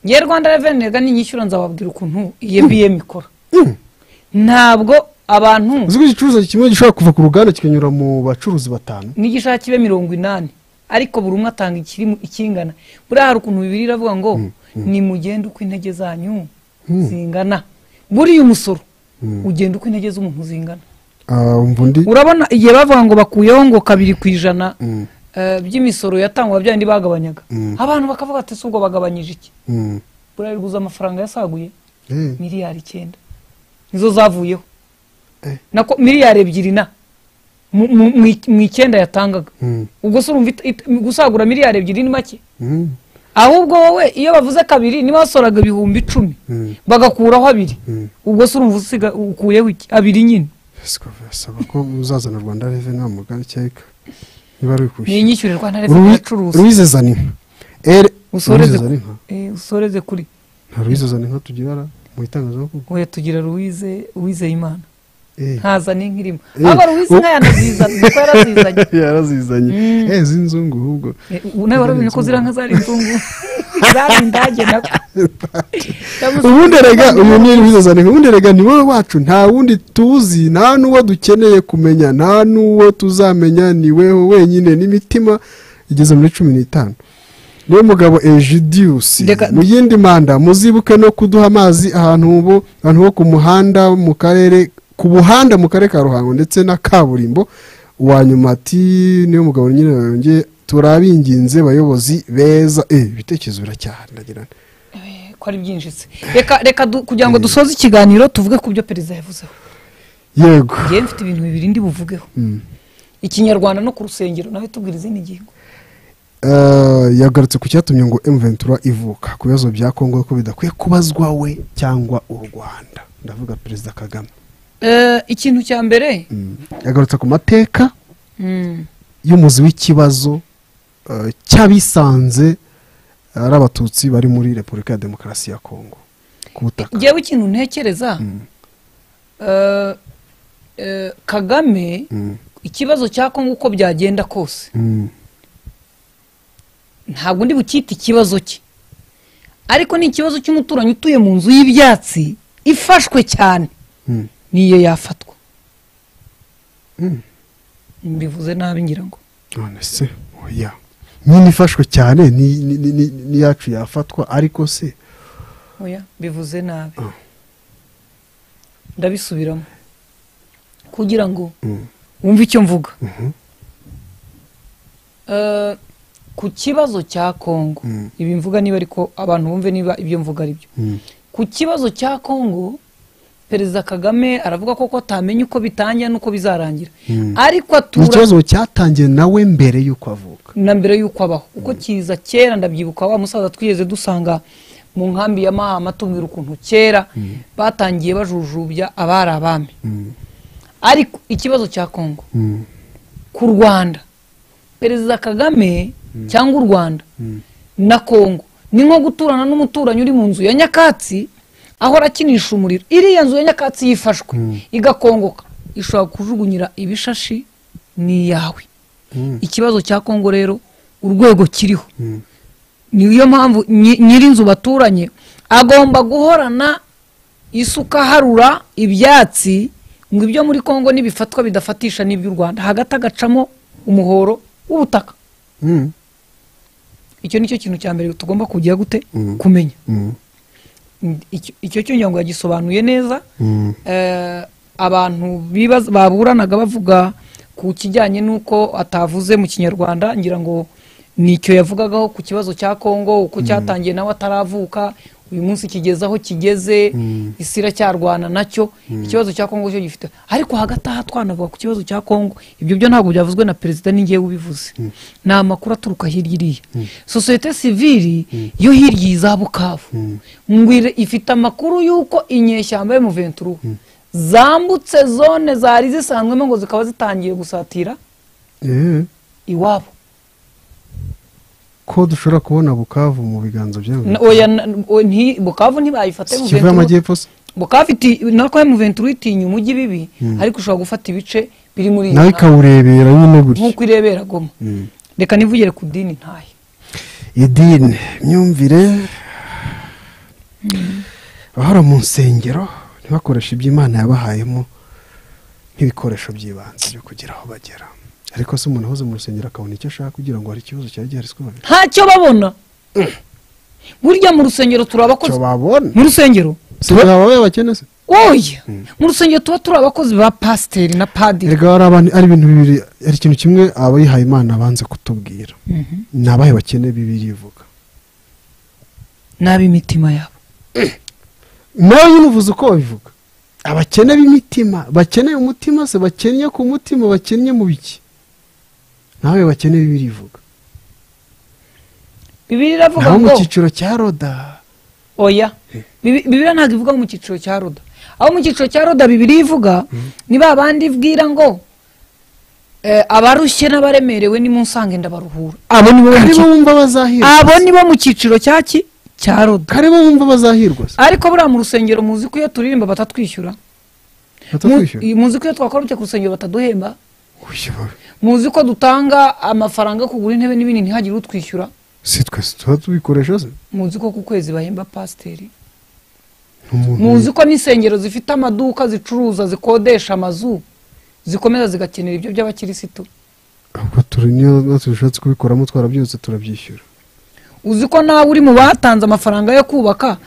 Ngiye Rwanda Revenue ga ninyishyura nzababwira ukuntu EBM ikora. Ntabwo abantu uziko igicuruza kimwe gishobora kuva ku ruganda kikanyura mu bacuruzi batanu n'igishaka kibe 80, ariko buri umwe atanga ikingana. Buri hari ukuntu bibiri iravuga ngo ni mugende uko intege zanyu zingana. Buri umusoro ugenda uko intege z'umuntu zingana. Urabona igihe bavuga ngo bakuyeho ngo 2% by'imisoro yatangwa byandi bagabanyaga, abantu bakavuga ati subwo bagabanyije iki? Buri guza amafaranga yasaguye miliyari 9 nizo zavuyeho. Nako miliyari 2 na mu 9 yatangaga. Ubwo se urumva gusagura miliyari 2 ni make. Ahubwo wowe iyo bavuze 2 niba basoraga ibihumbi 10 bagakuraho 2, ubwo se urumva usiga ukuyeho 2 nyine. Saba ko muzazana Rwanda Revenue mugari cyeka niba ari kwishyura. Ni nyishyure Rwanda Revenue acuruza. Ruize Zaninka usoreze kuri nta Ruize Zaninka tugira mu itangazamakuru. Oya tugira Ruize Imana. Haza n'inkirimo. Aba Ruize nka yanazizanye niko yarazizanye. Zinzungu ahubwo. Nawe warabonye ko ziranka zari inzungu. Zari ndage nako. Ubundi rega uyu ni Ruize Zaninka. Ubundi rega ni wowe wacu, nta wundi tuzi, nta nuwo dukeneye kumenya, nta nuwo tuzamenya, ni wewe wenyine n'imitima igeze muri 15. Niyo mugabo Egidius mu yindi manda muzibuke no kuduha amazi ahantu bo ku muhanda mu karere mu karere ka Ruhango ndetse na kaburimbo. Wanyuma ati niyo mugabo nyine yongeye turabinginze bayobozi beza. Bitekerezo biracyahari ndagirana ko ari byinjitse. Reka kugira ngo dusoze ikiganiro tuvuge ku byo Perezida yavuzeho. Yego ngiye mfite ibintu bibiri ndi buvugeho. Ikinyarwanda no ku rusengero nawe tubwiriza n'ingingo. Yagarutse ku cyatumye ngo M23 ivuka ku bibazo bya Kongo ko bidakwiye kubazwa we cyangwa u Rwanda. Ndavuga Perezida Kagame. Ikintu cya mbere yagarutse ku mateka y'umuzi w'ikibazo cyabisanze ari abatutsi bari muri Repubulika ya Demokarasi ya Kongo ku butaka. Ngewe ikintu ntekereza Kagame ikibazo cya Kongo uko byagenda kose ntabwo ndi bukite ikibazo cye, ariko ni ikibazo cy'umuturanyi utuye mu nzu y'ibyatsi ifashwe cyane niyo yafatwa. Mbivuze nabi ngira ngo none se oya nyine ifashwe cyane ni yacu yafatwa, ariko se oya bivuze nabi. Ndabisubiramo kugira ngo wumva icyo mvuga ku kibazo cya Kongo ibi mvuga niba ariko abantu bumve niba ibyo mvuga ari byo ku kibazo cya Kongo Perezida Kagame aravuga ko atamenye uko bitangira nuko bizarangira ariko atura ikibazo cyatangiye nawe mbere yuko avuka na mbere yuko abaho uko kiza kera ndabyibuka wa musaza twigeze dusanga mu nkambi ya Mahama tubwira ukuntu kera batangiye bajujubya abari abami ariko ikibazo cya Kongo ku Rwanda Perezida Kagame cyangwa u Rwanda na Kongo ni nko guturana n'umuturanyi uri mu nzu ya nyakatsi aho arakinisha umuriro iriya nzu ya nyakatsi yifashwe igakongoka ishobora kujugunyira ibishashi ni yawe ikibazo cya Kongo rero urwego kiriho niyo mpamvu nyiri inzu baturanye agomba guhorana isuka harura ibyatsi ngo ibyo muri Kongo nibifatwa bidafatisha n'iby'u Rwanda hagati agacamo umuhoro w'ubutaka icyo nicyo kintu cya mbere tugomba kugira gute kumenya icyo cyongera ngo yagisobanuye neza abantu baburanaga bavuga ku kijyanye n'uko atavuze mu kinyarwanda ngira ngo nicyo yavugagaho ku kibazo cya Kongo uko cyatangiye nawe ataravuka uyu munsi kigeze aho kigeze isira cyarwana nacyo ikibazo cya Kongo cyo gifite ariko hagati aha twanavuga ku kibazo cya Kongo ibyo byo ntabwo byavuzwe na perezida ningiye ubivuze ni amakuru aturuka hirya iriya sosiyete sivili yo hirya iza Bukavu ngwire ifite amakuru y'uko inyeshyamba mu Ventura zambutse zone zari zisanzwemo ngo zikaba zitangiye gusatira iwabo ko dushobora kubona Bukavu mu biganza byawe Bukavu ntibayifate mu Ventura y'amajyepfo Bukavu nako mu Ventura itinya umujyi bibi ariko ushobora gufata ibice biri muri nawe ikawurebera nyine gutya nkuko irebera Goma reka nivugire ku dini ntaye idini myumvire bahora mu nsengero ntibakoresha iby'Imana yabahayemo nk'ibikoresho by'ibanze byo kugira aho bagera ariko se umuntu ahoze mu rusengero akabona icyo ashaka kugira ngo hari ikibazo cyari gihariswe ntacyo babona burya mu rusengero turabakoze babona mu rusengero turabaye abakene se oya mu rusengero tuba turabakozi ba pasiteri na padiri erega ari ibintu bibiri ari ikintu kimwe abayihaye Imana banze kutubwira nabahe bakene bibiri ivuga n'ab'imitima yabo nawe nyine uvuze uko babivuga abakene b'imitima bakeneye umutima se bakennye ku mutima bakennye mu biki nawe bakene bibiri ivuga bibiri iravuga ngo mu cyiciro cya Roda oya bibiri ntabwo ivuga mu cyiciro cya Roda aho mu cyiciro cya Roda bibiri ivuga ni babandi ibwira ngo abarushye n'abaremerewe ni munsange ndabaruhura abo nibo mu cyiciro cyaki cya Roda karibo bumva bazahirwa ariko buriya mu rusengero muzi ko iyo turirimba batatwishyura muzi ko iyo twakora ku rusengero bataduhemba muzi ko dutanga amafaranga kugura intebe n'ibindi ntihagire utwishyura si twese tuba tubikoresha se muzi ko ku kwezi bahemba pasiteri muzi ko n'insengero zifite amaduka zicuruza zikodesha amazu zikomeza zigakenera ibyo by'abakirisitu ahubwo niyo dushatse kubikoramo twarabyutse turabyishyura uzi ko nawe uri mu batanze amafaranga yo kubaka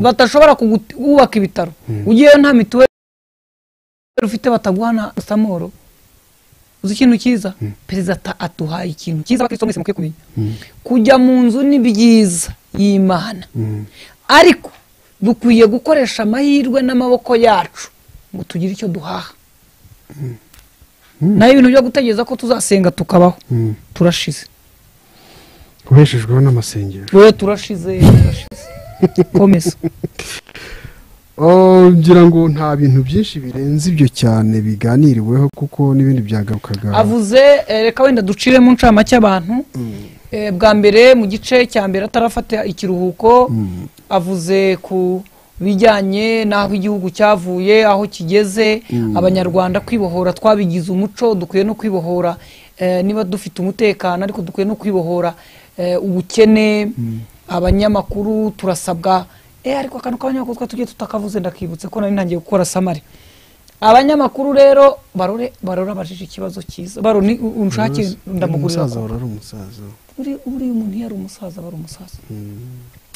batashobora kubaka ibitaro ugiyeyo nta mituweli ufite bataguhana samoro uzi ikintu cyiza perezida atuhaye ikintu cyiza abakristo mwese mukwiye kumenya kujya mu nzu ni byiza y'Imana ariko dukwiye gukoresha amahirwe n'amaboko yacu ngo tugire icyo duhaha naho ibintu byo gutegereza ko tuzasenga tukabaho turashize uheshejweho n'amasengero wowe turashize komeza ngira ngo nta bintu byinshi birenze ibyo cyane biganiriweho kuko n'ibindi byagarukaga avuze reka wenda ducire mu ncamake abantu bwa mbere mu gice cya mbere atarafata ikiruhuko avuze ku bijyanye n'aho igihugu cyavuye aho kigeze abanyarwanda kwibohora twabigize umuco dukwiye no kwibohora niba dufite umutekano ariko dukwiye no kwibohora ubukene abanyamakuru turasabwa ariko akantu k'abanyamakuru tugiye tutakavuze ndakibutse ko nari ntangiye gukora samari abanyamakuru rero barora bajije ikibazo cyiza baroni unshake ndamugurira uri umuntu yari umusaza bari umusaza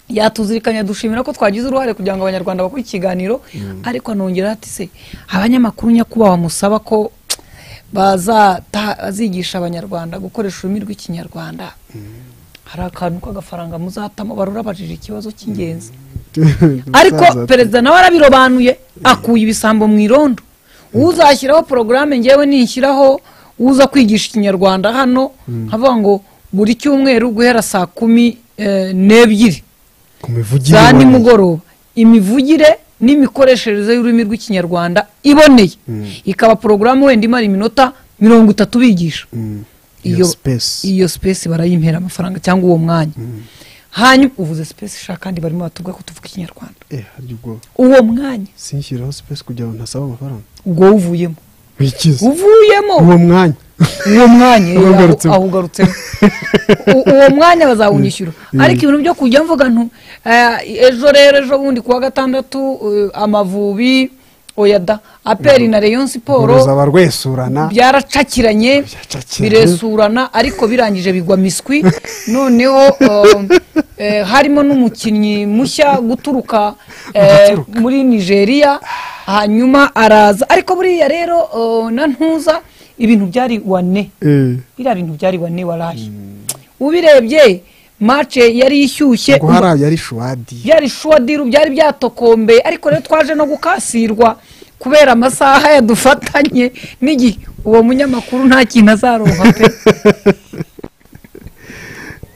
yatuzirikanya dushimira ko twagize uruhare kugira ngo abanyarwanda bakore ikiganiro ariko anongera ati se abanyamakuru nyakubahwa musaba ko bazigisha abanyarwanda gukoresha ururimi rw'ikinyarwanda hari akantu k'agafaranga muzatamo barurabajije ikibazo cy'ingenzi ariko perezida nawe arabirobanuye akuye ibisambo mu irondo uzashyiraho porogaramu ngewe nishyiraho uza kwigisha ikinyarwanda hano havuga ngo buri cyumweru guhera saa 12 za nimugoroba imivugire n'imikoreshereze y'ururimi rw'ikinyarwanda iboneye ikaba porogaramu wenda imara iminota 30 bigisha iyo space barayimpera amafaranga cyangwa uwo mwanya hanyuma uvuze space shaka kandi barimo batuvuga ko tuvuga ikinyarwanda uwo mwanya sinshyiraho space kugira ngo ntasaba amafaranga ubwo uvuyemo uwo mwanya aho ugarutsemo uwo mwanya bazawunyishyura ariko ibintu byo kujya mvuga ejo bundi kuwa gatandatu Amavubi oyada aperi na Rayon Sport byaracakiranye biresurana ariko birangije bigwa miswi noneho harimo n'umukinnyi mushya guturuka muri Nigeria hanyuma araza ariko buriya rero na ntuza ibintu byari wane biriya bintu byari wane waraye ubirebye match yari ishyushye yari shwadiru byari byatokombe ariko rero twaje no gukasirwa kubera amasaha yadufatanye n'igihe uwo munyamakuru nta kintu azaronka pe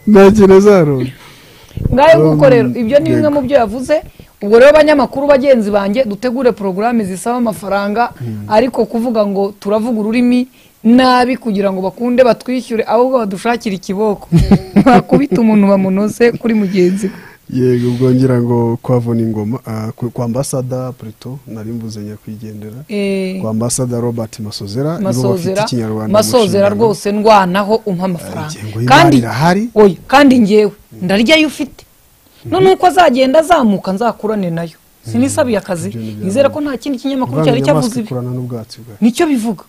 nta kintu azaronka ngayo kuko rero ibyo ni bimwe mu byo yavuze ubwo rero abanyamakuru bagenzi banjye dutegure porogaramu zisaba amafaranga ariko kuvuga ngo turavuga ururimi nabi kugira ngo bakunde batwishyure ahubwo badushakira ikiboko bakubita umuntu bamunoze kuri mugenzi yego ubwo ngira ngo kwavuna ingoma kwa ambassador Preto nari mvuze nyakwigendera kwa ambassador Robert Masozera Masozera rwose ndwanaho umpa amafaranga kandi ngewe ndarya yufite none uko azagenda azamuka nzakurane nayo sinisabiye akazi nizera ko nta kindi kinyamakuru cyari cyavuze nicyo bivuga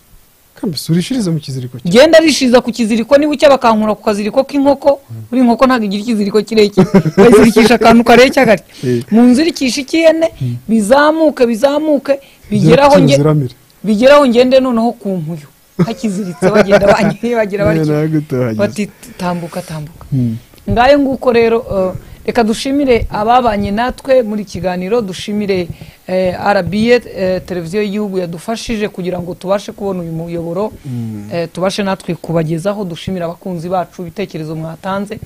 urishiriza mu kiziriko genda rishiriza ku kiziriko niba ucya bakankura ku kaziriko k'inkoko uri inkoko ntabwo igira ikiziriko kirekire bazirikisha akantu kareshya gari mu nzirikisha ikiyene bizamuke bigeraho ngende noneho ku mpuyo hakiziritse bagenda bagira bati tambuka ngayo nguko rero reka dushimire ababanye natwe muri kiganiro dushimire RBA televiziyo y'igihugu yadufashije kugira ngo tubashe kubona uyu muyoboro tubashe natwe kubagezaho dushimira abakunzi bacu ibitekerezo mwatanze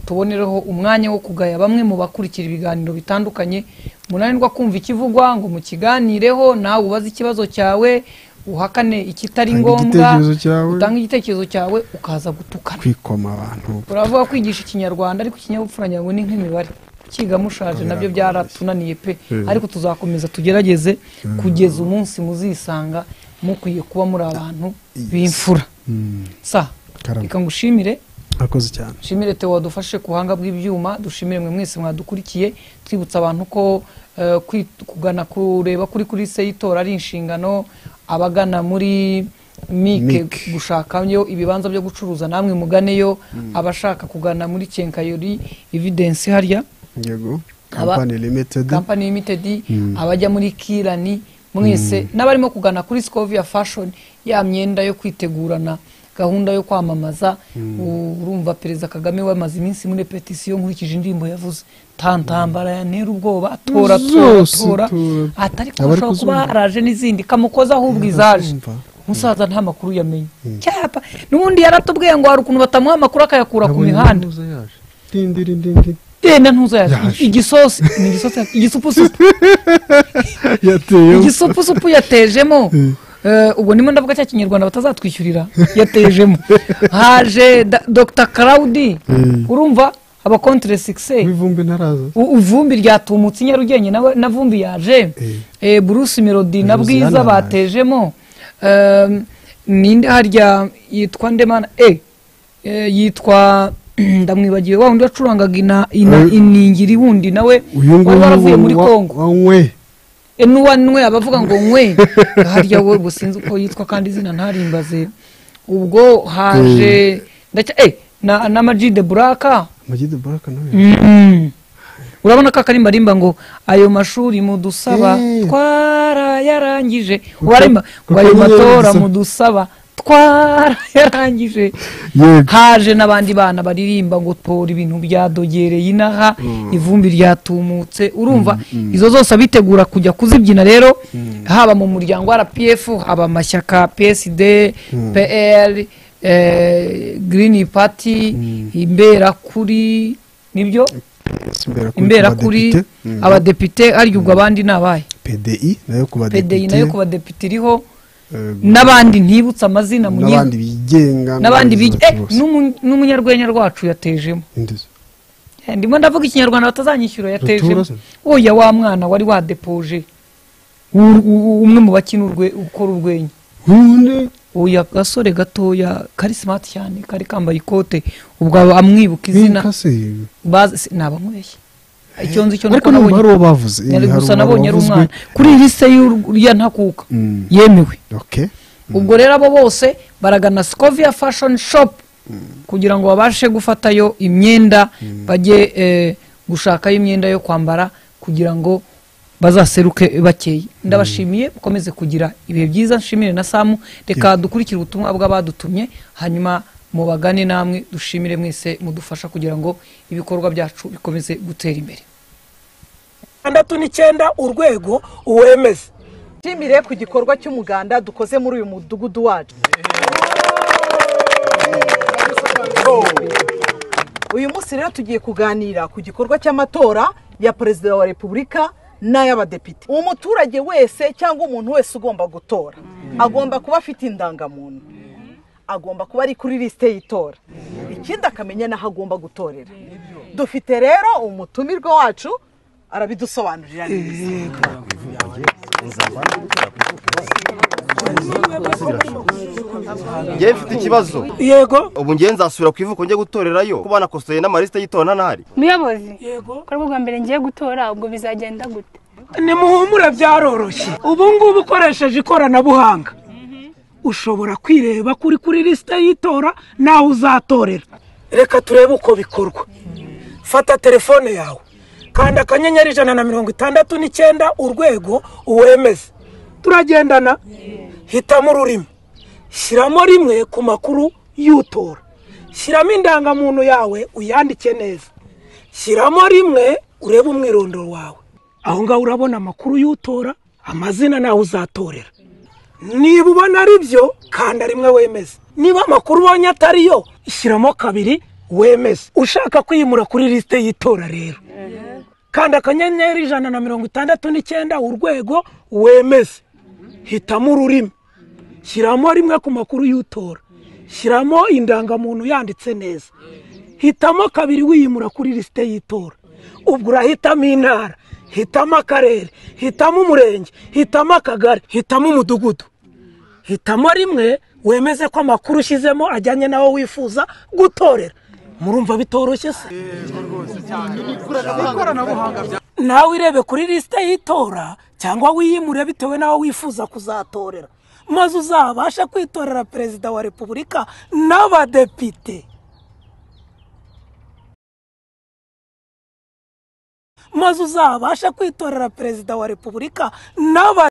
tubonereho umwanya wo kugaya bamwe mu bakurikira ibiganiro bitandukanye munanirwa kumva ikivugwa ngo mukiganireho nawe ubaze ikibazo cyawe uhakane ikitari ngombwa utanga igitekerezo cyawe ukaza gutukana kwikoma abantu uravuga kwigisha ikinyarwanda ariko ikinyabupfura nyawe ni nk'imibare kiga mushaje nabyo byaratunaniye pe ariko tuzakomeza tugerageze kugeza umunsi muzisanga mukwiye kuba muri abantu b'imfura reka ngushimire akoze cyane shimire Theo wadufashe kuhanga bw'ibyuma dushimire mwe mwese mwadukurikiye twibutsa abantu ko kugana kureba kuri seyitora ari inshingano abagana muri mike gushakayo ibibanza byo gucuruza namwe muganeyo abashaka kugana muri Kenkayori evidence harya yego company limited abajya muri Kirani mwese n'abarimo kugana kuri Scovia fashion ya myenda yo kwitegurana gahunda yo kwamamaza urumva Perezida Kagame wamaze iminsi muri petition nkurikije indirimbo yavuze tantambara yanera ubwoba tora atari kurushaho kuba haraje n'izindi kamukoza ahubwo izaje musaza nta makuru yamenye cyapa n'ubundi yaratubwiye ngo hari ukuntu batamuha amakuru akayakura ku mihanda na ntuza yaje igisosi igisupusupu igisupusupu yatejemo ubwo nimo ndavuga cya kinyarwanda batazatwishyurira yatejemo haje Dr Claudi urumva aba contre succès ivumbi naraza uvumbi ryatumutse Nyarugenge nawe na vumbi yaje Bruce Melody na Bwiza batejemo ninde harya yitwa ndemana yitwa ndamwibagiwe wa undi wacurangaga iningiri wundi nawe waravuye muri Kongo nuwanwe abavuga ngo nkwe harya we businzi uko yitwa kandi izina ntarimbaze ubwo haje na Majide Buraka nawe urabona ko akarimba ngo ayo mashuri mudusaba twara yarangije waremba ngo ayo matora mudusaba yarangije haje n'abandi bana baririmba ngo tora ibintu byadogereye inaha ivumbi ryatumutse urumva izo zose abitegura kujya kuzibyina rero haba mu muryango wa RPF haba amashyaka PSD PL Green Party imbera kuri nibyo imbera kuri abadepite ari ubwo abandi nabaye PDI nayo kuba depite iriho n'abandi ntibutsa amazina n'abandi bigenga n'umunyarwenya rwacu yatejemo ndimo ndavuga ikinyarwanda batazanyishyura yatejemo oya wa mwana wari wadepoje umwe mu bakina ukora urwenya oya gasore gatoya kari smart cyane kari kambaye ikote ubwo amwibuka izina nabanyweshye icyo nzi cyo nuko nabonye bavuze gusa nabonye ari umwana kuri liste y'urya ntakuka yemewe ubwo rero abo bose baragana Scovia Fashion Shop kugira ngo babashe gufatayo imyenda bajye gushakayo imyenda yo kwambara kugira ngo bazaseruke bakeye ndabashimiye mukomeze kugira ibihe byiza nshimire na Samu reka dukurikire ubutumwa bw'abadutumye hanyuma mubagane namwe dushimire mwese mudufasha kugira ngo ibikorwa byacu bikomeze gutera imbere 69 urwego uwemeze shimire ku gikorwa cy'umuganda dukoze muri uyu mudugudu wacu uyu munsi rero tugiye kuganira ku gikorwa cy'amatora ya Perezida wa Repubulika n'ay'abadepite umuturage wese cyangwa umuntu wese ugomba gutora agomba kuba afite indangamuntu agomba kuba ari kuri liste y'itora ikindi akamenya naho agomba gutorera dufite rero umutumirwa wacu arabidusobanurira neza Gihe mfite ikibazo yego ubu ngiye nzasubira ku ivuko njye gutorerayo kuba nakosoye n'amaliste y'itora ntahari muyobozi yego ko rwo mbere ngiye gutora ubwo bizagenda gute ni muhumura byaroroshye ubu ngubu ukoresheje ikoranabuhanga ushobora kwireba kuri liste y'itora naho uzatorera reka turebe uko bikorwa fata telefone yawe kanda akanyenyeri 169 urwego uwemeze turagendana hitamo ururimi shyiramo rimwe ku makuru y'utora shyiramo indangamuntu yawe uyandike neza shyiramo rimwe urebe umwirondoro wawe aho ngaho urabona amakuru y'utora amazina naho uzatorera niba ubona ari byo kanda rimwe wemeze niba amakuru ubonye atariyo shyiramo kabiri wemeze ushaka kwimura kuri liste y'itora rero kanda akanyenyeri 169 urwego wemeze hitamo ururimi shyiramo rimwe ku makuru y'utora shyiramo indangamuntu yanditse neza hitamo kabiri wiyimura kuri liste y'itora ubwo urahitamo intara hitamo akarere hitamo umurenge hitamo akagari hitamo umudugudu hitamo rimwe wemeze ko amakuru ushyizemo ajyanye nawo wifuza gutorera murumva bitoroshye se nawe irebe kuri liste y'itora cyangwa wiyimure bitewe nawo wifuza kuzatorera maze uzabasha kwitorera Perezida wa Repubulika n'abadepite maze uzabasha kwitorera Perezida wa Repubulika